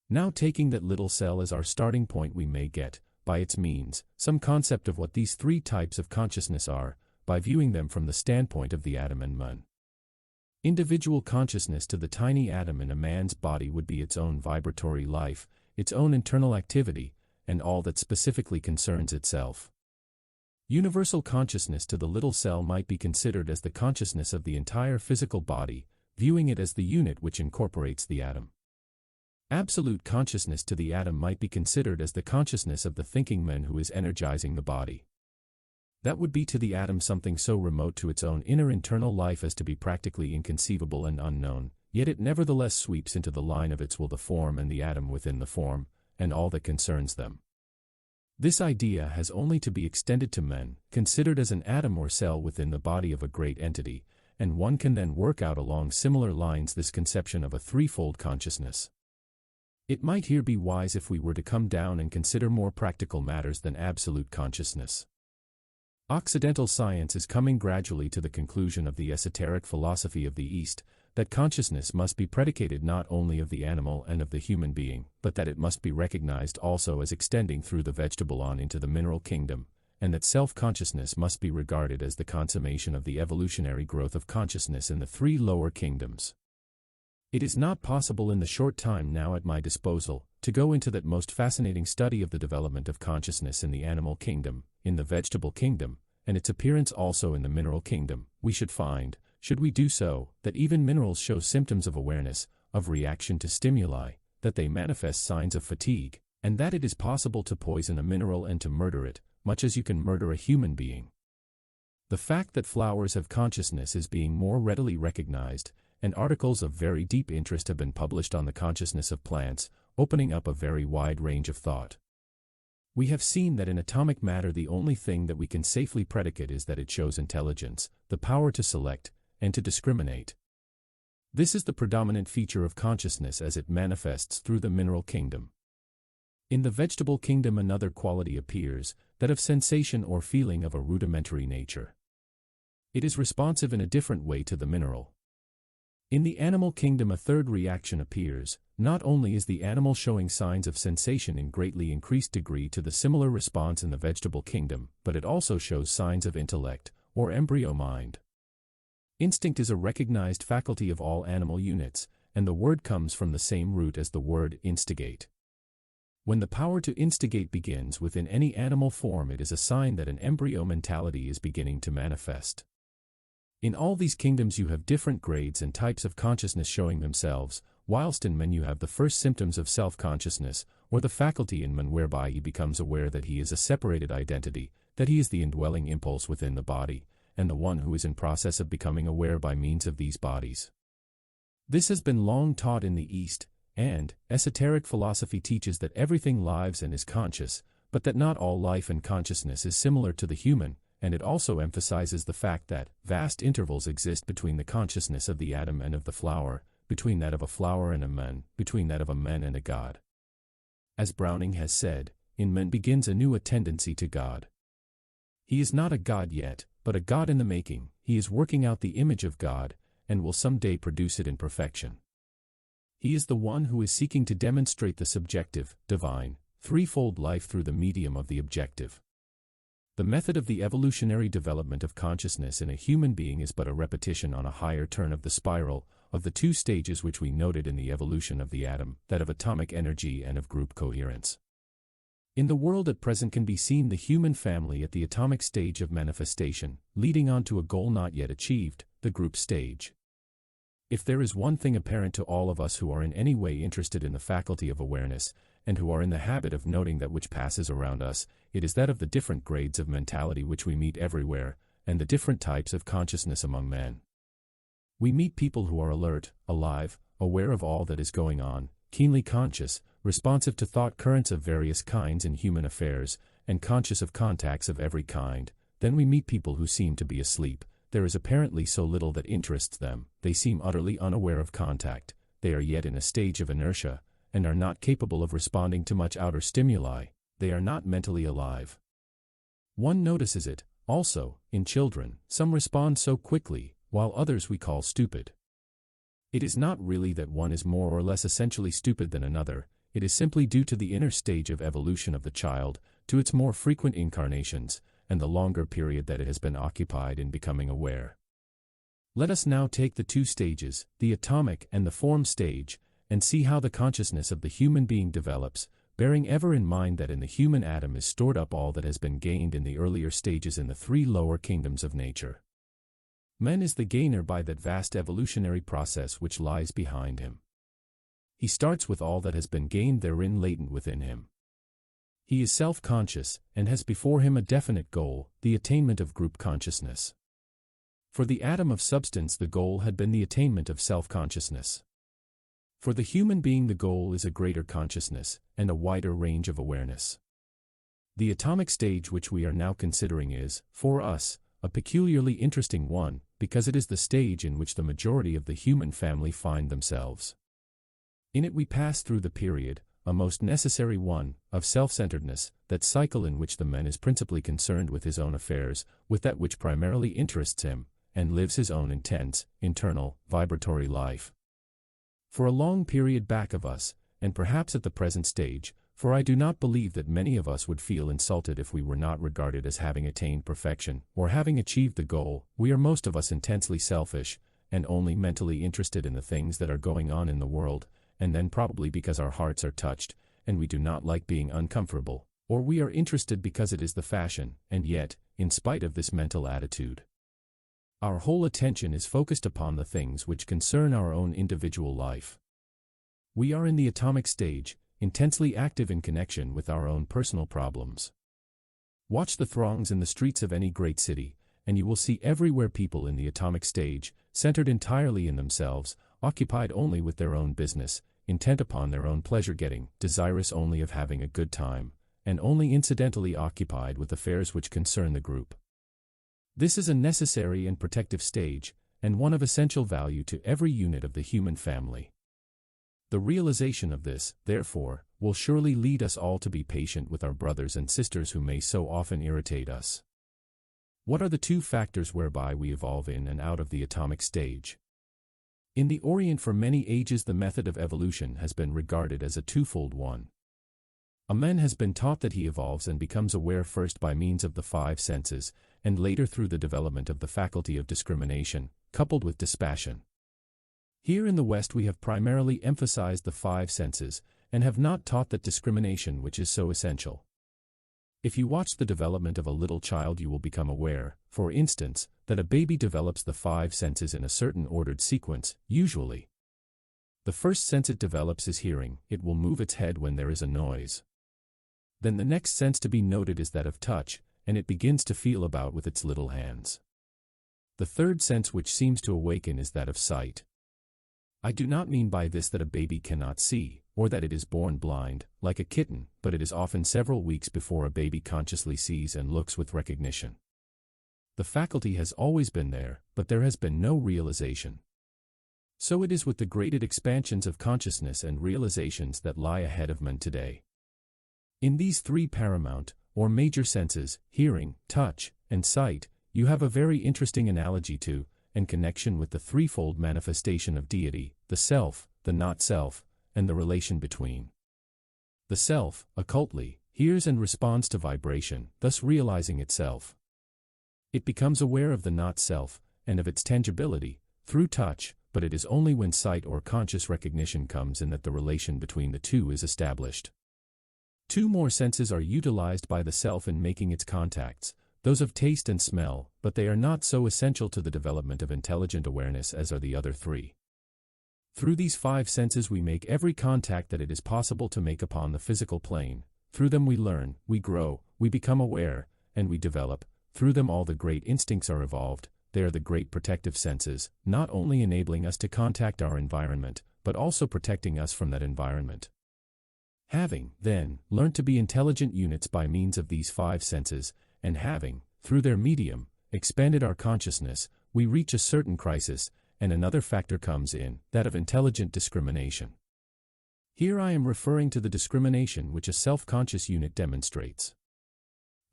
Now taking that little cell as our starting point we may get, by its means, some concept of what these three types of consciousness are, by viewing them from the standpoint of the atom and man. Individual consciousness to the tiny atom in a man's body would be its own vibratory life, its own internal activity, and all that specifically concerns itself. Universal consciousness to the little cell might be considered as the consciousness of the entire physical body, viewing it as the unit which incorporates the atom. Absolute consciousness to the atom might be considered as the consciousness of the thinking man who is energizing the body. That would be to the atom something so remote to its own inner internal life as to be practically inconceivable and unknown, yet it nevertheless sweeps into the line of its will the form and the atom within the form, and all that concerns them. This idea has only to be extended to men, considered as an atom or cell within the body of a great entity, and one can then work out along similar lines this conception of a threefold consciousness. It might here be wise if we were to come down and consider more practical matters than absolute consciousness. Occidental science is coming gradually to the conclusion of the esoteric philosophy of the East, that consciousness must be predicated not only of the animal and of the human being, but that it must be recognized also as extending through the vegetable on into the mineral kingdom, and that self-consciousness must be regarded as the consummation of the evolutionary growth of consciousness in the three lower kingdoms. It is not possible in the short time now at my disposal to go into that most fascinating study of the development of consciousness in the animal kingdom, in the vegetable kingdom, and its appearance also in the mineral kingdom. We should find, should we do so, that even minerals show symptoms of awareness, of reaction to stimuli, that they manifest signs of fatigue, and that it is possible to poison a mineral and to murder it, much as you can murder a human being. The fact that flowers have consciousness is being more readily recognized, and articles of very deep interest have been published on the consciousness of plants, opening up a very wide range of thought. We have seen that in atomic matter the only thing that we can safely predicate is that it shows intelligence, the power to select, and to discriminate. This is the predominant feature of consciousness as it manifests through the mineral kingdom. In the vegetable kingdom another quality appears, that of sensation or feeling of a rudimentary nature. It is responsive in a different way to the mineral. In the animal kingdom a third reaction appears. Not only is the animal showing signs of sensation in greatly increased degree to the similar response in the vegetable kingdom, but it also shows signs of intellect, or embryo mind. Instinct is a recognized faculty of all animal units, and the word comes from the same root as the word instigate. When the power to instigate begins within any animal form, it is a sign that an embryo mentality is beginning to manifest. In all these kingdoms you have different grades and types of consciousness showing themselves, whilst in man you have the first symptoms of self-consciousness, or the faculty in man whereby he becomes aware that he is a separated identity, that he is the indwelling impulse within the body, and the one who is in process of becoming aware by means of these bodies. This has been long taught in the East, and esoteric philosophy teaches that everything lives and is conscious, but that not all life and consciousness is similar to the human, and it also emphasizes the fact that vast intervals exist between the consciousness of the atom and of the flower, between that of a flower and a man, between that of a man and a God. As Browning has said, in man begins anew a tendency to God. He is not a God yet, but a God in the making. He is working out the image of God, and will someday produce it in perfection. He is the one who is seeking to demonstrate the subjective, divine, threefold life through the medium of the objective. The method of the evolutionary development of consciousness in a human being is but a repetition on a higher turn of the spiral, of the two stages which we noted in the evolution of the atom, that of atomic energy and of group coherence. In the world at present can be seen the human family at the atomic stage of manifestation, leading on to a goal not yet achieved, the group stage. If there is one thing apparent to all of us who are in any way interested in the faculty of awareness, and who are in the habit of noting that which passes around us, it is that of the different grades of mentality which we meet everywhere, and the different types of consciousness among men. We meet people who are alert, alive, aware of all that is going on, keenly conscious, responsive to thought currents of various kinds in human affairs, and conscious of contacts of every kind. Then we meet people who seem to be asleep. There is apparently so little that interests them, they seem utterly unaware of contact, they are yet in a stage of inertia, and are not capable of responding to much outer stimuli. They are not mentally alive. One notices it, also, in children. Some respond so quickly, while others we call stupid. It is not really that one is more or less essentially stupid than another, it is simply due to the inner stage of evolution of the child, to its more frequent incarnations, and the longer period that it has been occupied in becoming aware. Let us now take the two stages, the atomic and the form stage, and see how the consciousness of the human being develops, bearing ever in mind that in the human atom is stored up all that has been gained in the earlier stages in the three lower kingdoms of nature. Man is the gainer by that vast evolutionary process which lies behind him. He starts with all that has been gained therein latent within him. He is self-conscious, and has before him a definite goal, the attainment of group consciousness. For the atom of substance the goal had been the attainment of self-consciousness. For the human being the goal is a greater consciousness, and a wider range of awareness. The atomic stage which we are now considering is, for us, a peculiarly interesting one, because it is the stage in which the majority of the human family find themselves. In it we pass through the period, a most necessary one, of self-centeredness, that cycle in which the man is principally concerned with his own affairs, with that which primarily interests him, and lives his own intense, internal, vibratory life. For a long period back of us, and perhaps at the present stage, for I do not believe that many of us would feel insulted if we were not regarded as having attained perfection, or having achieved the goal, we are most of us intensely selfish, and only mentally interested in the things that are going on in the world, and then probably because our hearts are touched, and we do not like being uncomfortable, or we are interested because it is the fashion, and yet, in spite of this mental attitude, our whole attention is focused upon the things which concern our own individual life. We are in the atomic stage, intensely active in connection with our own personal problems. Watch the throngs in the streets of any great city, and you will see everywhere people in the atomic stage, centered entirely in themselves, occupied only with their own business, intent upon their own pleasure-getting, desirous only of having a good time, and only incidentally occupied with affairs which concern the group. This is a necessary and protective stage, and one of essential value to every unit of the human family. The realization of this, therefore, will surely lead us all to be patient with our brothers and sisters who may so often irritate us. What are the two factors whereby we evolve in and out of the atomic stage? In the Orient for many ages the method of evolution has been regarded as a twofold one. A man has been taught that he evolves and becomes aware first by means of the five senses, and later through the development of the faculty of discrimination, coupled with dispassion. Here in the West we have primarily emphasized the five senses, and have not taught that discrimination which is so essential. If you watch the development of a little child you will become aware, for instance, that a baby develops the five senses in a certain ordered sequence, usually. The first sense it develops is hearing, it will move its head when there is a noise. Then the next sense to be noted is that of touch, and it begins to feel about with its little hands. The third sense which seems to awaken is that of sight. I do not mean by this that a baby cannot see, or that it is born blind, like a kitten, but it is often several weeks before a baby consciously sees and looks with recognition. The faculty has always been there, but there has been no realization. So it is with the graded expansions of consciousness and realizations that lie ahead of men today. In these three paramount, or major senses, hearing, touch, and sight, you have a very interesting analogy to, and connection with the threefold manifestation of deity, the self, the not-self, and the relation between. The self, occultly, hears and responds to vibration, thus realizing itself. It becomes aware of the not-self, and of its tangibility, through touch, but it is only when sight or conscious recognition comes in that the relation between the two is established. Two more senses are utilized by the self in making its contacts, those of taste and smell, but they are not so essential to the development of intelligent awareness as are the other three. Through these five senses we make every contact that it is possible to make upon the physical plane. Through them we learn, we grow, we become aware, and we develop. Through them all the great instincts are evolved. They are the great protective senses, not only enabling us to contact our environment, but also protecting us from that environment. Having, then, learned to be intelligent units by means of these five senses, and having, through their medium, expanded our consciousness, we reach a certain crisis, and another factor comes in, that of intelligent discrimination. Here I am referring to the discrimination which a self-conscious unit demonstrates.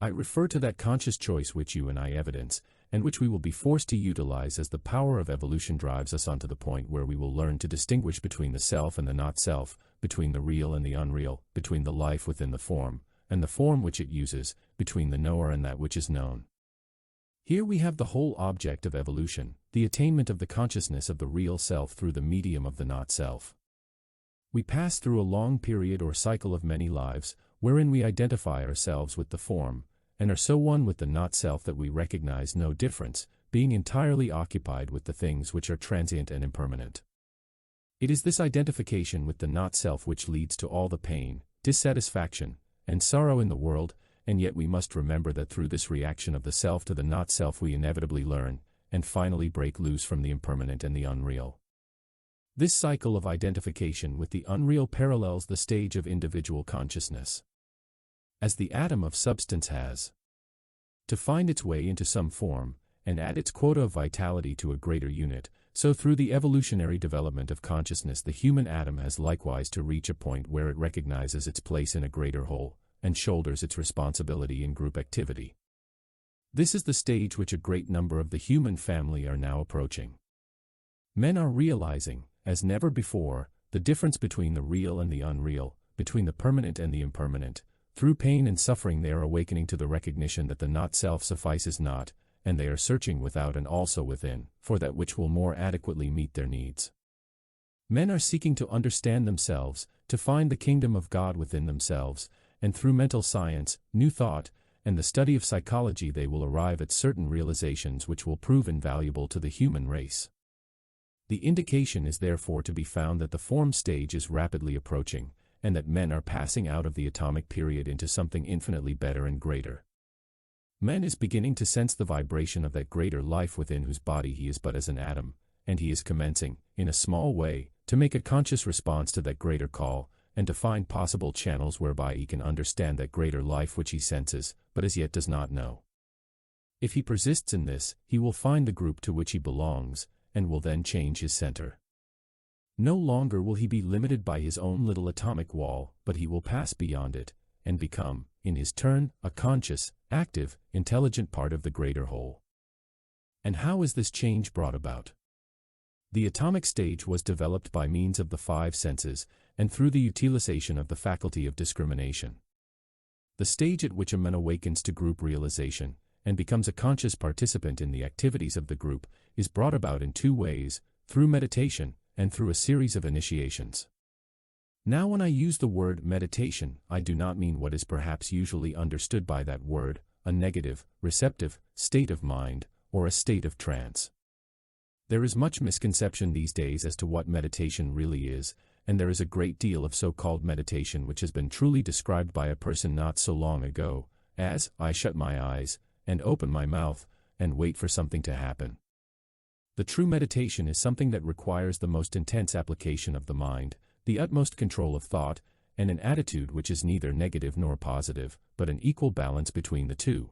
I refer to that conscious choice which you and I evidence, and which we will be forced to utilize as the power of evolution drives us onto the point where we will learn to distinguish between the self and the not-self, between the real and the unreal, between the life within the form, and the form which it uses, between the knower and that which is known. Here we have the whole object of evolution, the attainment of the consciousness of the real self through the medium of the not-self. We pass through a long period or cycle of many lives, wherein we identify ourselves with the form, and are so one with the not-self that we recognize no difference, being entirely occupied with the things which are transient and impermanent. It is this identification with the not-self which leads to all the pain, dissatisfaction, and sorrow in the world, and yet we must remember that through this reaction of the self to the not-self we inevitably learn, and finally break loose from the impermanent and the unreal. This cycle of identification with the unreal parallels the stage of individual consciousness. As the atom of substance has to find its way into some form, and add its quota of vitality to a greater unit, so through the evolutionary development of consciousness the human atom has likewise to reach a point where it recognizes its place in a greater whole, and shoulders its responsibility in group activity. This is the stage which a great number of the human family are now approaching. Men are realizing, as never before, the difference between the real and the unreal, between the permanent and the impermanent. Through pain and suffering they are awakening to the recognition that the not-self suffices not, and they are searching without and also within, for that which will more adequately meet their needs. Men are seeking to understand themselves, to find the kingdom of God within themselves, and through mental science, new thought, and the study of psychology they will arrive at certain realizations which will prove invaluable to the human race. The indication is therefore to be found that the form stage is rapidly approaching, and that men are passing out of the atomic period into something infinitely better and greater. Man is beginning to sense the vibration of that greater life within whose body he is but as an atom, and he is commencing, in a small way, to make a conscious response to that greater call, and to find possible channels whereby he can understand that greater life which he senses, but as yet does not know. If he persists in this, he will find the group to which he belongs, and will then change his center. No longer will he be limited by his own little atomic wall, but he will pass beyond it, and become, in his turn, a conscious, active, intelligent part of the greater whole. And how is this change brought about? The atomic stage was developed by means of the five senses, and through the utilization of the faculty of discrimination. The stage at which a man awakens to group realization, and becomes a conscious participant in the activities of the group, is brought about in two ways, through meditation, and through a series of initiations. Now when I use the word meditation, I do not mean what is perhaps usually understood by that word, a negative, receptive, state of mind, or a state of trance. There is much misconception these days as to what meditation really is, and there is a great deal of so-called meditation which has been truly described by a person not so long ago, as, I shut my eyes, and open my mouth, and wait for something to happen. The true meditation is something that requires the most intense application of the mind, the utmost control of thought, and an attitude which is neither negative nor positive, but an equal balance between the two.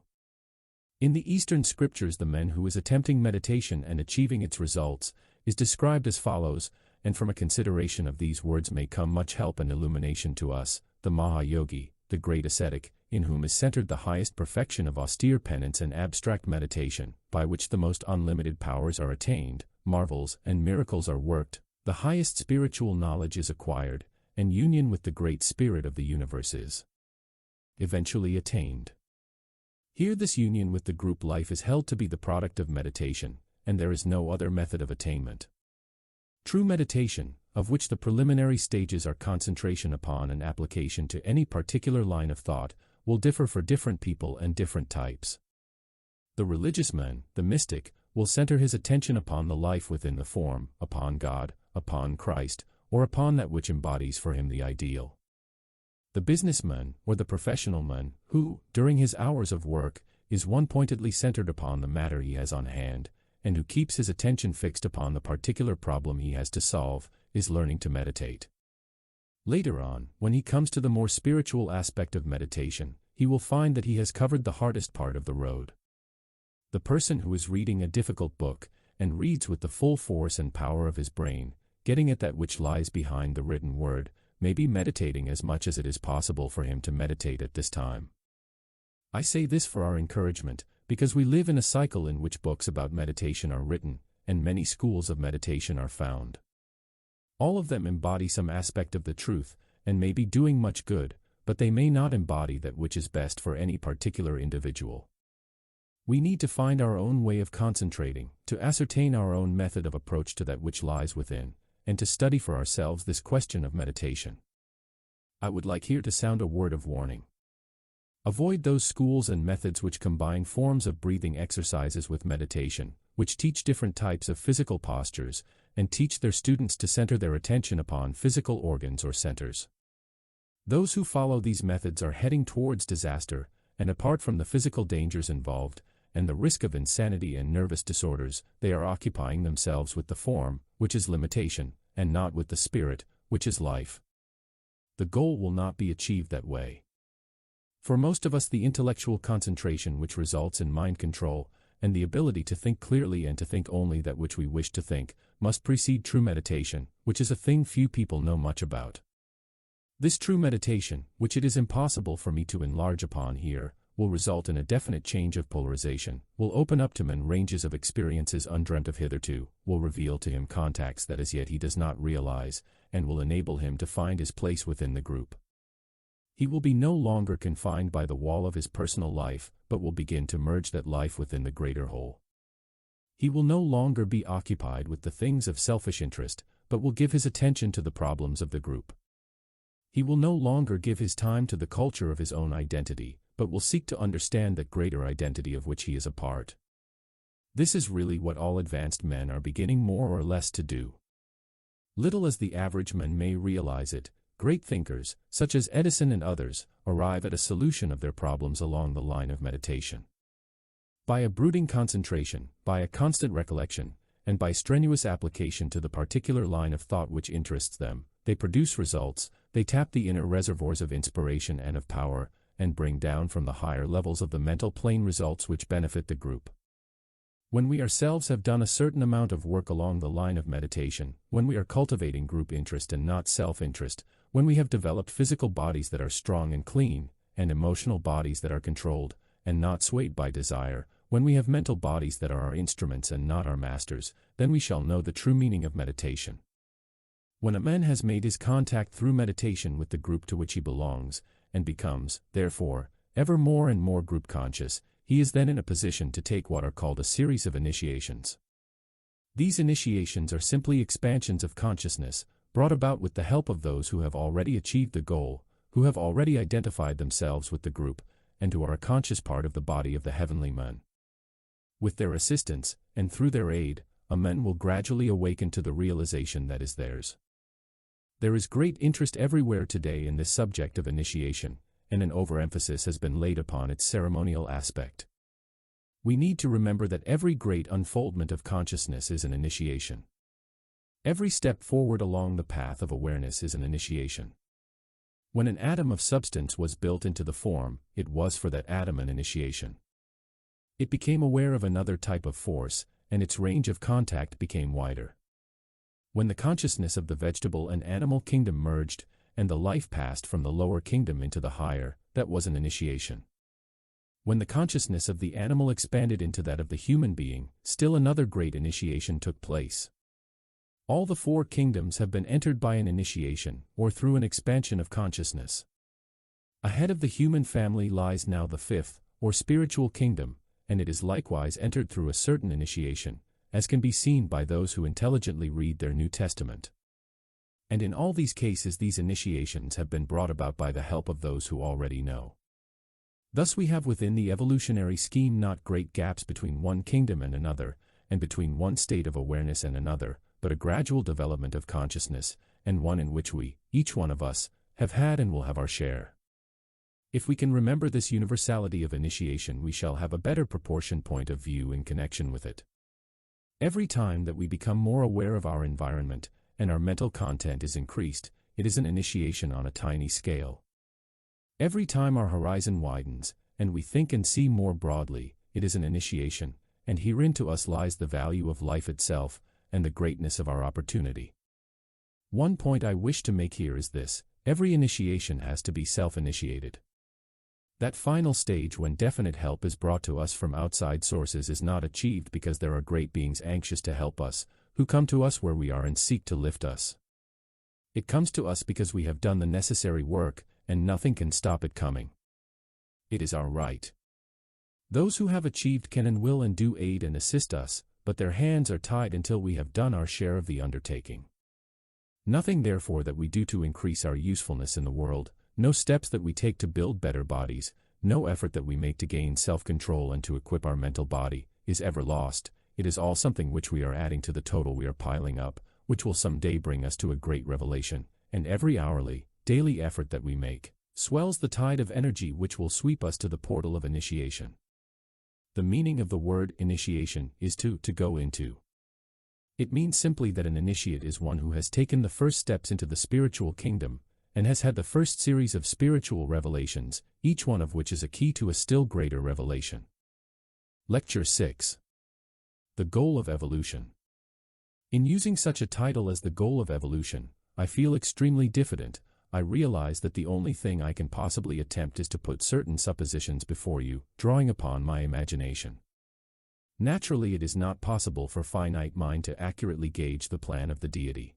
In the Eastern scriptures the man who is attempting meditation and achieving its results is described as follows, and from a consideration of these words may come much help and illumination to us. The Mahayogi, the great ascetic, in whom is centered the highest perfection of austere penance and abstract meditation, by which the most unlimited powers are attained, marvels and miracles are worked, the highest spiritual knowledge is acquired, and union with the Great Spirit of the universe is eventually attained. Here this union with the group life is held to be the product of meditation, and there is no other method of attainment. True meditation, of which the preliminary stages are concentration upon and application to any particular line of thought, will differ for different people and different types. The religious man, the mystic, will center his attention upon the life within the form, upon God, upon Christ, or upon that which embodies for him the ideal. The businessman, or the professional man, who, during his hours of work, is one-pointedly centered upon the matter he has on hand, and who keeps his attention fixed upon the particular problem he has to solve, is learning to meditate. Later on, when he comes to the more spiritual aspect of meditation, he will find that he has covered the hardest part of the road. The person who is reading a difficult book, and reads with the full force and power of his brain, getting at that which lies behind the written word, may be meditating as much as it is possible for him to meditate at this time. I say this for our encouragement, because we live in a cycle in which books about meditation are written, and many schools of meditation are found. All of them embody some aspect of the truth, and may be doing much good, but they may not embody that which is best for any particular individual. We need to find our own way of concentrating, to ascertain our own method of approach to that which lies within, and to study for ourselves this question of meditation. I would like here to sound a word of warning. Avoid those schools and methods which combine forms of breathing exercises with meditation, which teach different types of physical postures, and teach their students to center their attention upon physical organs or centers. Those who follow these methods are heading towards disaster, and apart from the physical dangers involved, and the risk of insanity and nervous disorders, they are occupying themselves with the form, which is limitation, and not with the spirit, which is life. The goal will not be achieved that way. For most of us, the intellectual concentration which results in mind control, and the ability to think clearly and to think only that which we wish to think, must precede true meditation, which is a thing few people know much about. This true meditation, which it is impossible for me to enlarge upon here, will result in a definite change of polarization, will open up to man ranges of experiences undreamt of hitherto, will reveal to him contacts that as yet he does not realize, and will enable him to find his place within the group. He will be no longer confined by the wall of his personal life, but will begin to merge that life within the greater whole. He will no longer be occupied with the things of selfish interest, but will give his attention to the problems of the group. He will no longer give his time to the culture of his own identity, but will seek to understand that greater identity of which he is a part. This is really what all advanced men are beginning more or less to do. Little as the average man may realize it, great thinkers, such as Edison and others, arrive at a solution of their problems along the line of meditation. By a brooding concentration, by a constant recollection, and by strenuous application to the particular line of thought which interests them, they produce results, they tap the inner reservoirs of inspiration and of power, and bring down from the higher levels of the mental plane results which benefit the group. When we ourselves have done a certain amount of work along the line of meditation, when we are cultivating group interest and not self-interest, when we have developed physical bodies that are strong and clean, and emotional bodies that are controlled, and not swayed by desire, when we have mental bodies that are our instruments and not our masters, then we shall know the true meaning of meditation. When a man has made his contact through meditation with the group to which he belongs, and becomes, therefore, ever more and more group conscious, he is then in a position to take what are called a series of initiations. These initiations are simply expansions of consciousness, brought about with the help of those who have already achieved the goal, who have already identified themselves with the group, and who are a conscious part of the body of the heavenly man. With their assistance, and through their aid, a man will gradually awaken to the realization that is theirs. There is great interest everywhere today in this subject of initiation, and an overemphasis has been laid upon its ceremonial aspect. We need to remember that every great unfoldment of consciousness is an initiation. Every step forward along the path of awareness is an initiation. When an atom of substance was built into the form, it was for that atom an initiation. It became aware of another type of force, and its range of contact became wider. When the consciousness of the vegetable and animal kingdom merged, and the life passed from the lower kingdom into the higher, that was an initiation. When the consciousness of the animal expanded into that of the human being, still another great initiation took place. All the four kingdoms have been entered by an initiation, or through an expansion of consciousness. Ahead of the human family lies now the fifth, or spiritual kingdom, and it is likewise entered through a certain initiation, as can be seen by those who intelligently read their New Testament. And in all these cases these initiations have been brought about by the help of those who already know. Thus we have within the evolutionary scheme not great gaps between one kingdom and another, and between one state of awareness and another, but a gradual development of consciousness, and one in which we, each one of us, have had and will have our share. If we can remember this universality of initiation, we shall have a better proportion point of view in connection with it. Every time that we become more aware of our environment, and our mental content is increased, it is an initiation on a tiny scale. Every time our horizon widens, and we think and see more broadly, it is an initiation, and herein to us lies the value of life itself, and the greatness of our opportunity. One point I wish to make here is this: every initiation has to be self-initiated. That final stage when definite help is brought to us from outside sources is not achieved because there are great beings anxious to help us, who come to us where we are and seek to lift us. It comes to us because we have done the necessary work, and nothing can stop it coming. It is our right. Those who have achieved can and will and do aid and assist us, but their hands are tied until we have done our share of the undertaking. Nothing therefore that we do to increase our usefulness in the world, no steps that we take to build better bodies, no effort that we make to gain self-control and to equip our mental body, is ever lost. It is all something which we are adding to the total we are piling up, which will some day bring us to a great revelation, and every hourly, daily effort that we make, swells the tide of energy which will sweep us to the portal of initiation. The meaning of the word initiation is to go into. It means simply that an initiate is one who has taken the first steps into the spiritual kingdom, and has had the first series of spiritual revelations, each one of which is a key to a still greater revelation. Lecture 6. The Goal of Evolution. In using such a title as The Goal of Evolution, I feel extremely diffident. I realize that the only thing I can possibly attempt is to put certain suppositions before you, drawing upon my imagination. Naturally, it is not possible for finite mind to accurately gauge the plan of the deity.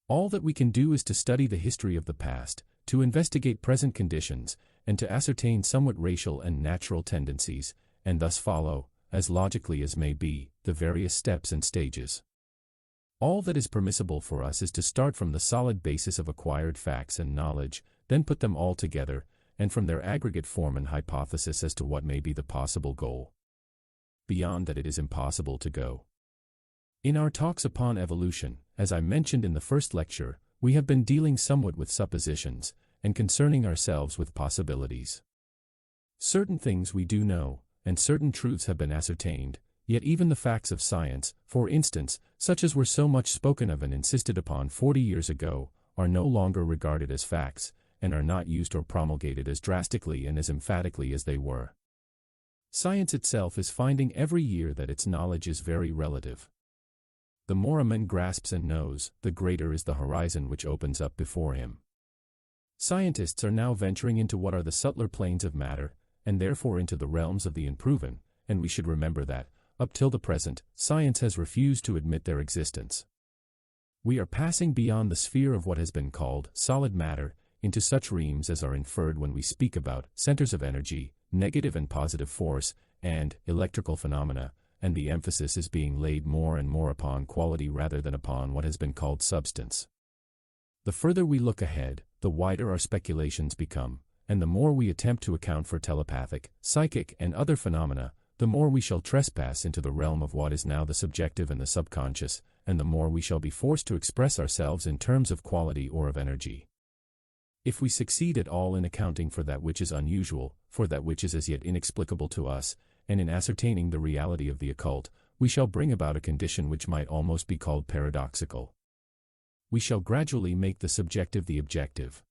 All that we can do is to study the history of the past, to investigate present conditions, and to ascertain somewhat racial and natural tendencies, and thus follow, as logically as may be, the various steps and stages. All that is permissible for us is to start from the solid basis of acquired facts and knowledge, then put them all together, and from their aggregate form an hypothesis as to what may be the possible goal. Beyond that it is impossible to go. In our talks upon evolution, as I mentioned in the first lecture, we have been dealing somewhat with suppositions, and concerning ourselves with possibilities. Certain things we do know, and certain truths have been ascertained, yet even the facts of science, for instance, such as were so much spoken of and insisted upon 40 years ago, are no longer regarded as facts, and are not used or promulgated as drastically and as emphatically as they were. Science itself is finding every year that its knowledge is very relative. The more a man grasps and knows, the greater is the horizon which opens up before him. Scientists are now venturing into what are the subtler planes of matter, and therefore into the realms of the unproven, and we should remember that, up till the present, science has refused to admit their existence. We are passing beyond the sphere of what has been called solid matter, into such realms as are inferred when we speak about centers of energy, negative and positive force, and electrical phenomena, and the emphasis is being laid more and more upon quality rather than upon what has been called substance. The further we look ahead, the wider our speculations become, and the more we attempt to account for telepathic, psychic, and other phenomena, the more we shall trespass into the realm of what is now the subjective and the subconscious, and the more we shall be forced to express ourselves in terms of quality or of energy. If we succeed at all in accounting for that which is unusual, for that which is as yet inexplicable to us, and in ascertaining the reality of the occult, we shall bring about a condition which might almost be called paradoxical. We shall gradually make the subjective the objective.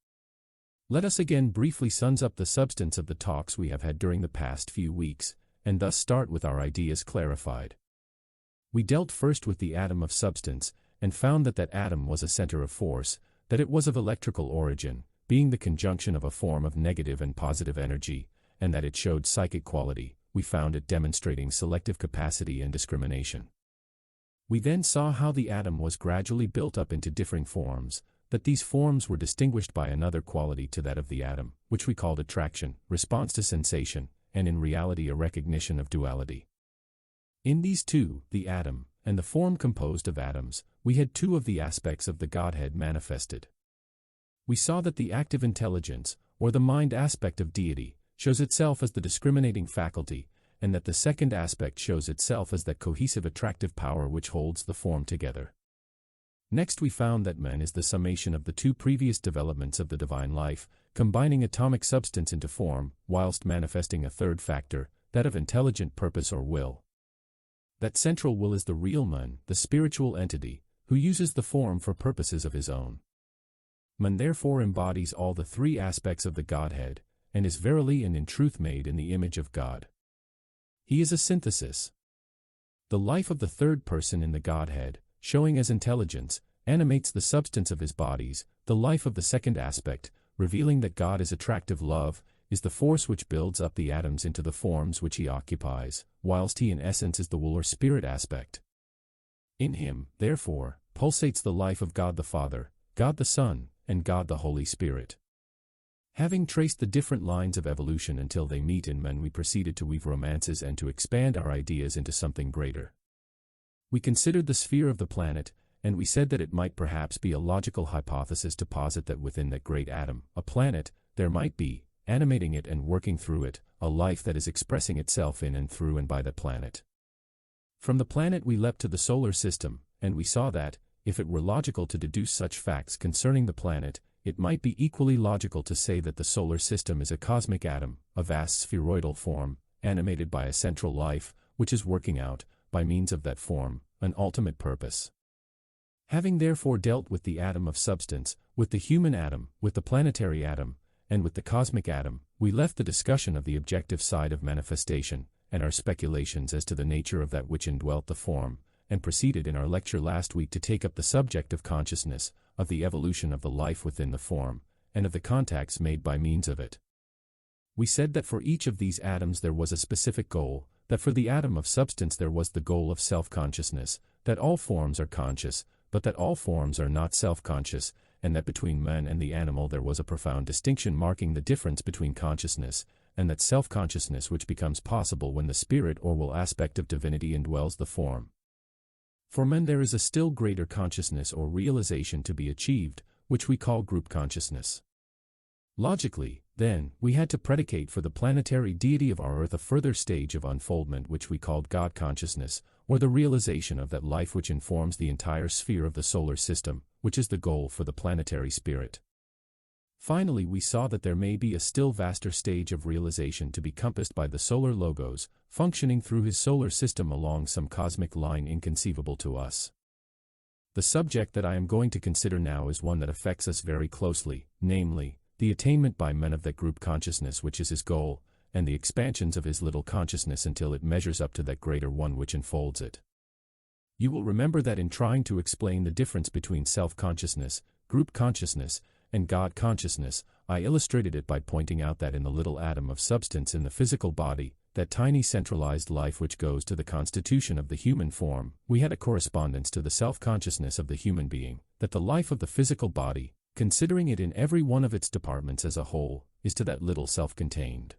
Let us again briefly sum up the substance of the talks we have had during the past few weeks, and thus start with our ideas clarified. We dealt first with the atom of substance, and found that that atom was a center of force, that it was of electrical origin, being the conjunction of a form of negative and positive energy, and that it showed psychic quality, we found it demonstrating selective capacity and discrimination. We then saw how the atom was gradually built up into differing forms, that these forms were distinguished by another quality to that of the atom, which we called attraction, response to sensation, and in reality a recognition of duality. In these two, the atom, and the form composed of atoms, we had two of the aspects of the Godhead manifested. We saw that the active intelligence, or the mind aspect of deity, shows itself as the discriminating faculty, and that the second aspect shows itself as that cohesive attractive power which holds the form together. Next we found that man is the summation of the two previous developments of the divine life, combining atomic substance into form, whilst manifesting a third factor, that of intelligent purpose or will. That central will is the real man, the spiritual entity, who uses the form for purposes of his own. Man therefore embodies all the three aspects of the Godhead, and is verily and in truth made in the image of God. He is a synthesis. The life of the third person in the Godhead, showing as intelligence, animates the substance of his bodies. The life of the second aspect, revealing that God is attractive love, is the force which builds up the atoms into the forms which he occupies, whilst he in essence is the will or spirit aspect. In him, therefore, pulsates the life of God the Father, God the Son, and God the Holy Spirit. Having traced the different lines of evolution until they meet in men, we proceeded to weave romances and to expand our ideas into something greater. We considered the sphere of the planet, and we said that it might perhaps be a logical hypothesis to posit that within that great atom, a planet, there might be, animating it and working through it, a life that is expressing itself in and through and by that planet. From the planet we leapt to the solar system, and we saw that, if it were logical to deduce such facts concerning the planet, it might be equally logical to say that the solar system is a cosmic atom, a vast spheroidal form, animated by a central life, which is working out, by means of that form, an ultimate purpose. Having therefore dealt with the atom of substance, with the human atom, with the planetary atom, and with the cosmic atom, we left the discussion of the objective side of manifestation, and our speculations as to the nature of that which indwelt the form, and proceeded in our lecture last week to take up the subject of consciousness, of the evolution of the life within the form, and of the contacts made by means of it. We said that for each of these atoms there was a specific goal, that for the atom of substance there was the goal of self-consciousness, that all forms are conscious, but that all forms are not self-conscious, and that between man and the animal there was a profound distinction marking the difference between consciousness, and that self-consciousness which becomes possible when the spirit or will aspect of divinity indwells the form. For men there is a still greater consciousness or realization to be achieved, which we call group consciousness. Logically, then, we had to predicate for the planetary deity of our earth a further stage of unfoldment which we called God consciousness, or the realization of that life which informs the entire sphere of the solar system, which is the goal for the planetary spirit. Finally, we saw that there may be a still vaster stage of realization to be compassed by the solar logos, functioning through his solar system along some cosmic line inconceivable to us. The subject that I am going to consider now is one that affects us very closely, namely, the attainment by men of that group consciousness which is his goal, and the expansions of his little consciousness until it measures up to that greater one which enfolds it. You will remember that in trying to explain the difference between self-consciousness, group consciousness, and God consciousness, I illustrated it by pointing out that in the little atom of substance in the physical body, that tiny centralized life which goes to the constitution of the human form, we had a correspondence to the self-consciousness of the human being, that the life of the physical body, considering it in every one of its departments as a whole, is to that little self-contained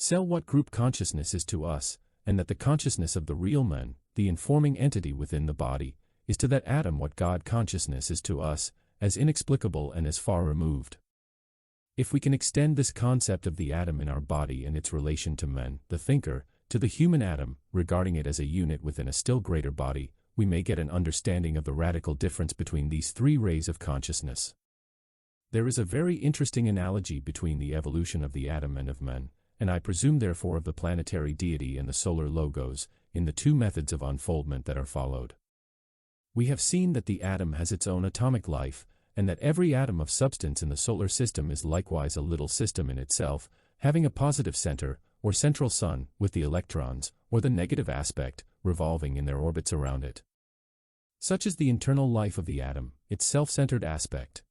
cell what group consciousness is to us, and that the consciousness of the real man, the informing entity within the body, is to that atom what God consciousness is to us, as inexplicable and as far removed. If we can extend this concept of the atom in our body and its relation to man, the thinker, to the human atom, regarding it as a unit within a still greater body, we may get an understanding of the radical difference between these three rays of consciousness. There is a very interesting analogy between the evolution of the atom and of man, and I presume therefore of the planetary deity and the solar logos, in the two methods of unfoldment that are followed. We have seen that the atom has its own atomic life, and that every atom of substance in the solar system is likewise a little system in itself, having a positive center, or central sun, with the electrons, or the negative aspect, revolving in their orbits around it. Such is the internal life of the atom, its self-centered aspect.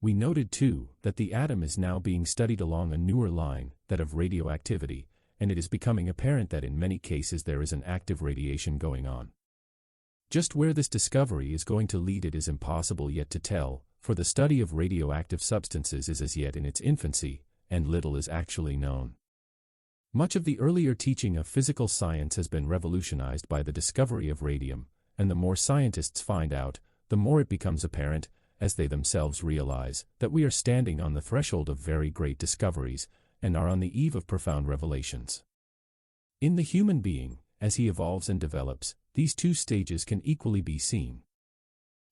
We noted too that the atom is now being studied along a newer line, that of radioactivity, and it is becoming apparent that in many cases there is an active radiation going on. Just where this discovery is going to lead it is impossible yet to tell, for the study of radioactive substances is as yet in its infancy, and little is actually known. Much of the earlier teaching of physical science has been revolutionized by the discovery of radium, and the more scientists find out, the more it becomes apparent, as they themselves realize, that we are standing on the threshold of very great discoveries, and are on the eve of profound revelations. In the human being, as he evolves and develops, these two stages can equally be seen.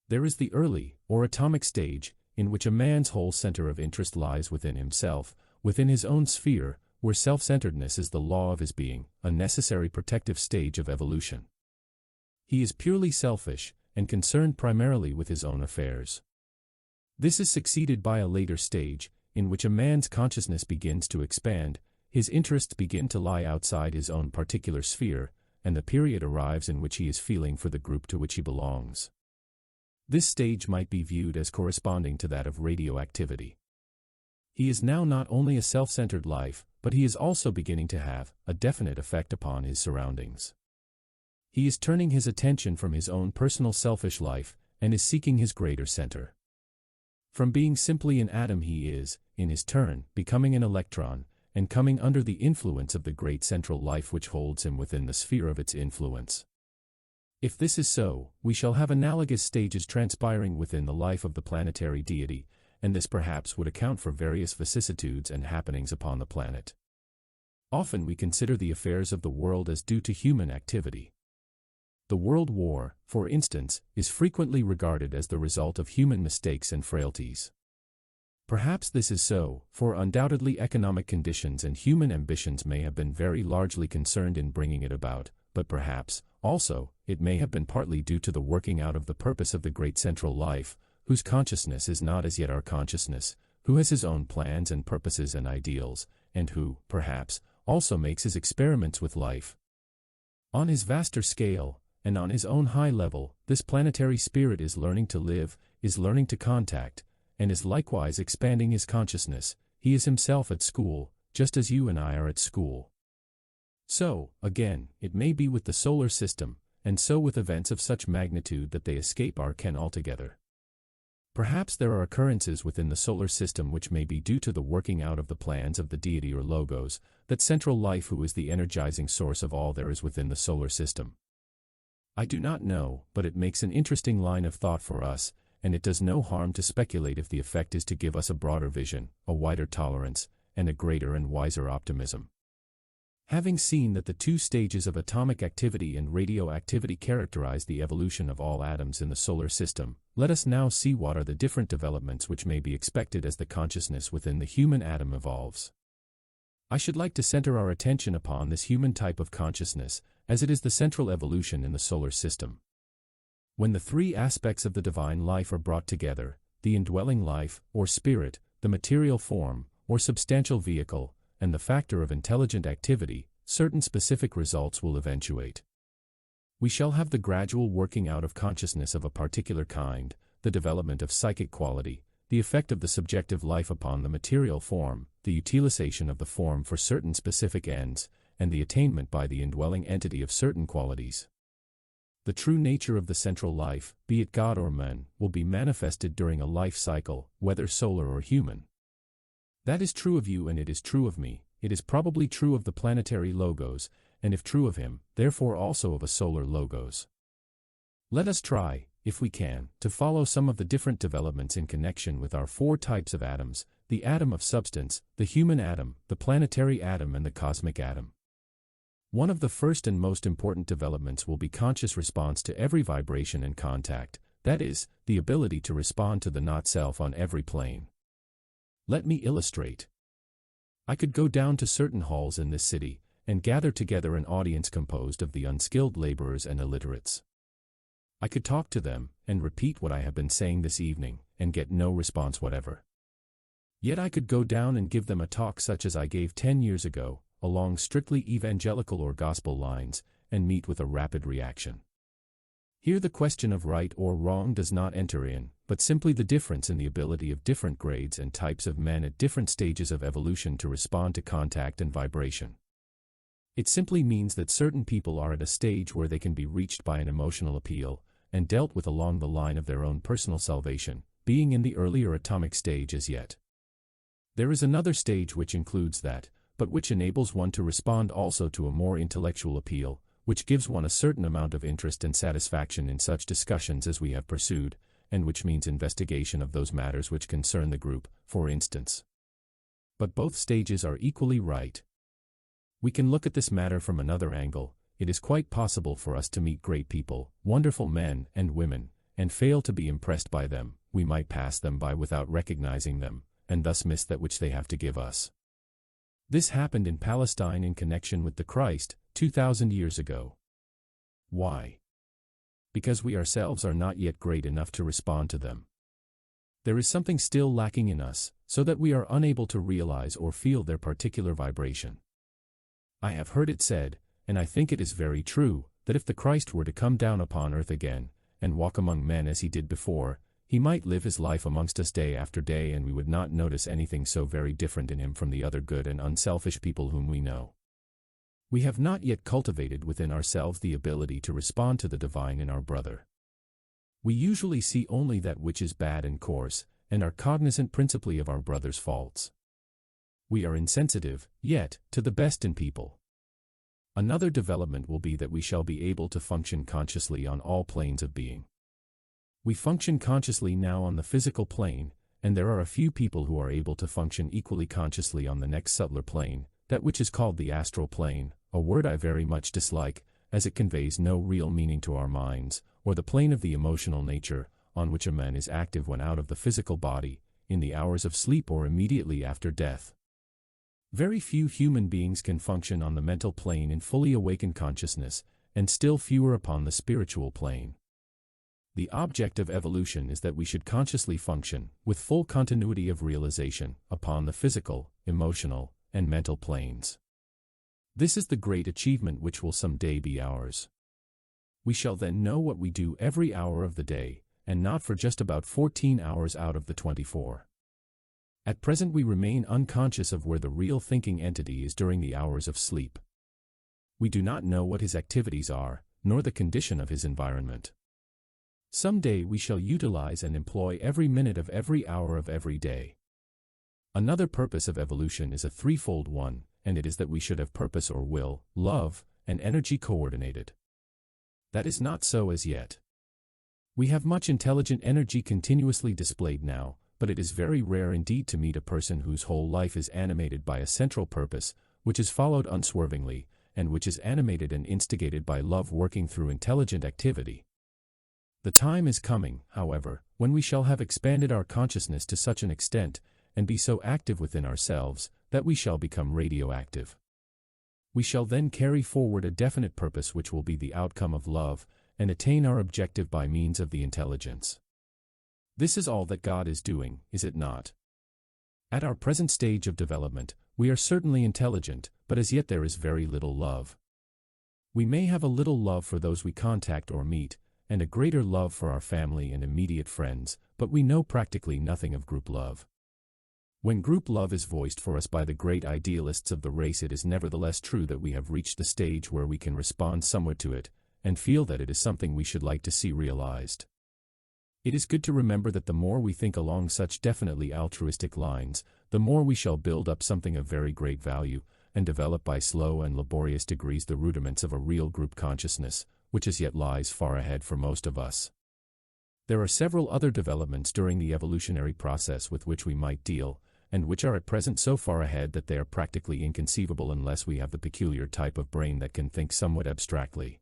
There is the early, or atomic stage, in which a man's whole center of interest lies within himself, within his own sphere, where self-centeredness is the law of his being, a necessary protective stage of evolution. He is purely selfish, and concerned primarily with his own affairs. This is succeeded by a later stage, in which a man's consciousness begins to expand, his interests begin to lie outside his own particular sphere, and the period arrives in which he is feeling for the group to which he belongs. This stage might be viewed as corresponding to that of radioactivity. He is now not only a self-centered life, but he is also beginning to have a definite effect upon his surroundings. He is turning his attention from his own personal selfish life, and is seeking his greater center. From being simply an atom he is, in his turn, becoming an electron, and coming under the influence of the great central life which holds him within the sphere of its influence. If this is so, we shall have analogous stages transpiring within the life of the planetary deity, and this perhaps would account for various vicissitudes and happenings upon the planet. Often we consider the affairs of the world as due to human activity. The World War, for instance, is frequently regarded as the result of human mistakes and frailties. Perhaps this is so, for undoubtedly economic conditions and human ambitions may have been very largely concerned in bringing it about, but perhaps, also, it may have been partly due to the working out of the purpose of the great central life, whose consciousness is not as yet our consciousness, who has his own plans and purposes and ideals, and who, perhaps, also makes his experiments with life. On his vaster scale, and on his own high level, this planetary spirit is learning to live, is learning to contact, and is likewise expanding his consciousness. He is himself at school, just as you and I are at school. So, again, it may be with the solar system, and so with events of such magnitude that they escape our ken altogether. Perhaps there are occurrences within the solar system which may be due to the working out of the plans of the deity or logos, that central life who is the energizing source of all there is within the solar system. I do not know, but it makes an interesting line of thought for us, and it does no harm to speculate if the effect is to give us a broader vision, a wider tolerance, and a greater and wiser optimism. Having seen that the two stages of atomic activity and radioactivity characterize the evolution of all atoms in the solar system, let us now see what are the different developments which may be expected as the consciousness within the human atom evolves. I should like to center our attention upon this human type of consciousness, as it is the central evolution in the solar system. When the three aspects of the divine life are brought together, the indwelling life, or spirit, the material form, or substantial vehicle, and the factor of intelligent activity, certain specific results will eventuate. We shall have the gradual working out of consciousness of a particular kind, the development of psychic quality, the effect of the subjective life upon the material form, the utilization of the form for certain specific ends, and the attainment by the indwelling entity of certain qualities. The true nature of the central life, be it God or man, will be manifested during a life cycle, whether solar or human. That is true of you and it is true of me, it is probably true of the planetary logos, and if true of him, therefore also of a solar logos. Let us try, if we can, to follow some of the different developments in connection with our four types of atoms, the atom of substance, the human atom, the planetary atom and the cosmic atom. One of the first and most important developments will be conscious response to every vibration and contact, that is, the ability to respond to the not-self on every plane. Let me illustrate. I could go down to certain halls in this city, and gather together an audience composed of the unskilled laborers and illiterates. I could talk to them, and repeat what I have been saying this evening, and get no response whatever. Yet I could go down and give them a talk such as I gave 10 years ago, along strictly evangelical or gospel lines, and meet with a rapid reaction. Here the question of right or wrong does not enter in, but simply the difference in the ability of different grades and types of men at different stages of evolution to respond to contact and vibration. It simply means that certain people are at a stage where they can be reached by an emotional appeal and dealt with along the line of their own personal salvation, being in the earlier atomic stage as yet. There is another stage which includes that, but which enables one to respond also to a more intellectual appeal, which gives one a certain amount of interest and satisfaction in such discussions as we have pursued, and which means investigation of those matters which concern the group, for instance. But both stages are equally right. We can look at this matter from another angle. It is quite possible for us to meet great people, wonderful men and women, and fail to be impressed by them. We might pass them by without recognizing them, and thus miss that which they have to give us. This happened in Palestine in connection with the Christ, 2,000 years ago. Why? Because we ourselves are not yet great enough to respond to them. There is something still lacking in us, so that we are unable to realize or feel their particular vibration. I have heard it said, and I think it is very true, that if the Christ were to come down upon earth again, and walk among men as he did before, he might live his life amongst us day after day and we would not notice anything so very different in him from the other good and unselfish people whom we know. We have not yet cultivated within ourselves the ability to respond to the divine in our brother. We usually see only that which is bad and coarse, and are cognizant principally of our brother's faults. We are insensitive, yet, to the best in people. Another development will be that we shall be able to function consciously on all planes of being. We function consciously now on the physical plane, and there are a few people who are able to function equally consciously on the next subtler plane, that which is called the astral plane, a word I very much dislike, as it conveys no real meaning to our minds, or the plane of the emotional nature, on which a man is active when out of the physical body, in the hours of sleep or immediately after death. Very few human beings can function on the mental plane in fully awakened consciousness, and still fewer upon the spiritual plane. The object of evolution is that we should consciously function, with full continuity of realization, upon the physical, emotional, and mental planes. This is the great achievement which will someday be ours. We shall then know what we do every hour of the day, and not for just about 14 hours out of the 24. At present we remain unconscious of where the real thinking entity is during the hours of sleep. We do not know what his activities are, nor the condition of his environment. Some day we shall utilize and employ every minute of every hour of every day. Another purpose of evolution is a threefold one, and it is that we should have purpose or will, love, and energy coordinated. That is not so as yet. We have much intelligent energy continuously displayed now, but it is very rare indeed to meet a person whose whole life is animated by a central purpose, which is followed unswervingly, and which is animated and instigated by love working through intelligent activity. The time is coming, however, when we shall have expanded our consciousness to such an extent, and be so active within ourselves, that we shall become radioactive. We shall then carry forward a definite purpose which will be the outcome of love, and attain our objective by means of the intelligence. This is all that God is doing, is it not? At our present stage of development, we are certainly intelligent, but as yet there is very little love. We may have a little love for those we contact or meet, and a greater love for our family and immediate friends, but we know practically nothing of group love. When group love is voiced for us by the great idealists of the race, it is nevertheless true that we have reached the stage where we can respond somewhat to it, and feel that it is something we should like to see realized. It is good to remember that the more we think along such definitely altruistic lines, the more we shall build up something of very great value, and develop by slow and laborious degrees the rudiments of a real group consciousness, which as yet lies far ahead for most of us. There are several other developments during the evolutionary process with which we might deal, and which are at present so far ahead that they are practically inconceivable unless we have the peculiar type of brain that can think somewhat abstractly.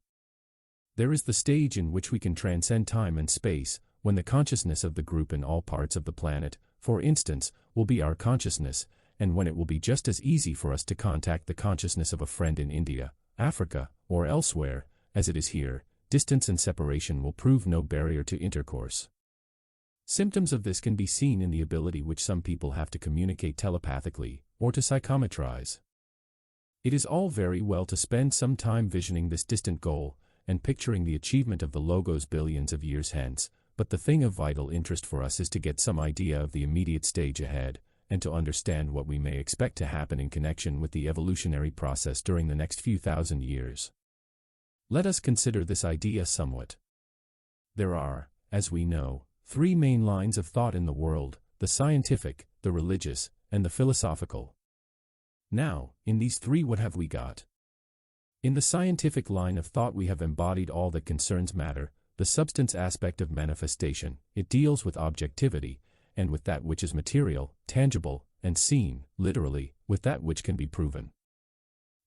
There is the stage in which we can transcend time and space, when the consciousness of the group in all parts of the planet, for instance, will be our consciousness, and when it will be just as easy for us to contact the consciousness of a friend in India, Africa, or elsewhere, as it is here. Distance and separation will prove no barrier to intercourse. Symptoms of this can be seen in the ability which some people have to communicate telepathically, or to psychometrize. It is all very well to spend some time visioning this distant goal, and picturing the achievement of the logos billions of years hence, but the thing of vital interest for us is to get some idea of the immediate stage ahead, and to understand what we may expect to happen in connection with the evolutionary process during the next few thousand years. Let us consider this idea somewhat. There are, as we know, three main lines of thought in the world: the scientific, the religious, and the philosophical. Now, in these three, what have we got? In the scientific line of thought we have embodied all that concerns matter, the substance aspect of manifestation. It deals with objectivity, and with that which is material, tangible, and seen, literally, with that which can be proven.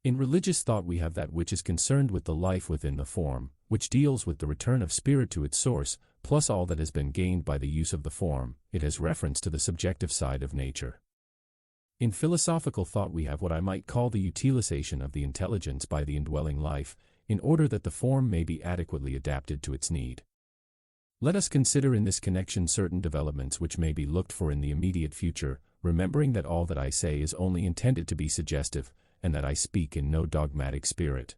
In religious thought we have that which is concerned with the life within the form, which deals with the return of spirit to its source, plus all that has been gained by the use of the form. It has reference to the subjective side of nature. In philosophical thought we have what I might call the utilization of the intelligence by the indwelling life, in order that the form may be adequately adapted to its need. Let us consider in this connection certain developments which may be looked for in the immediate future, remembering that all that I say is only intended to be suggestive, and that I speak in no dogmatic spirit.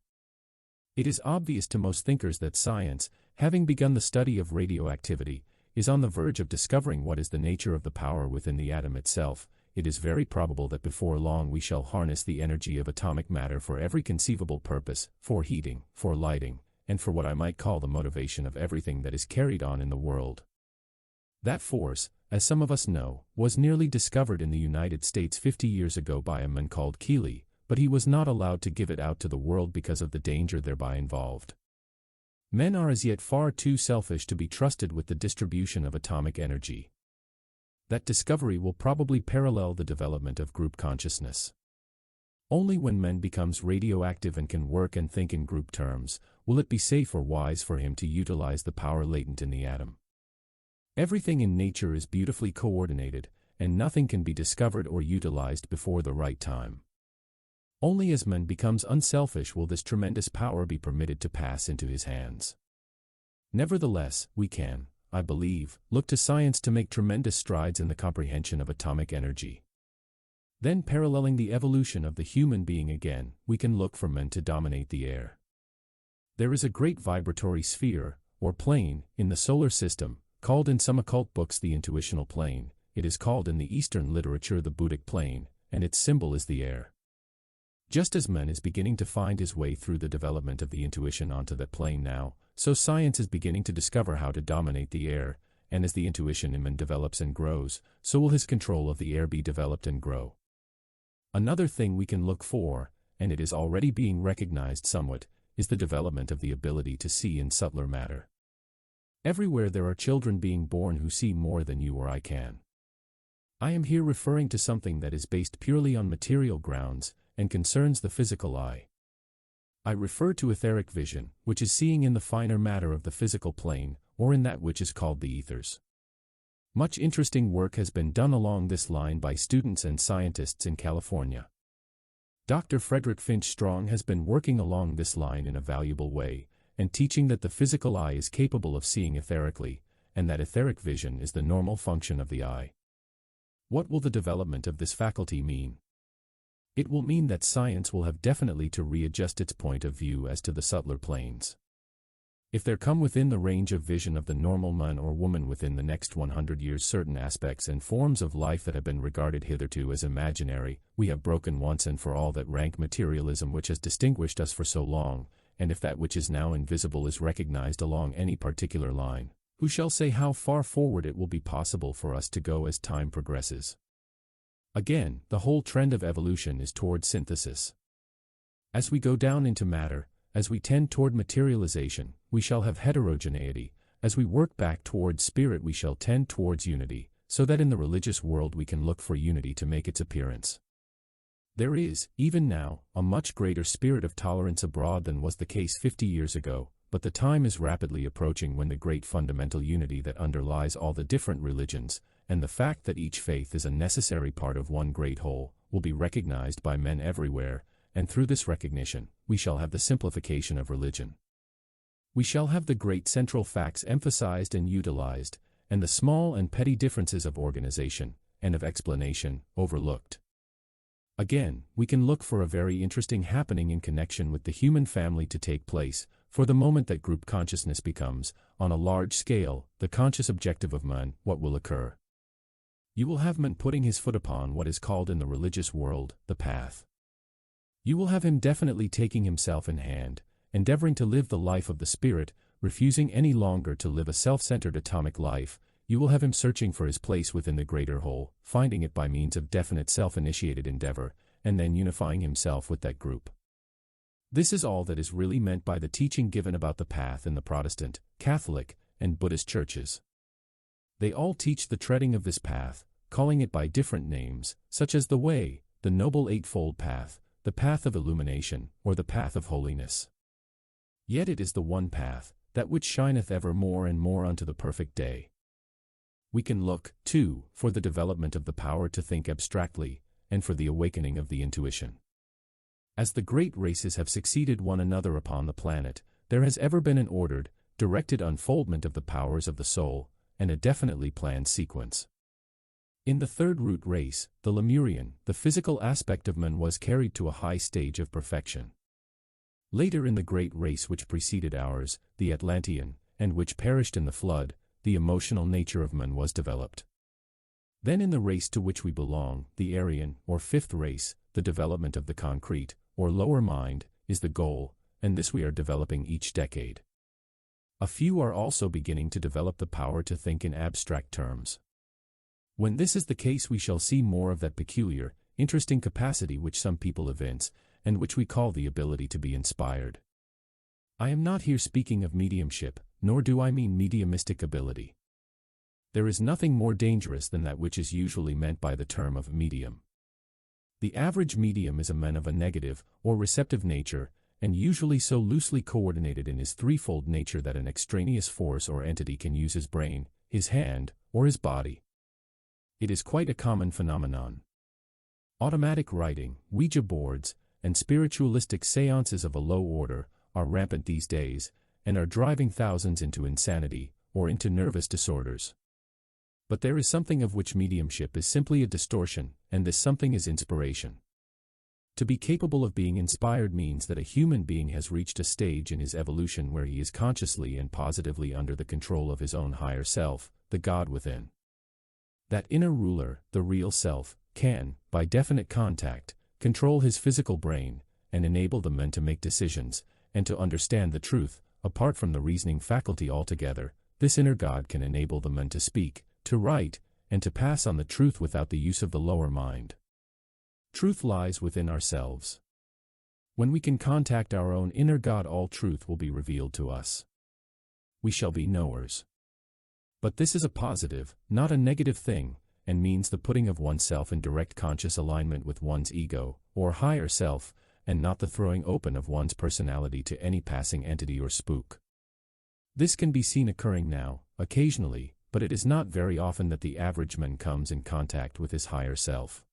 It is obvious to most thinkers that science, having begun the study of radioactivity, is on the verge of discovering what is the nature of the power within the atom itself. It is very probable that before long we shall harness the energy of atomic matter for every conceivable purpose, for heating, for lighting, and for what I might call the motivation of everything that is carried on in the world. That force, as some of us know, was nearly discovered in the United States 50 years ago by a man called Keeley, but he was not allowed to give it out to the world because of the danger thereby involved. Men are as yet far too selfish to be trusted with the distribution of atomic energy. That discovery will probably parallel the development of group consciousness. Only when man becomes radioactive and can work and think in group terms, will it be safe or wise for him to utilize the power latent in the atom. Everything in nature is beautifully coordinated, and nothing can be discovered or utilized before the right time. Only as man becomes unselfish will this tremendous power be permitted to pass into his hands. Nevertheless, we can, I believe, look to science to make tremendous strides in the comprehension of atomic energy. Then, paralleling the evolution of the human being again, we can look for men to dominate the air. There is a great vibratory sphere, or plane, in the solar system, called in some occult books the intuitional plane. It is called in the Eastern literature the Buddhic plane, and its symbol is the air. Just as man is beginning to find his way through the development of the intuition onto that plane now, so science is beginning to discover how to dominate the air, and as the intuition in man develops and grows, so will his control of the air be developed and grow. Another thing we can look for, and it is already being recognized somewhat, is the development of the ability to see in subtler matter. Everywhere there are children being born who see more than you or I can. I am here referring to something that is based purely on material grounds, and concerns the physical eye. I refer to etheric vision, which is seeing in the finer matter of the physical plane, or in that which is called the ethers. Much interesting work has been done along this line by students and scientists in California. Dr. Frederick Finch Strong has been working along this line in a valuable way, and teaching that the physical eye is capable of seeing etherically, and that etheric vision is the normal function of the eye. What will the development of this faculty mean? It will mean that science will have definitely to readjust its point of view as to the subtler planes. If there come within the range of vision of the normal man or woman within the next 100 years certain aspects and forms of life that have been regarded hitherto as imaginary, we have broken once and for all that rank materialism which has distinguished us for so long, and if that which is now invisible is recognized along any particular line, who shall say how far forward it will be possible for us to go as time progresses? Again, the whole trend of evolution is toward synthesis. As we go down into matter, as we tend toward materialization, we shall have heterogeneity. As we work back towards spirit, we shall tend towards unity, so that in the religious world we can look for unity to make its appearance. There is, even now, a much greater spirit of tolerance abroad than was the case 50 years ago, but the time is rapidly approaching when the great fundamental unity that underlies all the different religions, and the fact that each faith is a necessary part of one great whole, will be recognized by men everywhere, and through this recognition, we shall have the simplification of religion. We shall have the great central facts emphasized and utilized, and the small and petty differences of organization, and of explanation, overlooked. Again, we can look for a very interesting happening in connection with the human family to take place, for the moment that group consciousness becomes, on a large scale, the conscious objective of man, what will occur? You will have man putting his foot upon what is called in the religious world, the path. You will have him definitely taking himself in hand, endeavoring to live the life of the spirit, refusing any longer to live a self-centered atomic life. You will have him searching for his place within the greater whole, finding it by means of definite self-initiated endeavor, and then unifying himself with that group. This is all that is really meant by the teaching given about the path in the Protestant, Catholic, and Buddhist churches. They all teach the treading of this path, calling it by different names, such as the Way, the Noble Eightfold Path, the Path of Illumination, or the Path of Holiness. Yet it is the one path, that which shineth ever more and more unto the perfect day. We can look, too, for the development of the power to think abstractly, and for the awakening of the intuition. As the great races have succeeded one another upon the planet, there has ever been an ordered, directed unfoldment of the powers of the soul, and a definitely planned sequence. In the third root race, the Lemurian, the physical aspect of man was carried to a high stage of perfection. Later in the great race which preceded ours, the Atlantean, and which perished in the flood, the emotional nature of man was developed. Then in the race to which we belong, the Aryan, or fifth race, the development of the concrete, or lower mind, is the goal, and this we are developing each decade. A few are also beginning to develop the power to think in abstract terms. When this is the case, we shall see more of that peculiar, interesting capacity which some people evince, and which we call the ability to be inspired. I am not here speaking of mediumship, nor do I mean mediumistic ability. There is nothing more dangerous than that which is usually meant by the term of medium. The average medium is a man of a negative, or receptive nature, and usually so loosely coordinated in his threefold nature that an extraneous force or entity can use his brain, his hand, or his body. It is quite a common phenomenon. Automatic writing, Ouija boards, and spiritualistic seances of a low order are rampant these days, and are driving thousands into insanity, or into nervous disorders. But there is something of which mediumship is simply a distortion, and this something is inspiration. To be capable of being inspired means that a human being has reached a stage in his evolution where he is consciously and positively under the control of his own higher self, the God within. That inner ruler, the real self, can, by definite contact, control his physical brain, and enable the man to make decisions, and to understand the truth, apart from the reasoning faculty altogether. This inner God can enable the man to speak, to write, and to pass on the truth without the use of the lower mind. Truth lies within ourselves. When we can contact our own inner God, all truth will be revealed to us. We shall be knowers. But this is a positive, not a negative thing, and means the putting of oneself in direct conscious alignment with one's ego, or higher self, and not the throwing open of one's personality to any passing entity or spook. This can be seen occurring now, occasionally, but it is not very often that the average man comes in contact with his higher self.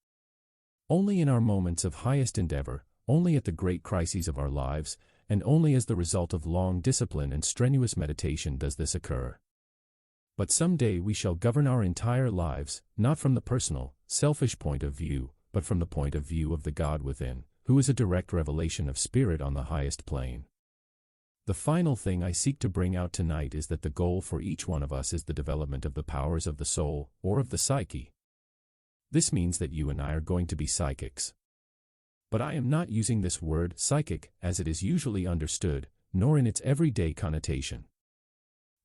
Only in our moments of highest endeavor, only at the great crises of our lives, and only as the result of long discipline and strenuous meditation does this occur. But some day we shall govern our entire lives, not from the personal, selfish point of view, but from the point of view of the God within, who is a direct revelation of spirit on the highest plane. The final thing I seek to bring out tonight is that the goal for each one of us is the development of the powers of the soul, or of the psyche. This means that you and I are going to be psychics. But I am not using this word psychic as it is usually understood, nor in its everyday connotation.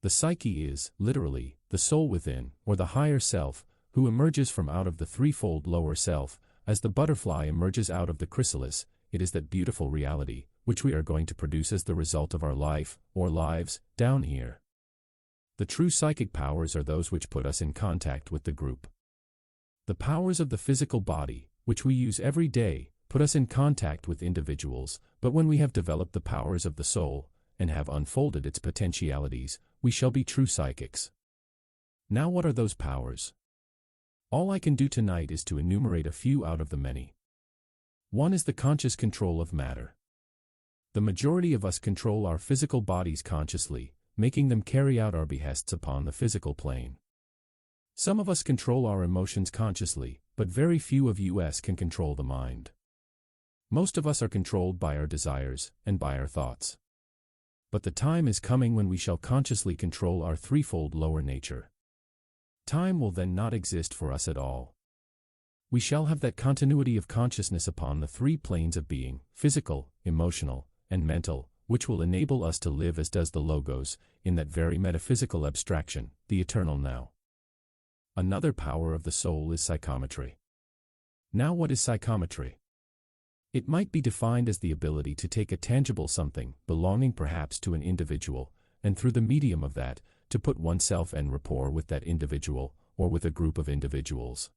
The psyche is, literally, the soul within, or the higher self, who emerges from out of the threefold lower self. As the butterfly emerges out of the chrysalis, it is that beautiful reality, which we are going to produce as the result of our life, or lives, down here. The true psychic powers are those which put us in contact with the group. The powers of the physical body, which we use every day, put us in contact with individuals, but when we have developed the powers of the soul, and have unfolded its potentialities, we shall be true psychics. Now what are those powers? All I can do tonight is to enumerate a few out of the many. One is the conscious control of matter. The majority of us control our physical bodies consciously, making them carry out our behests upon the physical plane. Some of us control our emotions consciously, but very few of us can control the mind. Most of us are controlled by our desires and by our thoughts. But the time is coming when we shall consciously control our threefold lower nature. Time will then not exist for us at all. We shall have that continuity of consciousness upon the three planes of being, physical, emotional, and mental, which will enable us to live as does the Logos, in that very metaphysical abstraction, the eternal now. Another power of the soul is psychometry. Now what is psychometry? It might be defined as the ability to take a tangible something, belonging perhaps to an individual, and through the medium of that, to put oneself en rapport with that individual, or with a group of individuals.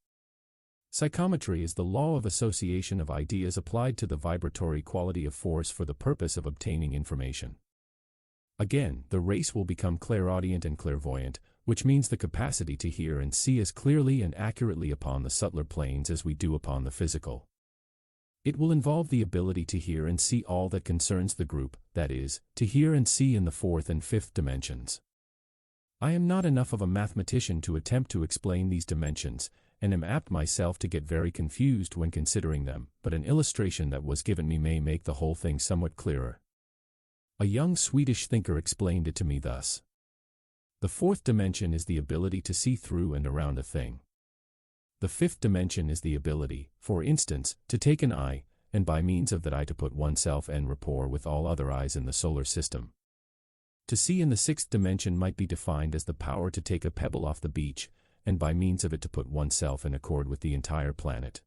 Psychometry is the law of association of ideas applied to the vibratory quality of force for the purpose of obtaining information. Again, the race will become clairaudient and clairvoyant, which means the capacity to hear and see as clearly and accurately upon the subtler planes as we do upon the physical. It will involve the ability to hear and see all that concerns the group, that is, to hear and see in the fourth and fifth dimensions. I am not enough of a mathematician to attempt to explain these dimensions, and am apt myself to get very confused when considering them, but an illustration that was given me may make the whole thing somewhat clearer. A young Swedish thinker explained it to me thus. The fourth dimension is the ability to see through and around a thing. The fifth dimension is the ability, for instance, to take an eye, and by means of that eye to put oneself en rapport with all other eyes in the solar system. To see in the sixth dimension might be defined as the power to take a pebble off the beach, and by means of it to put oneself in accord with the entire planet.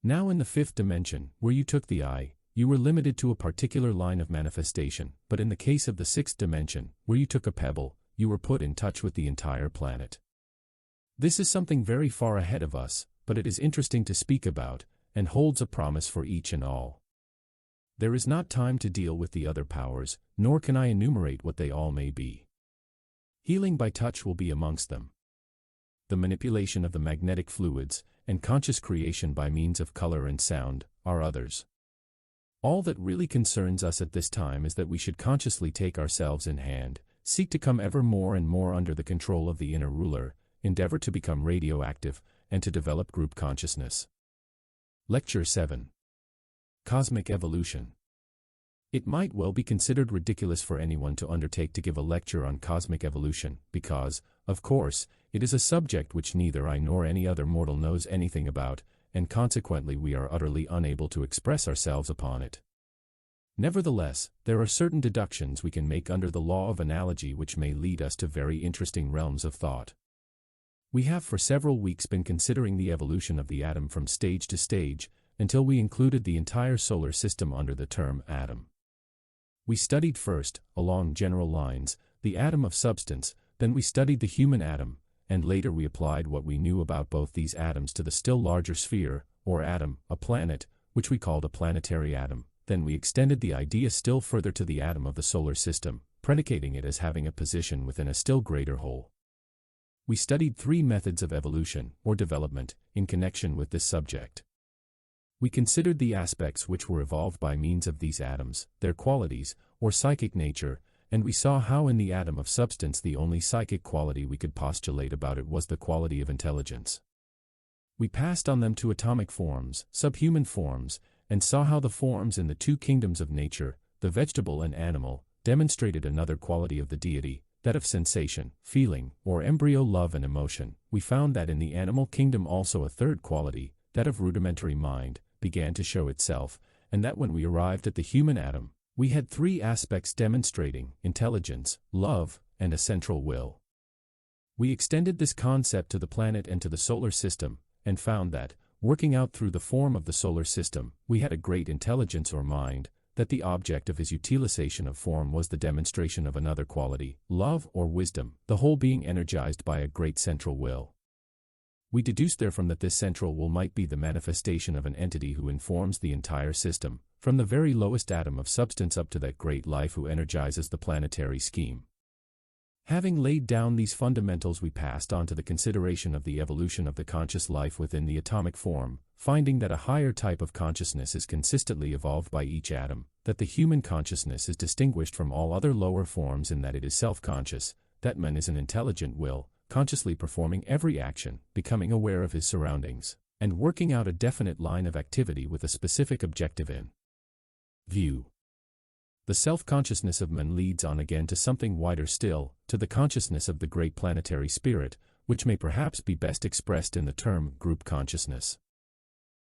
Now in the fifth dimension, where you took the eye, you were limited to a particular line of manifestation, but in the case of the sixth dimension, where you took a pebble, you were put in touch with the entire planet. This is something very far ahead of us, but it is interesting to speak about, and holds a promise for each and all. There is not time to deal with the other powers, nor can I enumerate what they all may be. Healing by touch will be amongst them. The manipulation of the magnetic fluids, and conscious creation by means of color and sound, are others. All that really concerns us at this time is that we should consciously take ourselves in hand, seek to come ever more and more under the control of the inner ruler, endeavor to become radioactive, and to develop group consciousness. Lecture 7. Cosmic Evolution. It might well be considered ridiculous for anyone to undertake to give a lecture on cosmic evolution, because, of course, it is a subject which neither I nor any other mortal knows anything about, and consequently we are utterly unable to express ourselves upon it. Nevertheless, there are certain deductions we can make under the law of analogy which may lead us to very interesting realms of thought. We have for several weeks been considering the evolution of the atom from stage to stage, until we included the entire solar system under the term atom. We studied first, along general lines, the atom of substance, then we studied the human atom, and later we applied what we knew about both these atoms to the still larger sphere, or atom, a planet, which we called a planetary atom. Then we extended the idea still further to the atom of the solar system, predicating it as having a position within a still greater whole. We studied three methods of evolution, or development, in connection with this subject. We considered the aspects which were evolved by means of these atoms, their qualities, or psychic nature, and we saw how in the atom of substance the only psychic quality we could postulate about it was the quality of intelligence. We passed on them to atomic forms, subhuman forms, and saw how the forms in the two kingdoms of nature, the vegetable and animal, demonstrated another quality of the deity, that of sensation, feeling, or embryo love and emotion. We found that in the animal kingdom also a third quality, that of rudimentary mind, began to show itself, and that when we arrived at the human atom, we had three aspects demonstrating intelligence, love, and a central will. We extended this concept to the planet and to the solar system, and found that, working out through the form of the solar system, we had a great intelligence or mind, that the object of his utilization of form was the demonstration of another quality, love or wisdom, the whole being energized by a great central will. We deduced therefrom that this central will might be the manifestation of an entity who informs the entire system, from the very lowest atom of substance up to that great life who energizes the planetary scheme. Having laid down these fundamentals, we passed on to the consideration of the evolution of the conscious life within the atomic form, finding that a higher type of consciousness is consistently evolved by each atom, that the human consciousness is distinguished from all other lower forms in that it is self-conscious, that man is an intelligent will, consciously performing every action, becoming aware of his surroundings, and working out a definite line of activity with a specific objective in view. the self-consciousness of man leads on again to something wider still, to the consciousness of the great planetary spirit, which may perhaps be best expressed in the term group consciousness.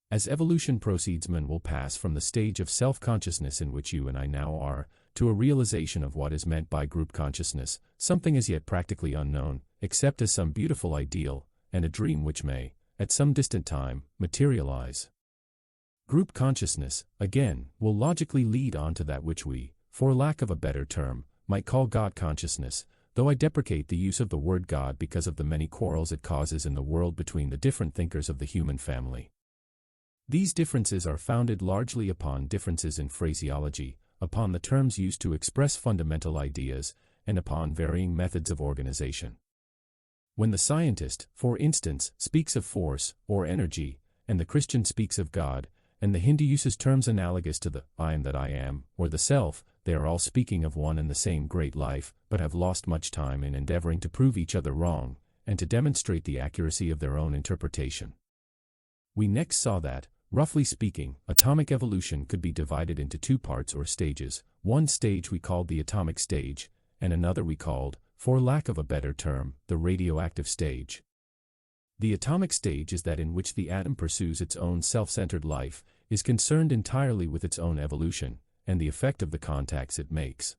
As evolution proceeds, man will pass from the stage of self-consciousness in which you and I now are, to a realization of what is meant by group consciousness, something as yet practically unknown, except as some beautiful ideal, and a dream which may, at some distant time, materialize. Group consciousness, again, will logically lead on to that which we, for lack of a better term, might call God consciousness, though I deprecate the use of the word God because of the many quarrels it causes in the world between the different thinkers of the human family. These differences are founded largely upon differences in phraseology, upon the terms used to express fundamental ideas, and upon varying methods of organization. When the scientist, for instance, speaks of force, or energy, and the Christian speaks of God, and the Hindu uses terms analogous to the I am that I am, or the self, they are all speaking of one and the same great life, but have lost much time in endeavoring to prove each other wrong, and to demonstrate the accuracy of their own interpretation. We next saw that, roughly speaking, atomic evolution could be divided into two parts or stages. One stage we called the atomic stage, and another we called, for lack of a better term, the radioactive stage. The atomic stage is that in which the atom pursues its own self-centered life, is concerned entirely with its own evolution, and the effect of the contacts it makes.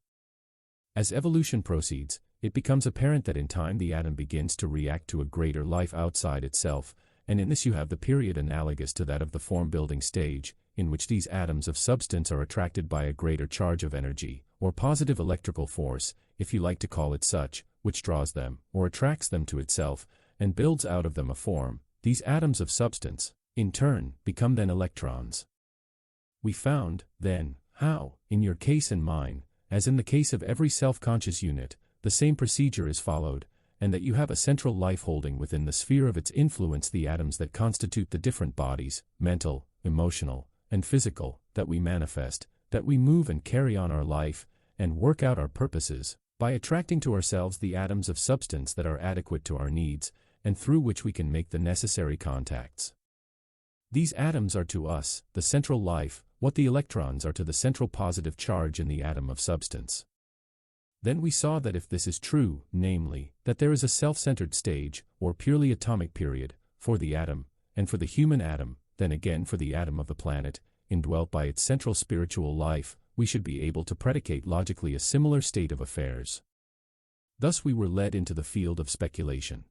As evolution proceeds, it becomes apparent that in time the atom begins to react to a greater life outside itself, and in this you have the period analogous to that of the form-building stage, in which these atoms of substance are attracted by a greater charge of energy, or positive electrical force, if you like to call it such, which draws them, or attracts them to itself, and builds out of them a form. These atoms of substance, in turn, become then electrons. We found, then, how, in your case and mine, as in the case of every self-conscious unit, the same procedure is followed, and that you have a central life holding within the sphere of its influence the atoms that constitute the different bodies, mental, emotional, and physical, that we manifest, that we move and carry on our life, and work out our purposes, by attracting to ourselves the atoms of substance that are adequate to our needs, and through which we can make the necessary contacts. These atoms are to us, the central life, what the electrons are to the central positive charge in the atom of substance. Then we saw that if this is true, namely, that there is a self-centered stage, or purely atomic period, for the atom, and for the human atom, then again for the atom of the planet, indwelt by its central spiritual life, we should be able to predicate logically a similar state of affairs. Thus we were led into the field of speculation.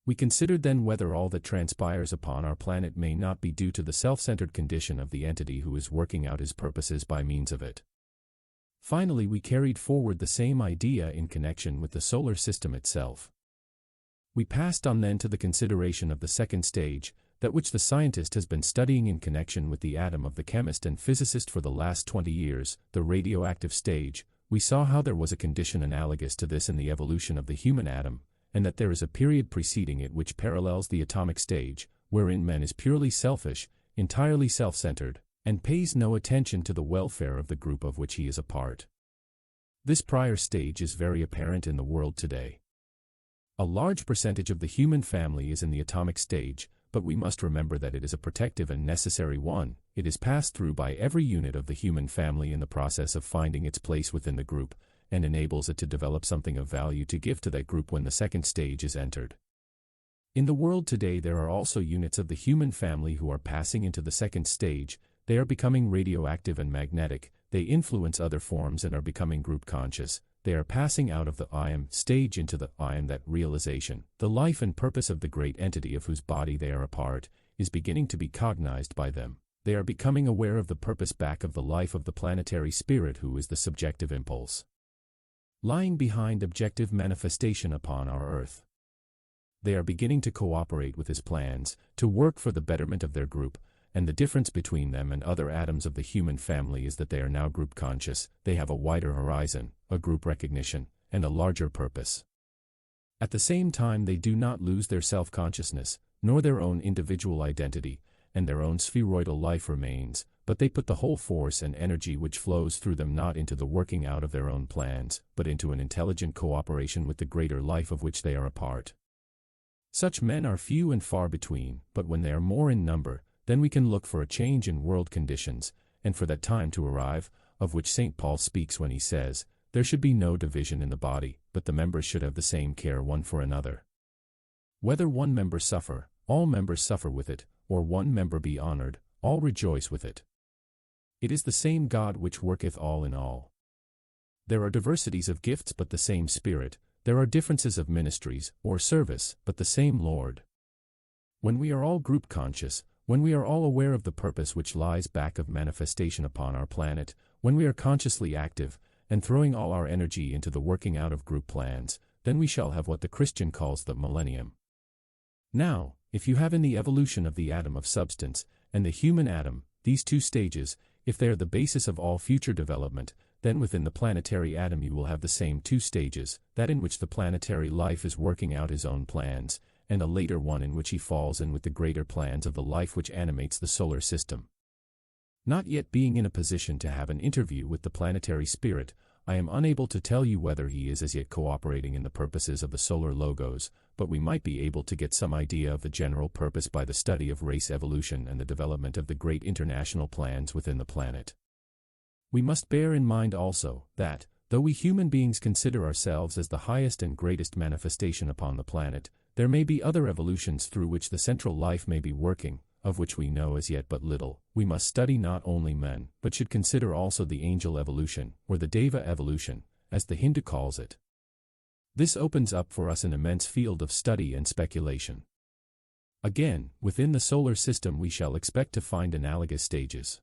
We considered then whether all that transpires upon our planet may not be due to the self-centered condition of the entity who is working out his purposes by means of it. Finally, we carried forward the same idea in connection with the solar system itself. We passed on then to the consideration of the second stage, that which the scientist has been studying in connection with the atom of the chemist and physicist for the last 20 years, the radioactive stage. We saw how there was a condition analogous to this in the evolution of the human atom, and that there is a period preceding it which parallels the atomic stage, wherein man is purely selfish, entirely self-centered, and pays no attention to the welfare of the group of which he is a part. This prior stage is very apparent in the world today. A large percentage of the human family is in the atomic stage, but we must remember that it is a protective and necessary one. It is passed through by every unit of the human family in the process of finding its place within the group, and enables it to develop something of value to give to that group when the second stage is entered. In the world today there are also units of the human family who are passing into the second stage. They are becoming radioactive and magnetic, they influence other forms and are becoming group conscious. They are passing out of the I am stage into the I am that realization. The life and purpose of the great entity of whose body they are a part is beginning to be cognized by them. They are becoming aware of the purpose back of the life of the planetary spirit who is the subjective impulse lying behind objective manifestation upon our earth. They are beginning to cooperate with his plans, to work for the betterment of their group, and the difference between them and other atoms of the human family is that they are now group conscious, they have a wider horizon, a group recognition, and a larger purpose. At the same time they do not lose their self-consciousness, nor their own individual identity, and their own spheroidal life remains, but they put the whole force and energy which flows through them not into the working out of their own plans, but into an intelligent cooperation with the greater life of which they are a part. Such men are few and far between, but when they are more in number, then we can look for a change in world conditions, and for that time to arrive, of which St. Paul speaks when he says, "There should be no division in the body, but the members should have the same care one for another. Whether one member suffer, all members suffer with it, or one member be honored, all rejoice with it. It is the same God which worketh all in all. There are diversities of gifts but the same Spirit, there are differences of ministries, or service, but the same Lord." When we are all group conscious, when we are all aware of the purpose which lies back of manifestation upon our planet, when we are consciously active, and throwing all our energy into the working out of group plans, then we shall have what the Christian calls the millennium. Now, if you have in the evolution of the atom of substance, and the human atom, these two stages, if they are the basis of all future development, then within the planetary atom you will have the same two stages, that in which the planetary life is working out his own plans, and a later one in which he falls in with the greater plans of the life which animates the solar system. Not yet being in a position to have an interview with the planetary spirit, I am unable to tell you whether he is as yet cooperating in the purposes of the solar logos, but we might be able to get some idea of the general purpose by the study of race evolution and the development of the great international plans within the planet. We must bear in mind also that, though we human beings consider ourselves as the highest and greatest manifestation upon the planet, there may be other evolutions through which the central life may be working, of which we know as yet but little. We must study not only men, but should consider also the angel evolution, or the Deva evolution, as the Hindu calls it. This opens up for us an immense field of study and speculation. Again, within the solar system we shall expect to find analogous stages.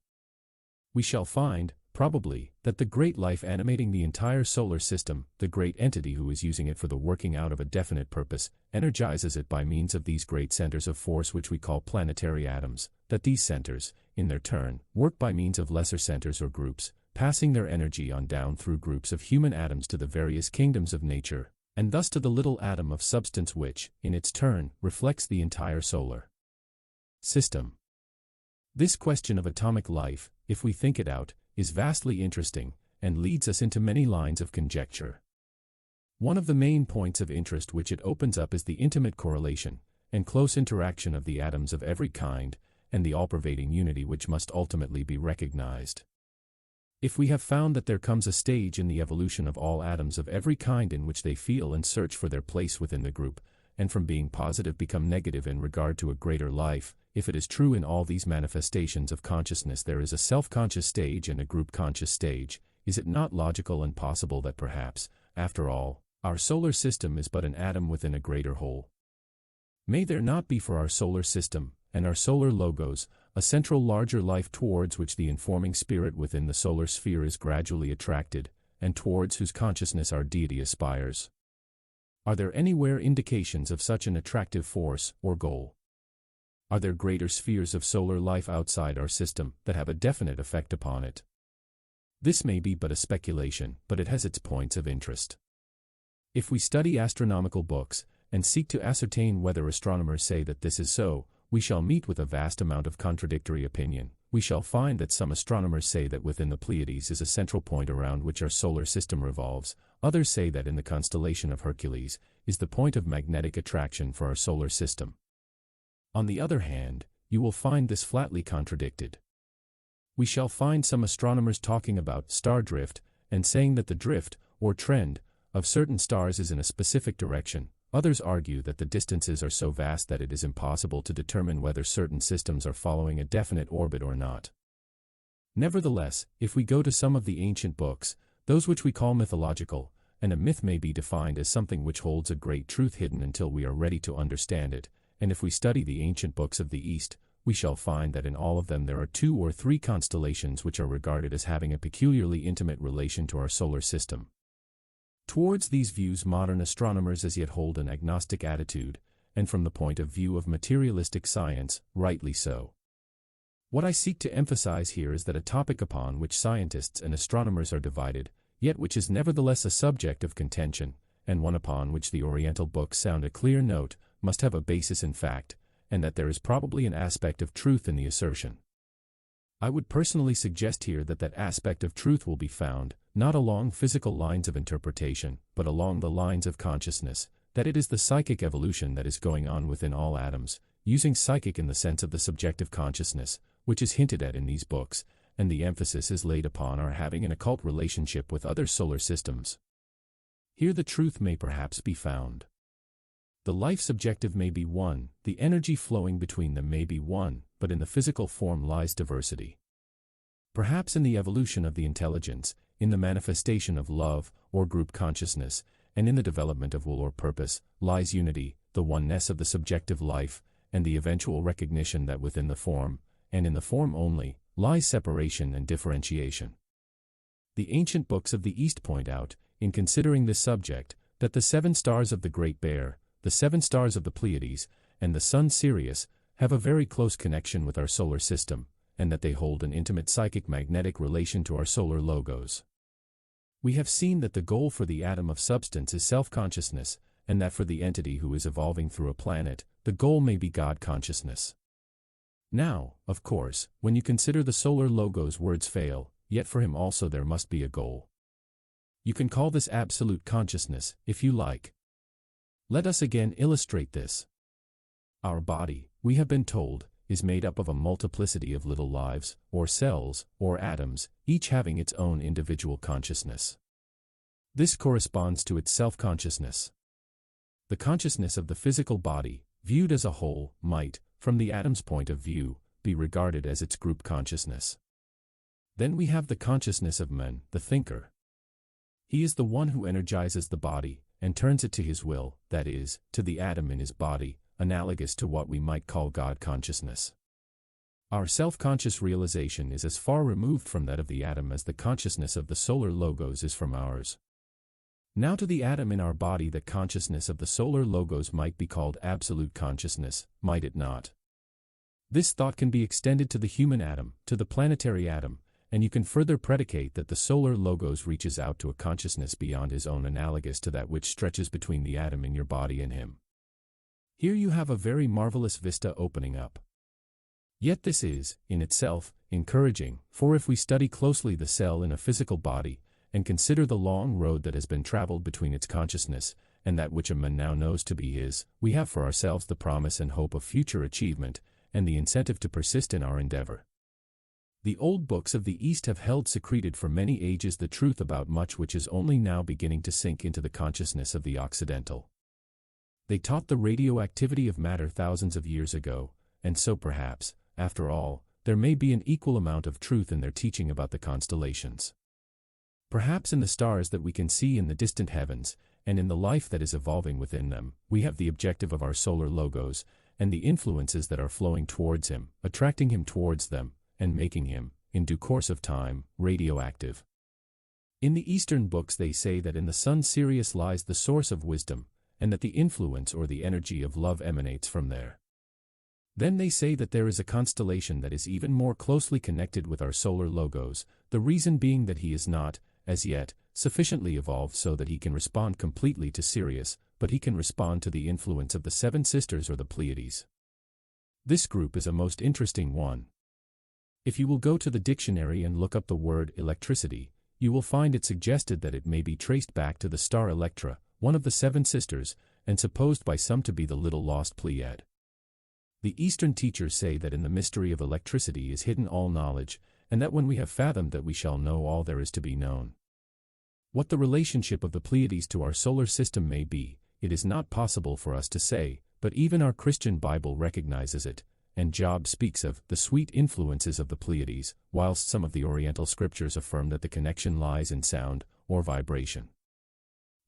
We shall find, probably, that the great life animating the entire solar system, the great entity who is using it for the working out of a definite purpose, energizes it by means of these great centers of force which we call planetary atoms, that these centers, in their turn, work by means of lesser centers or groups, passing their energy on down through groups of human atoms to the various kingdoms of nature, and thus to the little atom of substance which, in its turn, reflects the entire solar system. This question of atomic life, if we think it out, is vastly interesting, and leads us into many lines of conjecture. One of the main points of interest which it opens up is the intimate correlation and close interaction of the atoms of every kind, and the all-pervading unity which must ultimately be recognized. If we have found that there comes a stage in the evolution of all atoms of every kind in which they feel and search for their place within the group, and from being positive become negative in regard to a greater life, if it is true in all these manifestations of consciousness there is a self-conscious stage and a group-conscious stage, is it not logical and possible that perhaps, after all, our solar system is but an atom within a greater whole? May there not be for our solar system, and our solar logos, a central larger life towards which the informing spirit within the solar sphere is gradually attracted, and towards whose consciousness our deity aspires? Are there anywhere indications of such an attractive force or goal? Are there greater spheres of solar life outside our system that have a definite effect upon it? This may be but a speculation, but it has its points of interest. If we study astronomical books, and seek to ascertain whether astronomers say that this is so, we shall meet with a vast amount of contradictory opinion. We shall find that some astronomers say that within the Pleiades is a central point around which our solar system revolves, others say that in the constellation of Hercules is the point of magnetic attraction for our solar system. On the other hand, you will find this flatly contradicted. We shall find some astronomers talking about star drift, and saying that the drift, or trend, of certain stars is in a specific direction. Others argue that the distances are so vast that it is impossible to determine whether certain systems are following a definite orbit or not. Nevertheless, if we go to some of the ancient books, those which we call mythological, and a myth may be defined as something which holds a great truth hidden until we are ready to understand it, and if we study the ancient books of the East, we shall find that in all of them there are 2 or 3 constellations which are regarded as having a peculiarly intimate relation to our solar system. Towards these views modern astronomers as yet hold an agnostic attitude, and from the point of view of materialistic science, rightly so. What I seek to emphasize here is that a topic upon which scientists and astronomers are divided, yet which is nevertheless a subject of contention, and one upon which the Oriental books sound a clear note, must have a basis in fact, and that there is probably an aspect of truth in the assertion. I would personally suggest here that that aspect of truth will be found, not along physical lines of interpretation, but along the lines of consciousness, that it is the psychic evolution that is going on within all atoms, using psychic in the sense of the subjective consciousness, which is hinted at in these books, and the emphasis is laid upon our having an occult relationship with other solar systems. Here the truth may perhaps be found. The life subjective may be one, the energy flowing between them may be one, but in the physical form lies diversity. Perhaps in the evolution of the intelligence, in the manifestation of love, or group consciousness, and in the development of will or purpose, lies unity, the oneness of the subjective life, and the eventual recognition that within the form, and in the form only, lies separation and differentiation. The ancient books of the East point out, in considering this subject, that the 7 stars of the Great Bear, the 7 stars of the Pleiades, and the sun Sirius, have a very close connection with our solar system, and that they hold an intimate psychic-magnetic relation to our solar logos. We have seen that the goal for the atom of substance is self-consciousness, and that for the entity who is evolving through a planet, the goal may be God consciousness. Now, of course, when you consider the solar logos, words fail, yet for him also there must be a goal. You can call this absolute consciousness, if you like. Let us again illustrate this. Our body, we have been told, is made up of a multiplicity of little lives, or cells, or atoms, each having its own individual consciousness. This corresponds to its self-consciousness. The consciousness of the physical body, viewed as a whole, might, from the atom's point of view, be regarded as its group consciousness. Then we have the consciousness of man, the thinker. He is the one who energizes the body, and turns it to his will, that is, to the atom in his body, analogous to what we might call God consciousness. Our self-conscious realization is as far removed from that of the atom as the consciousness of the solar logos is from ours. Now to the atom in our body, that consciousness of the solar logos might be called absolute consciousness, might it not? This thought can be extended to the human atom, to the planetary atom, and you can further predicate that the solar logos reaches out to a consciousness beyond his own, analogous to that which stretches between the atom in your body and him. Here you have a very marvelous vista opening up. Yet this is, in itself, encouraging, for if we study closely the cell in a physical body, and consider the long road that has been traveled between its consciousness and that which a man now knows to be his, we have for ourselves the promise and hope of future achievement, and the incentive to persist in our endeavor. The old books of the East have held secreted for many ages the truth about much which is only now beginning to sink into the consciousness of the Occidental. They taught the radioactivity of matter thousands of years ago, and so perhaps, after all, there may be an equal amount of truth in their teaching about the constellations. Perhaps in the stars that we can see in the distant heavens, and in the life that is evolving within them, we have the objective of our solar logos, and the influences that are flowing towards him, attracting him towards them, and making him, in due course of time, radioactive. In the Eastern books they say that in the sun Sirius lies the source of wisdom, and that the influence or the energy of love emanates from there. Then they say that there is a constellation that is even more closely connected with our solar logos, the reason being that he is not, as yet, sufficiently evolved so that he can respond completely to Sirius, but he can respond to the influence of the 7 sisters or the Pleiades. This group is a most interesting one. If you will go to the dictionary and look up the word electricity, you will find it suggested that it may be traced back to the star Electra, one of the 7 sisters, and supposed by some to be the little lost Pleiad. The Eastern teachers say that in the mystery of electricity is hidden all knowledge, and that when we have fathomed that we shall know all there is to be known. What the relationship of the Pleiades to our solar system may be, it is not possible for us to say, but even our Christian Bible recognizes it, and Job speaks of the sweet influences of the Pleiades, whilst some of the Oriental scriptures affirm that the connection lies in sound, or vibration.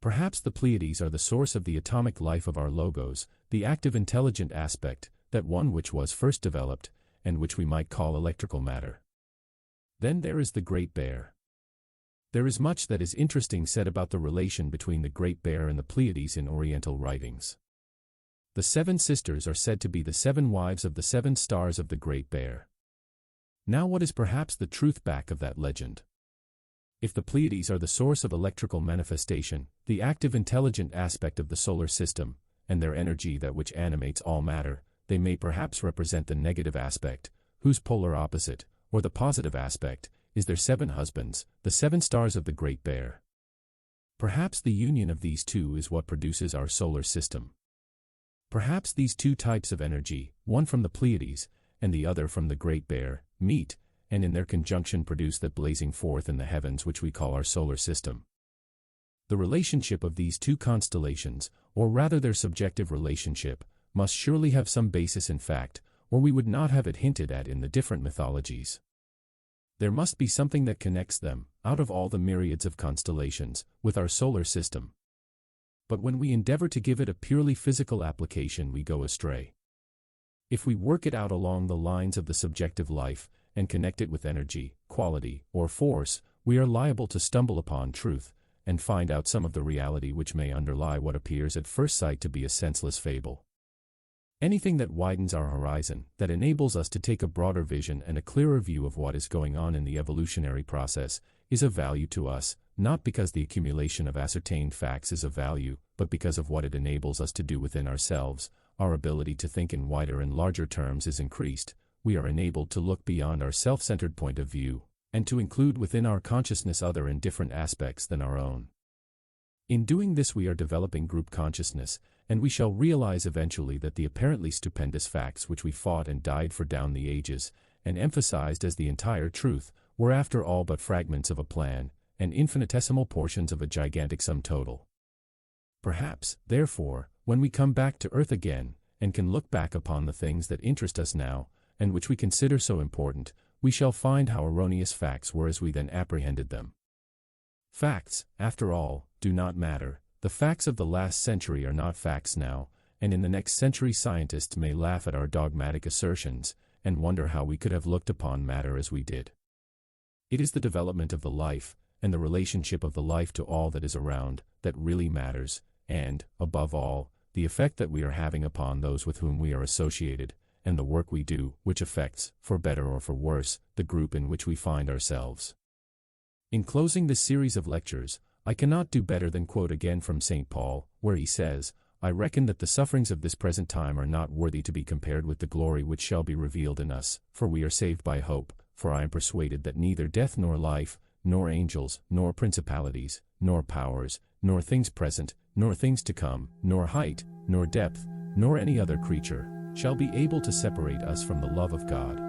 Perhaps the Pleiades are the source of the atomic life of our logos, the active intelligent aspect, that one which was first developed, and which we might call electrical matter. Then there is the Great Bear. There is much that is interesting said about the relation between the Great Bear and the Pleiades in Oriental writings. The 7 sisters are said to be the 7 wives of the 7 stars of the Great Bear. Now what is perhaps the truth back of that legend? If the Pleiades are the source of electrical manifestation, the active intelligent aspect of the solar system, and their energy that which animates all matter, they may perhaps represent the negative aspect, whose polar opposite, or the positive aspect, is their 7 husbands, the 7 stars of the Great Bear. Perhaps the union of these two is what produces our solar system. Perhaps these 2 types of energy, one from the Pleiades, and the other from the Great Bear, meet, and in their conjunction produce that blazing forth in the heavens which we call our solar system. The relationship of these two constellations, or rather their subjective relationship, must surely have some basis in fact, or we would not have it hinted at in the different mythologies. There must be something that connects them, out of all the myriads of constellations, with our solar system. But when we endeavor to give it a purely physical application, we go astray. If we work it out along the lines of the subjective life, and connect it with energy, quality, or force, we are liable to stumble upon truth, and find out some of the reality which may underlie what appears at first sight to be a senseless fable. Anything that widens our horizon, that enables us to take a broader vision and a clearer view of what is going on in the evolutionary process, is of value to us, not because the accumulation of ascertained facts is of value, but because of what it enables us to do within ourselves. Our ability to think in wider and larger terms is increased. We are enabled to look beyond our self-centered point of view, and to include within our consciousness other and different aspects than our own. In doing this, we are developing group consciousness, and we shall realize eventually that the apparently stupendous facts which we fought and died for down the ages, and emphasized as the entire truth, were after all but fragments of a plan, and infinitesimal portions of a gigantic sum total. Perhaps, therefore, when we come back to earth again, and can look back upon the things that interest us now, and which we consider so important, we shall find how erroneous facts were as we then apprehended them. Facts, after all, do not matter. The facts of the last century are not facts now, and in the next century scientists may laugh at our dogmatic assertions, and wonder how we could have looked upon matter as we did. It is the development of the life, and the relationship of the life to all that is around, that really matters, and, above all, the effect that we are having upon those with whom we are associated, and the work we do, which affects, for better or for worse, the group in which we find ourselves. In closing this series of lectures, I cannot do better than quote again from St. Paul, where he says, "I reckon that the sufferings of this present time are not worthy to be compared with the glory which shall be revealed in us, for we are saved by hope, for I am persuaded that neither death nor life, nor angels, nor principalities, nor powers, nor things present, nor things to come, nor height, nor depth, nor any other creature, shall be able to separate us from the love of God,